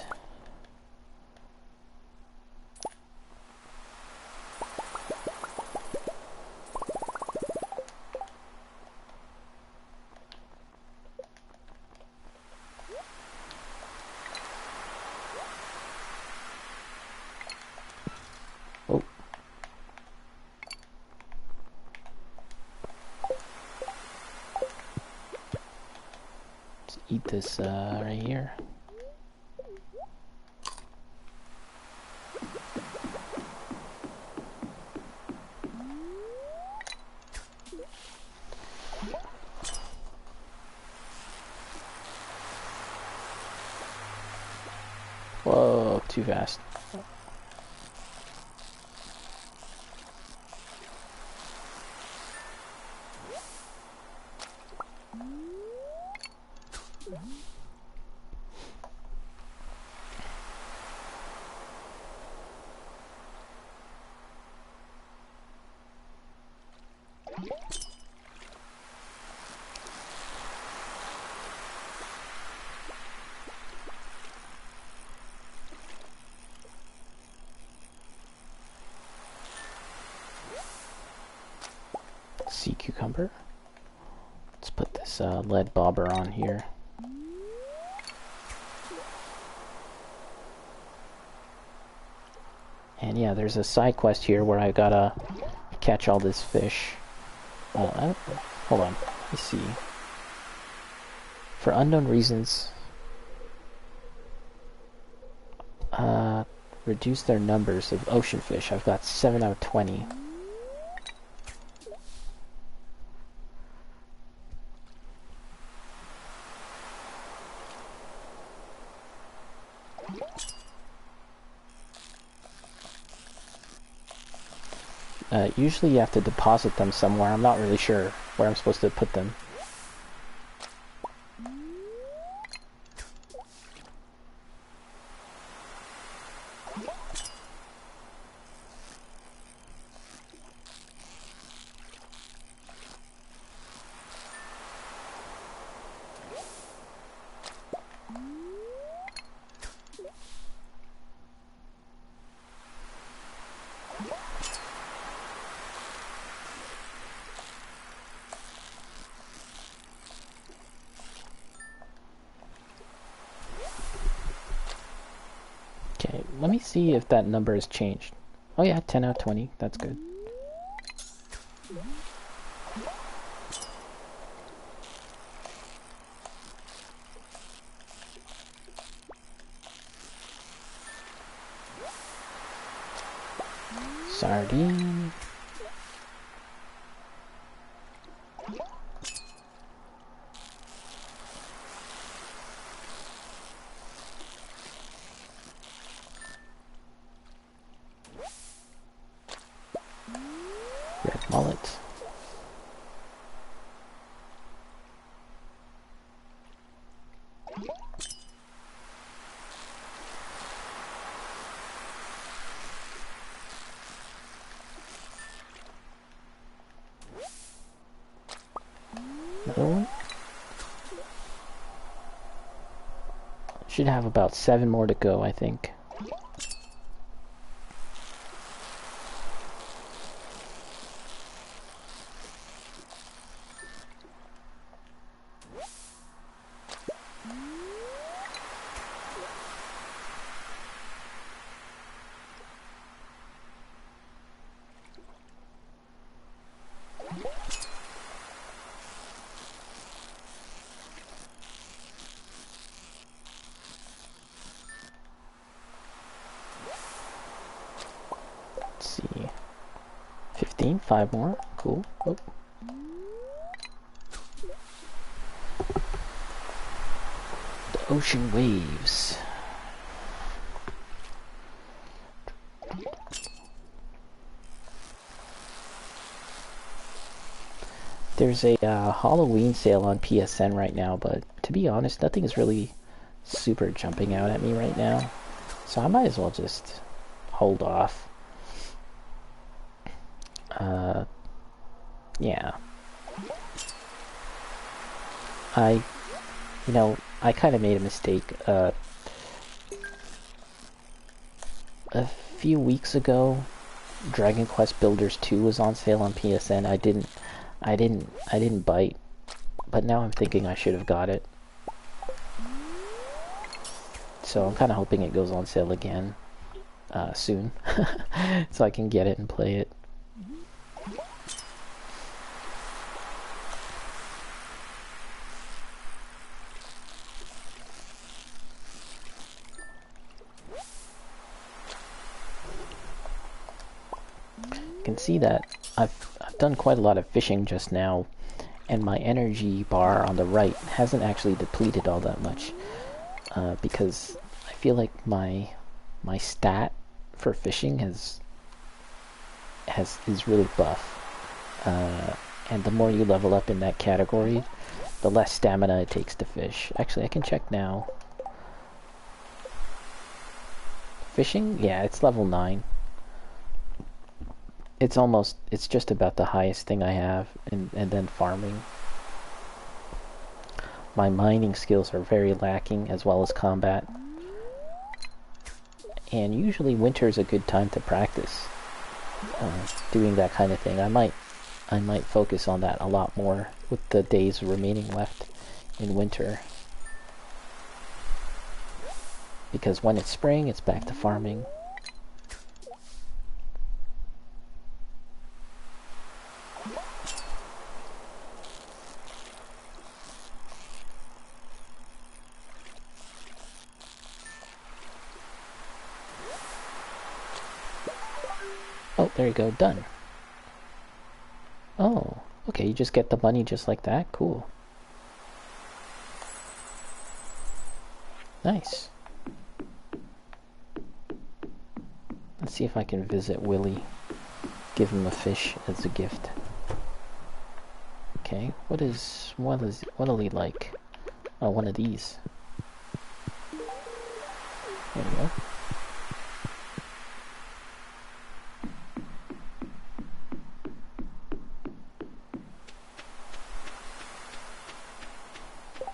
Oh. Let's eat this right here. Whoa, too fast. Sea cucumber. Let's put this lead bobber on here. And yeah, there's a side quest here where I gotta catch all this fish. Hold on, let me see. For unknown reasons, reduce their numbers of ocean fish. I've got 7 out of 20. Usually you have to deposit them somewhere. I'm not really sure where I'm supposed to put them. Okay, let me see if that number has changed. Oh yeah, 10 out of 20. That's good. Sardine. Red mullet. Another one. Should have about 7 more to go, I think. Let's see. 15, 5 more. Cool. Oh. The ocean waves. There's a Halloween sale on PSN right now, but to be honest, nothing is really super jumping out at me right now. So I might as well just hold off. Yeah. I, I kind of made a mistake. A few weeks ago, Dragon Quest Builders 2 was on sale on PSN. I didn't bite, but now I'm thinking I should have got it. So I'm kind of hoping it goes on sale again soon, so I can get it and play it. You can see that I've done quite a lot of fishing just now, and my energy bar on the right hasn't actually depleted all that much, because I feel like my stat for fishing is really buff, and the more you level up in that category, the less stamina it takes to fish. Actually, I can check now. Fishing? Yeah, it's level 9. It's just about the highest thing I have, and then farming. My mining skills are very lacking, as well as combat. And usually winter is a good time to practice doing that kind of thing. I might focus on that a lot more with the days remaining left in winter. Because when it's spring, it's back to farming. Oh, there you go, done. Oh, okay, you just get the money just like that? Cool. Nice. Let's see if I can visit Willy. Give him a fish as a gift. Okay, what'll he like? Oh, one of these. There we go.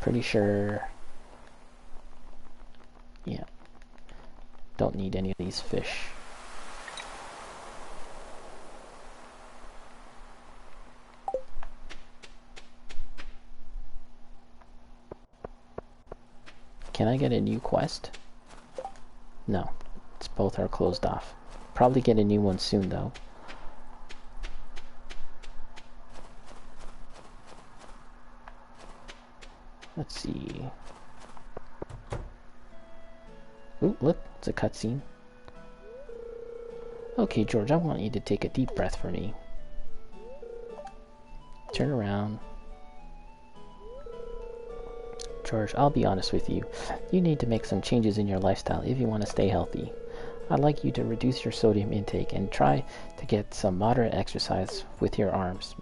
Pretty sure... yeah. Don't need any of these fish. Can I get a new quest? No. Both are closed off. Probably get a new one soon, though. Let's see. Ooh, look, it's a cutscene. Okay, George, I want you to take a deep breath for me. Turn around. George, I'll be honest with you. You need to make some changes in your lifestyle if you want to stay healthy. I'd like you to reduce your sodium intake and try to get some moderate exercise with your arms.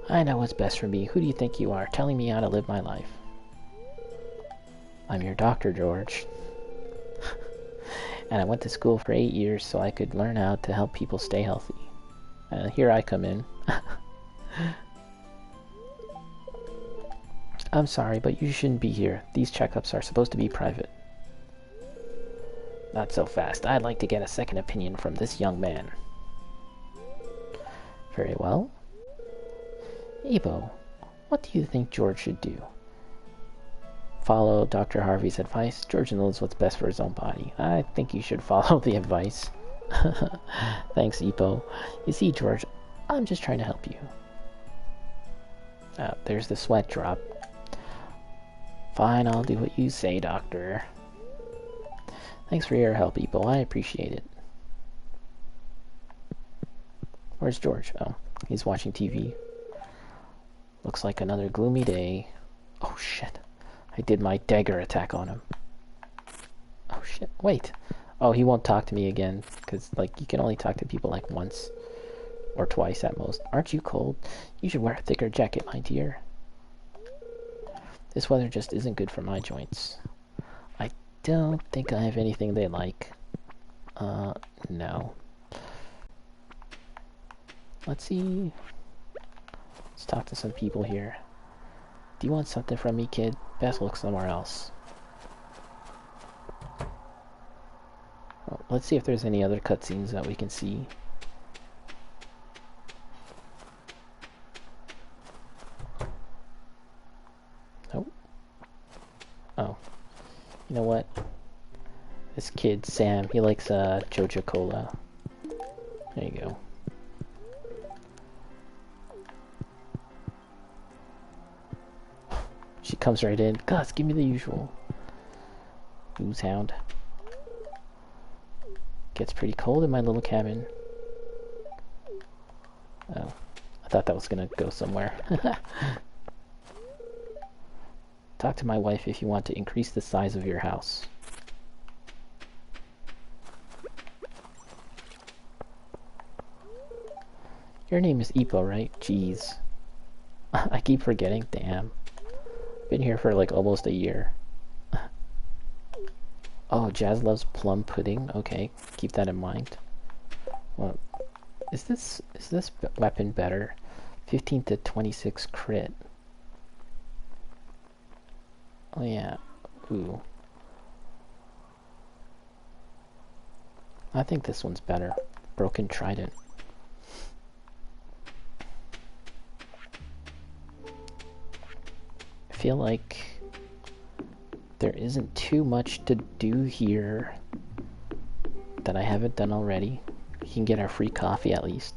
I know what's best for me. Who do you think you are, telling me how to live my life? I'm your doctor, George. And I went to school for 8 years so I could learn how to help people stay healthy. Here I come in. I'm sorry, but you shouldn't be here. These checkups are supposed to be private. Not so fast. I'd like to get a second opinion from this young man. Very well. Ebo, what do you think George should do? Follow Dr. Harvey's advice. George knows what's best for his own body. I think you should follow the advice. Thanks, Ebo. You see, George, I'm just trying to help you. There's the sweat drop. Fine, I'll do what you say, Doctor. Thanks for your help, Ebo. I appreciate it. Where's George? Oh, he's watching TV. Looks like another gloomy day. Oh, shit. I did my Dagger attack on him. Oh, shit. Wait. Oh, he won't talk to me again. Because, like, you can only talk to people, like, once. Or twice at most. Aren't you cold? You should wear a thicker jacket, my dear. This weather just isn't good for my joints. I don't think I have anything they like. No. Let's see. Let's talk to some people here. Do you want something from me, kid? Best look somewhere else. Well, let's see if there's any other cutscenes that we can see. Nope. Oh. You know what? This kid, Sam, he likes Joja Cola. There you go. She comes right in. Gus, give me the usual. Booze hound. Gets pretty cold in my little cabin. Oh, I thought that was gonna go somewhere. Talk to my wife if you want to increase the size of your house. Your name is Ipo, right? Jeez. I keep forgetting, damn. Been here for like almost a year. Oh, Jazz loves plum pudding. Okay, keep that in mind. Well, is this weapon better? 15 to 26 crit. Oh yeah. Ooh. I think this one's better. Broken Trident. I feel like there isn't too much to do here that I haven't done already. We can get our free coffee at least.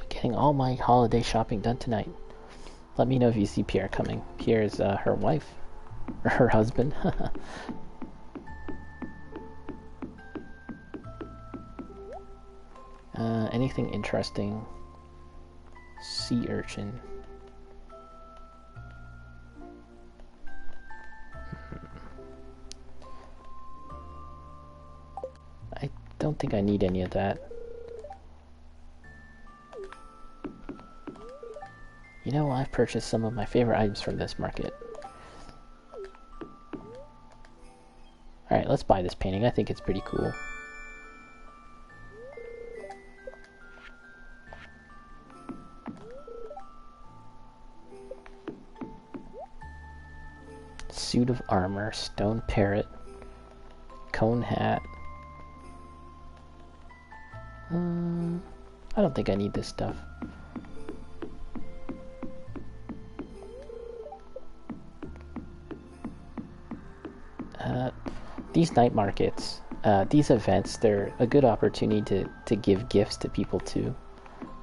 Getting all my holiday shopping done tonight. Let me know if you see Pierre coming. Pierre is her wife, or her husband. Anything interesting? Sea urchin. I don't think I need any of that. You know, I've purchased some of my favorite items from this market. Alright, let's buy this painting. I think it's pretty cool. Suit of armor, stone parrot, cone hat. I don't think I need this stuff. These night markets, these events, they're a good opportunity to give gifts to people too.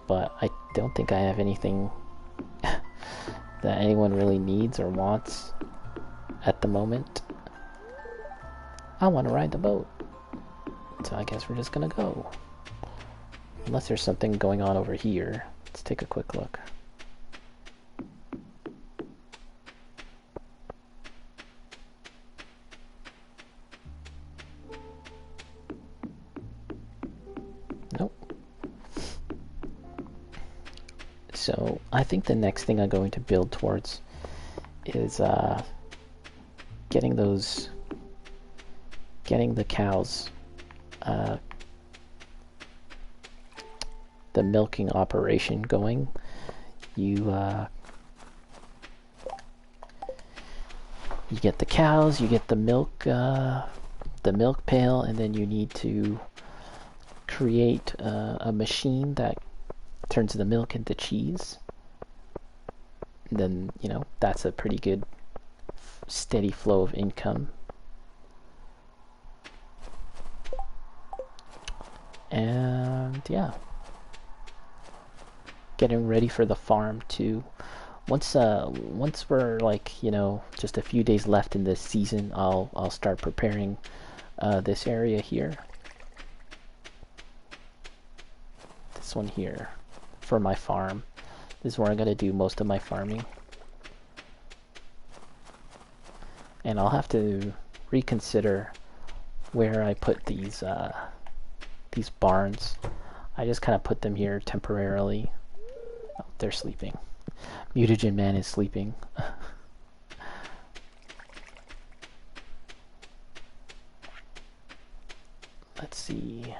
But I don't think I have anything that anyone really needs or wants at the moment. I want to ride the boat. So I guess we're just gonna go. Unless there's something going on over here. Let's take a quick look. So I think the next thing I'm going to build towards is getting the cows, the milking operation going. You get the cows, you get the milk pail, and then you need to create a machine that turns the milk into cheese. And then, you know, that's a pretty good steady flow of income. And yeah, getting ready for the farm too. Once we're like, you know, just a few days left in this season, I'll start preparing this area here. This one here for my farm. This is where I'm gonna do most of my farming. And I'll have to reconsider where I put these barns. I just kind of put them here temporarily. Oh, they're sleeping. Mutagen Man is sleeping. Let's see.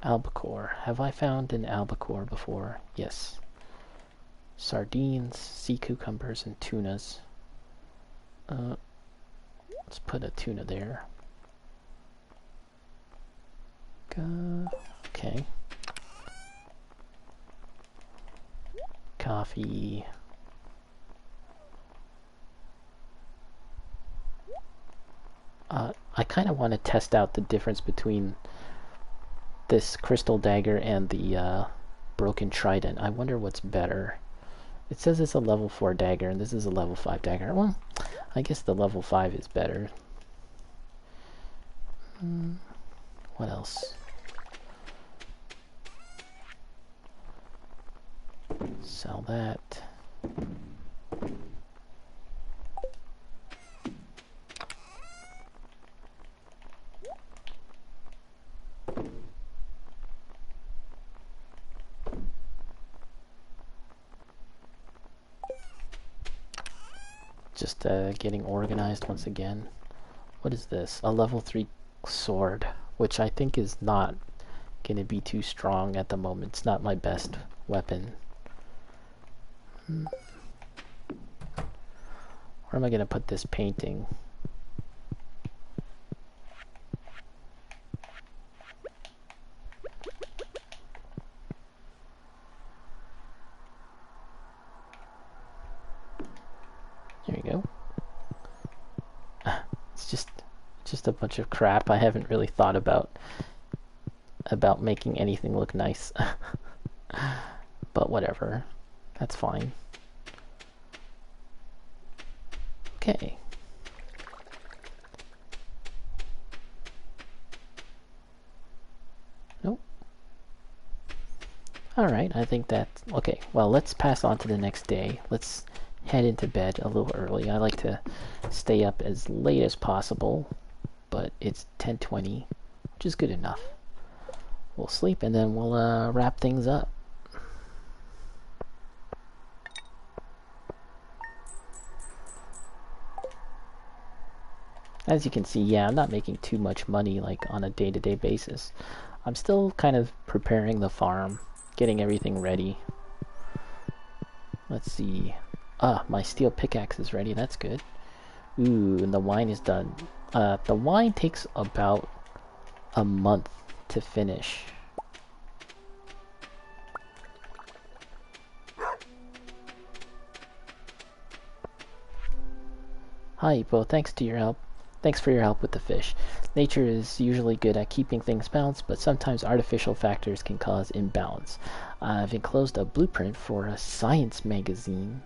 Albacore. Have I found an albacore before? Yes. Sardines, sea cucumbers, and tunas. Let's put a tuna there. Okay. Coffee. I kind of want to test out the difference between this crystal dagger and the broken trident. I wonder what's better. It says it's a level 4 dagger and this is a level 5 dagger. Well, I guess the level 5 is better. What else? Sell that. Just getting organized once again. What is this? A level 3 sword, which I think is not going to be too strong at the moment. It's not my best weapon. Where am I going to put this painting? There you go. It's just a bunch of crap. I haven't really thought about making anything look nice. But whatever. That's fine. Okay. Nope. Alright, I think that's... Okay, well, let's pass on to the next day. Let's head into bed a little early. I like to stay up as late as possible, but it's 10:20, which is good enough. We'll sleep and then we'll wrap things up. As you can see, yeah, I'm not making too much money like on a day-to-day basis. I'm still kind of preparing the farm, getting everything ready. Let's see. Ah, my steel pickaxe is ready. That's good. Ooh, and the wine is done. The wine takes about a month to finish. Hi, Ipo. Thanks for your help with the fish. Nature is usually good at keeping things balanced, but sometimes artificial factors can cause imbalance. I've enclosed a blueprint for a science magazine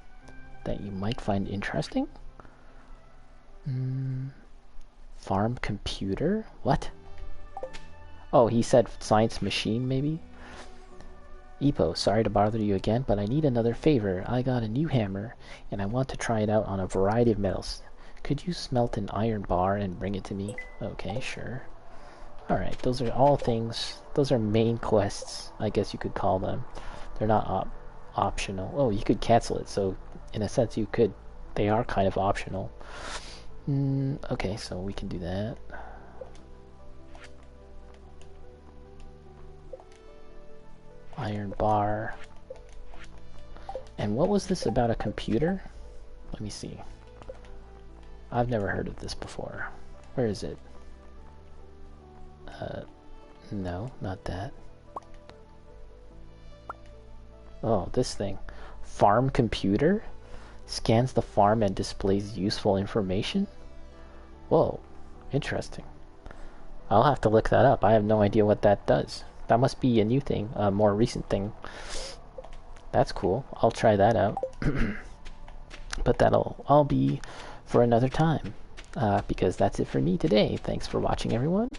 that you might find interesting. Farm computer? What? Oh, he said science machine, maybe? Ipo, sorry to bother you again, but I need another favor. I got a new hammer, and I want to try it out on a variety of metals. Could you smelt an iron bar and bring it to me? Okay, sure. Alright, those are all things. Those are main quests, I guess you could call them. They're not optional. Oh, you could cancel it, so in a sense you could. They are kind of optional. Okay, so we can do that. Iron bar. And what was this about a computer? Let me see. I've never heard of this before. Where is it? No, not that. Oh, this thing. Farm computer? Scans the farm and displays useful information? Whoa, interesting. I'll have to look that up. I have no idea what that does. That must be a new thing, a more recent thing. That's cool. I'll try that out. But that'll all be for another time, because that's it for me today. Thanks for watching, everyone,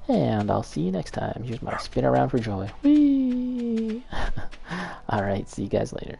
and I'll see you next time. Here's my spin around for joy. Whee! Alright, see you guys later.